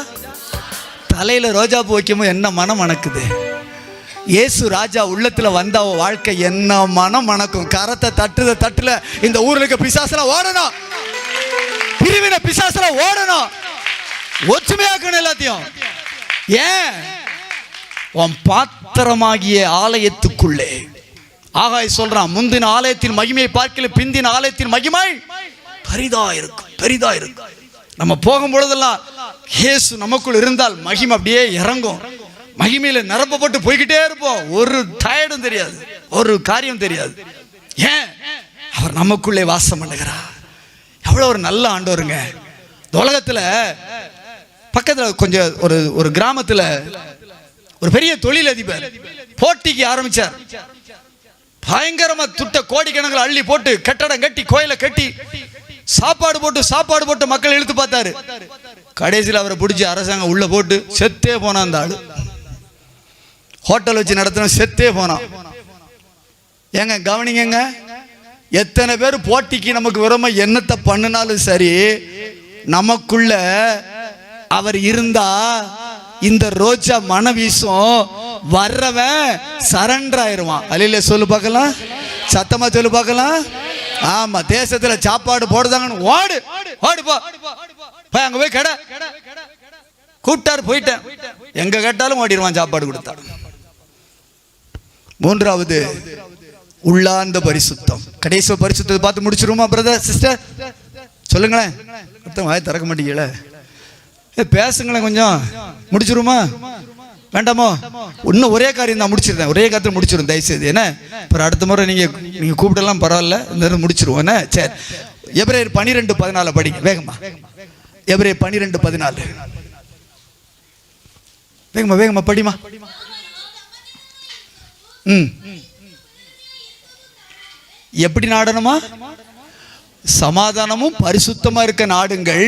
[SPEAKER 1] தலையில ரோஜா பூ வைக்கும்போது என்ன மனம் மணக்குது? இயேசு ராஜா உள்ளத்துல வந்த வாழ்க்கை என்ன மனம் மணக்கும்? கரத்தை தட்டுல இந்த ஊர்ல இருக்க பிசாசுலாம் ஓடணும், பிரிவின பிசாசுலாம் ஓடணும், ஒற்றுமையாக்கணும் எல்லாத்தையும். ஏன்? உன் பாத்திரமாகிய ஆலயத்துக்குள்ளே ஆகாய் சொல்றான், முந்தின ஆலயத்தின் மகிமையை பார்க்கல பிந்தின ஆலயத்தின் மகிமை பெரிதா இருக்கும், பெரிதா இருக்கும். நம்ம போகும் பொழுதெல்லாம் இயேசு நமக்குள் இருந்தால் மகிமை அப்படியே இறங்கும். மகிமையில நிரப்பப்பட்டு போய்கிட்டே இருப்போம். ஒரு டயர்டும் தெரியாது, ஒரு காரியம் தெரியாது. ஏன்? அவர் நமக்குள்ளே வாசம் பண்ணுகிறார். எவ்வளவு ஒரு நல்ல ஆண்டவருங்க. இந்த உலகத்துல பக்கத்துல கொஞ்சம் ஒரு கிராமத்துல ஒரு பெரிய தொழிலதிபர் போட்டிக்கு ஆரம்பிச்சார். பயங்கரமா துட்ட கோடிக்கணக்கில் அள்ளி போட்டு கட்டடம் கட்டி கோயிலை கட்டி சாப்பாடு போட்டு மக்கள் இழுத்து பார்த்தாரு. கடைசியில் அவரை பிடிச்சி அரசாங்கம் உள்ள போட்டு செத்தே போனான். அந்த ஆளு ஹோட்டல் வச்சு நடத்தின செத்தே போனான். ஏங்க கவனிங்க, எத்தனை பேர் போட்டிக்கு நமக்கு விரோமா என்னத்தை பண்ணினாலும் சரி, நமக்குள்ள அவர் இருந்தா இந்த ரோஜா மன வீசும். வர்றவன் சரண்டர் ஆயிருவான். அல்ல சொல்லு பார்க்கலாம், சத்தமா சொல்லு பார்க்கலாம். ஆமா, தேசத்துல சாப்பாடு போடுதாங்கன்னு ஓடு ஓடு போய் அங்க போய் கடை கூப்பிட்டாரு, போயிட்டேன். எங்க கேட்டாலும் ஓடிடுவான் சாப்பாடு கொடுத்தா. மூன்றாவது உள்ளார்ந்த பரிசுத்தம். கடைசி பரிசுத்தத்தை பார்த்து முடிச்சிருமா பிரதர் சிஸ்டர்? சொல்லுங்களேன். வாய் திறக்க மாட்டீங்களே, பேசுங்களேன், கொஞ்சம் முடிச்சிருமா வேண்டாமோ? இன்னும் ஒரே காரியம் தான் முடிச்சிருந்தேன், ஒரே காரியத்தில் முடிச்சிடும் தயவுசெய்து. என்ன அப்புறம் அடுத்த முறை நீங்க கூப்பிடலாம் பரவாயில்ல, இந்த முடிச்சிருவோம். என்ன சரி, எபிரேயர் 12:14 படிங்க வேகமா. எபிரேயர் 12:14 வேகமா படிமா. எப்படி நாடணுமா? சமாதானமும் பரிசுத்தமா இருக்க நாடுங்கள்.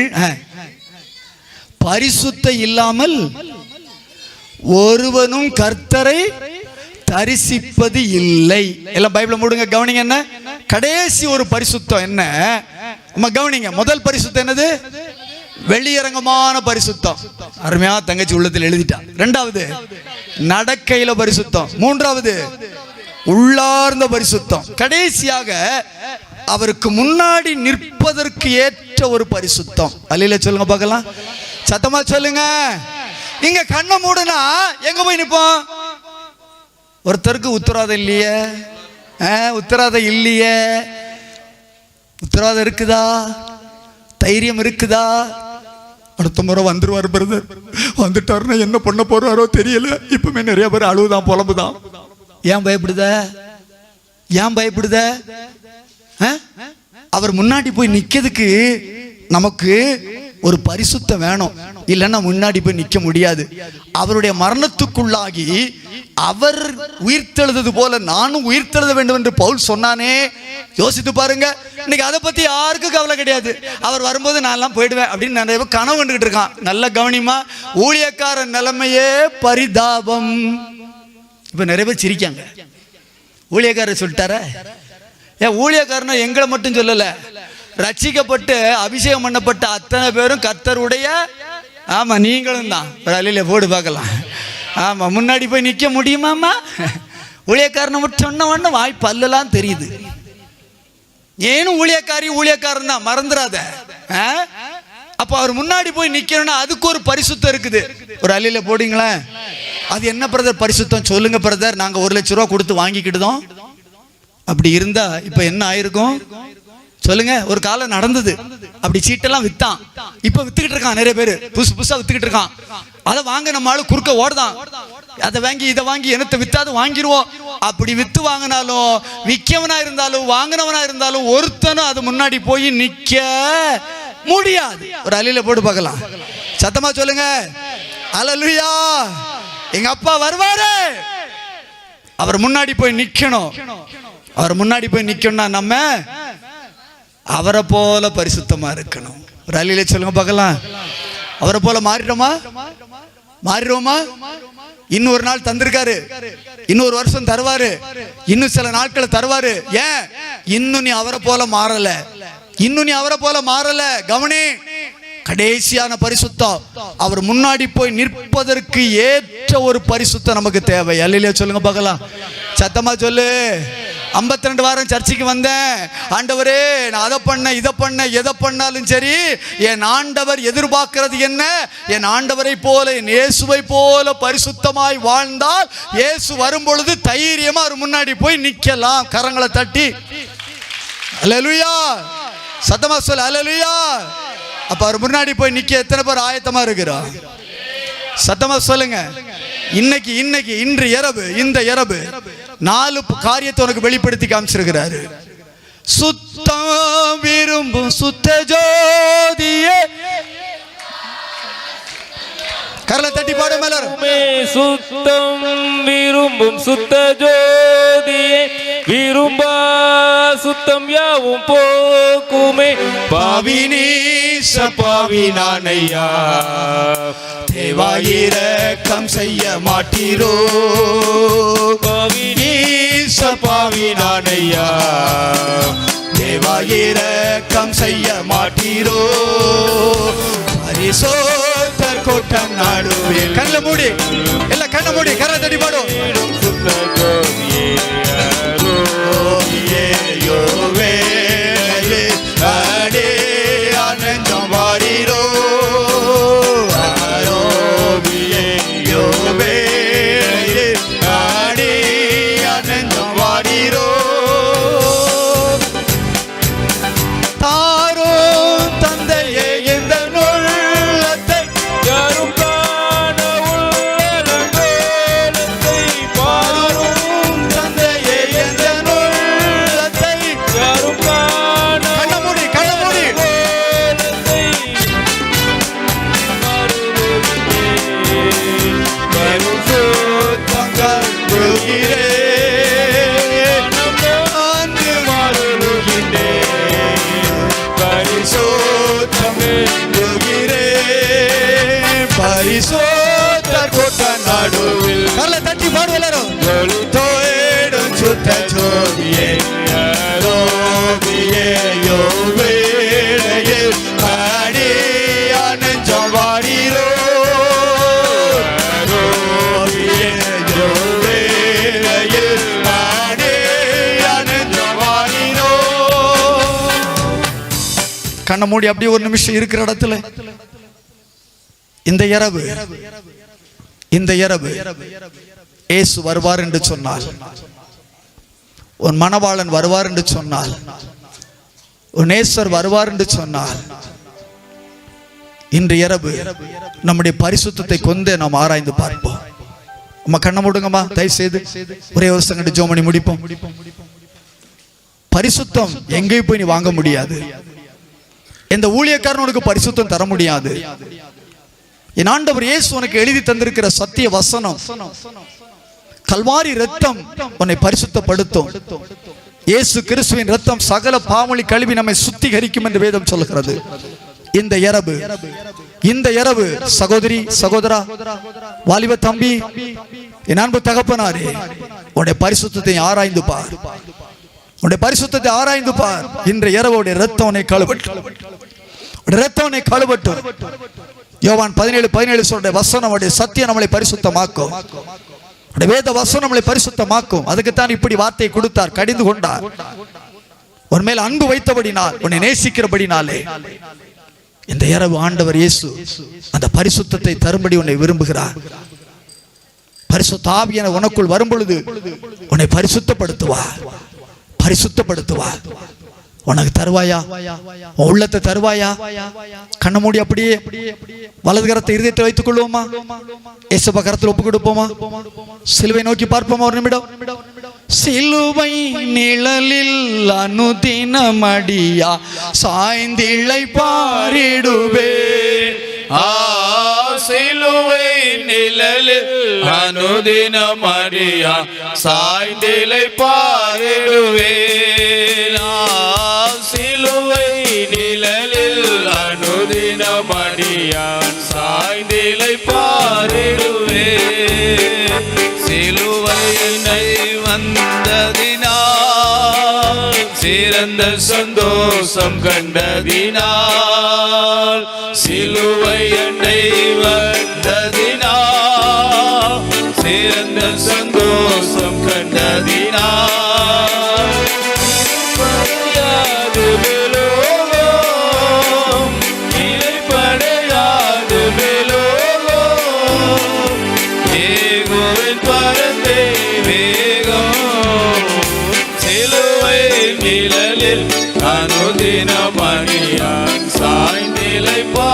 [SPEAKER 1] பரிசுத்த இல்லாமல் ஒருவனும் கர்த்தரை தரிசிப்பது இல்லை. எல்லாம் பைபிளை மூடுங்க, கவனிங்க. என்ன கடைசி ஒரு பரிசுத்தம்? என்ன கவனிங்க. முதல் பரிசுத்தம் என்னது? வெளியரங்கமான பரிசுத்தம். அருமையா தங்கச்சி உள்ளத்தில் எழுதிட்டான். இரண்டாவது நடக்கையில பரிசுத்தம். மூன்றாவது உள்ளார்ந்த பரிசுத்தம். கடைசியாக அவருக்கு முன்னாடி நிற்பதற்கு ஏற்ற ஒரு பரிசுத்தம். அல்லேலூயா சொல்லுங்க பார்க்கலாம், சத்தமா சொல்லுங்க. இங்க கண்ணை மூடுனா எங்க போய் நிப்போம்? ஒருத்தருக்கு உத்தரவாதம் இல்லையே, உத்தரவாதம் இல்லையே. உத்தரவாதம் இருக்குதா? தைரியம் இருக்குதா? அடுத்த முறை வந்துருவார் பிரதர், வந்துட்டாருன்னா என்ன பண்ண போறாரோ தெரியல. இப்பவுமே நிறைய பேர் அழுவுதான், புலம்புதான். ஏன் பயப்படுத? ஏன் பயப்படுத? அவர் முன்னாடி போய் நிக்கிறதுக்கு நமக்கு ஒரு பரிசுத்தம் வேணும், இல்லைன்னா முன்னாடி போய் நிக்க முடியாது. அவருடைய மரணத்துக்குள்ளாகி அவர் உயிர்த்தெழுது போல நானும் உயிர்த்தெழுத வேண்டும் என்று பவுல் சொன்னானே. யோசித்து பாருங்க. இன்னைக்கு அதை பத்தி யாருக்கும் கவலை கிடையாது. அவர் வரும்போது நான் எல்லாம் போயிடுவேன் அப்படின்னு நிறைய பேர் கனவு கண்டுகிட்டு இருக்கான். நல்ல கவனிமா, ஊழியக்கார நிலைமையே பரிதாபம். இப்ப நிறைய பேர் சிரிக்காங்க. ஊழியக்காரர் சொல்லிட்டார. ஏன் ஊழியக்காரனா எங்களை மட்டும் சொல்லல, ரட்சிக்கப்பட்டு அபிஷேகம் பண்ணப்பட்ட அத்தனை பேரும் கர்த்தருடைய. ஆமா, நீங்களும் தான். அலையில போடு பார்க்கலாம். ஆமா, முன்னாடி போய் நிக்க முடியுமாமா? ஊழியக்காரனை மட்டும் சொன்ன உடனே வாய் பல்லெல்லாம் தெரியுது. ஏனும் ஊழியக்காரன் தான், மறந்துடாத. அப்ப அவர் முன்னாடி போய் நிக்கணும்னா அதுக்கு ஒரு பரிசுத்தம் இருக்குது. ஒரு அலையில போடுங்களேன். அது என்ன பிரதர் பரிசுத்தம்? சொல்லுங்க பிரதர். நாங்க 1 லட்சம் ரூபா கொடுத்து வாங்கிக்கிட்டோம். அப்படி இருந்தா இப்ப என்ன ஆயிருக்கும் சொல்லுங்க. ஒரு காலம் நடந்தது, அப்படி சீட்டெல்லாம் வித்தான். இப்ப வித்துக்கிட்டு இருக்கான். நிறைய பேர் புதுசா வித்துக்கிட்டு இருக்கான். அதை வாங்க நம்ம ஆளு குறுக்க ஓடுதான். அதை வாங்கி இதை வாங்கி என்னத்தை வித்தாது வாங்கிடுவோம். அப்படி வித்து வாங்கினாலும், விற்கவனா இருந்தாலும் வாங்கினவனா இருந்தாலும் ஒருத்தனும் அது முன்னாடி போய் நிக்க முடியாது. ஒரு அலையில போட்டு பார்க்கலாம், சத்தமா சொல்லுங்க. அல்லேலூயா. எங்க அப்பா வருவாரு, அவர் முன்னாடி போய் நிக்கணும். அவர் முன்னாடி போய் நிக்கணும்னா நம்ம அவரை போல பரிசுத்தமா இருக்கணும். ஒரு அலையில சொல்லுங்க பார்க்கலாம். அவரை போல மாறிடுமா? இன்னொரு நாள் தந்திருக்காரு, இன்னொரு வருஷம் தருவாரு, இன்னும் சில நாட்களை தருவாரு. ஏன்? இன்னும் நீ அவரை போல மாறல. கவனி, கடைசியான பரிசுத்தம் அவர் முன்னாடி போய் நிற்பதற்கு ஏற்ற ஒரு பரிசுத்தம் நமக்கு தேவை. அல்லேலூயா சொல்லுங்க பார்க்கலாம், சத்தமா சொல்லு. 52 வாரம் சர்ச்சைக்கு வந்தேன். ஆண்டவரே, நான் அதை பண்ண இதை பண்ண எதை பண்ணாலும் சரி, என் ஆண்டவர் எதிர்பார்க்கிறது என்ன? என் ஆண்டவரை போல, என் இயேசுவை போல பரிசுத்தமாய் வாழ்ந்தால் இயேசு வரும் பொழுது தைரியமா அவர் முன்னாடி போய் நிக்கலாம். கரங்களை தட்டி அல்லேலூயா, சத்தமா சொல்லு அல்லேலூயா. அப்ப அவர் முன்னாடி போய் நிக்க எத்தனை பேர் ஆயத்தமா இருக்கிறோம்? சத்தமா சொல்லுங்க. இன்று இரவு இந்த இரவு 4 காரியத்தை உனக்கு வெளிப்படுத்தி காமிச்சிருக்கிறாரு. சுத்தம் விரும்பும் சுத்த ஜோதியே, கரலை தட்டி பாடும் எல்லாரும்.
[SPEAKER 2] சுத்தம் விரும்பும் சுத்த ஜோதியே, விரும்பா சுத்தம் யாவும் போக்குமே.
[SPEAKER 1] பாவினீச பாவி நானையா, தேவாயிரக்கம் செய்ய மாட்டீரோ. பாவினீச பாவி நானையா, தேவாயிரக்கம் செய்ய மாட்டீரோ. பரிசோத்தர் கூட்டம் நடுவில், கண்ண மூடி எல்லாம் கண்ண மூடி கரை தட்டி பாடும்.
[SPEAKER 2] சுத்த ஜோதியே
[SPEAKER 1] யோவே அடே ஆனந்தம் வாரீரோ. ஆரோபியே யோவே அடே ஆனந்தம் வாரீரோ. தாரோ தந்தையே இந்த நுள்ளத்தை,
[SPEAKER 2] யாரும் காண உள்ளலங்கோலத்தை.
[SPEAKER 1] பாரும் தந்தையே இந்த நுள்ளத்தை,
[SPEAKER 2] யாரும் காண
[SPEAKER 1] கண்ண மூடி
[SPEAKER 2] உள்ளலங்கோலத்தை.
[SPEAKER 1] பரிசுத்தங்கள் கொள்கிறேன், அன்று மருளுகின்றேன். பரிசுத்தம் கொள்கிறேன், பரிசுத்தர் கூட்ட நடுவில். கரலை தட்டி பாடு எல்லாரும். தேடும் சுத்த ஜோதியே யோவியே யோவேளையே பாடி ஆனந்தம் வாரீரோ. யோவியே யோவேளையே பாடி ஆனந்தம் வாரீரோ. கண்ணை மூடி அப்படியே ஒரு நிமிஷம் இருக்கிற இடத்துல இந்த இரவு இயேசு வருவார் என்று சொன்னால், உன் மணவாளன் வருவார் என்று சொன்னால், உன் நேசர் வருவார் என்று சொன்னால், இன்று இரவு நம்முடைய பரிசுத்தத்தை கொண்டே நாம் ஆராய்ந்து பார்ப்போம். நம்ம கண்ணை மூடுங்கம்மா தயவு செய்து. ஒரே ஒரு சங்கட்டு ஜோமணி முடிப்போம். பரிசுத்தம் எங்கேயும் போய் நீ வாங்க முடியாது. எந்த ஊழியக்காரன் உனக்கு பரிசுத்தம் தர முடியாது. என் ஆண்டவர் இயேசு உனக்கு எழுதி தந்திருக்கிற சத்திய வசனம், கல்வாரி இரத்தம் உன்னை பரிசுத்தப்படுத்தும். இயேசு கிறிஸ்துவின் இரத்தம் சகல பாவங்களை கழுவி நம்மை சுத்திகரிக்கும் என்று வேதம் சொல்கிறது. இந்த இரவு சகோதரி, சகோதரா, வாலிப தம்பி, என் அன்பு தகப்பனாரே, உன்னுடைய பரிசுத்தத்தை ஆராய்ந்து பார். உன்னுடைய பரிசுத்தத்தை ஆராய்ந்து பார். இன்று இரவுடைய இரத்தம் உன்னை கழுவட்டும். இரத்தம் உன்னை கழுவட்டும். யோவான் 17:17 சொல்ற வசனம், சத்தியம் நம்மளை பரிசுத்தமாக்கும். வேத வசனம் நம்மளை பரிசுத்தமாக்கும். அதுக்குத்தான் இப்படி வார்த்தையை கொடுத்தார், கடிந்து கொண்டார். உன் மேல் அன்பு வைத்தபடினால், உன்னை நேசிக்கிறபடினாலே இந்த இரவு ஆண்டவர் இயேசு அந்த பரிசுத்தத்தை தரும்படி உன்னை விரும்புகிறார். பரிசுத்த ஆவியான உனக்குள் வரும் பொழுது உன்னை பரிசுத்தப்படுத்துவார். உனக்கு தருவாயா? உள்ளத்தை தருவாயா? கண்ண மூடி அப்படியே வலது கரத்தை இருதயத்தை வைத்துக் கொள்வோமா? இயேசுபா கரத்தில் ஒப்பு கொடுப்போமா? சிலுவை நோக்கி பார்ப்போமா ஒரு நிமிடம்? சிலுவை நிழலில் அனுதினமடியா சாய்ந்திழை பாரிடுவே.
[SPEAKER 2] சிலுவை நிழலில் அனுதினமடியா சாய்ந்திழை பாரிடுவே. சிலுவை நிழலில் அனுதினமடியான் சாய்ந்திழை பாரிடுவே. சிலுவையினை வந்ததினால் சிறந்த சந்தோஷம் கண்டதினால், சிலுவையண்டை வந்ததினால் சிறந்த சந்தோஷம் கண்டதினால், படையாது மேலோகம் இலை படையாது மேலோகம் ஏகோவின் பரந்தே வேகம். சிலுவை நிழலில் அனுதினமணியான் சாய்ந்திலை பா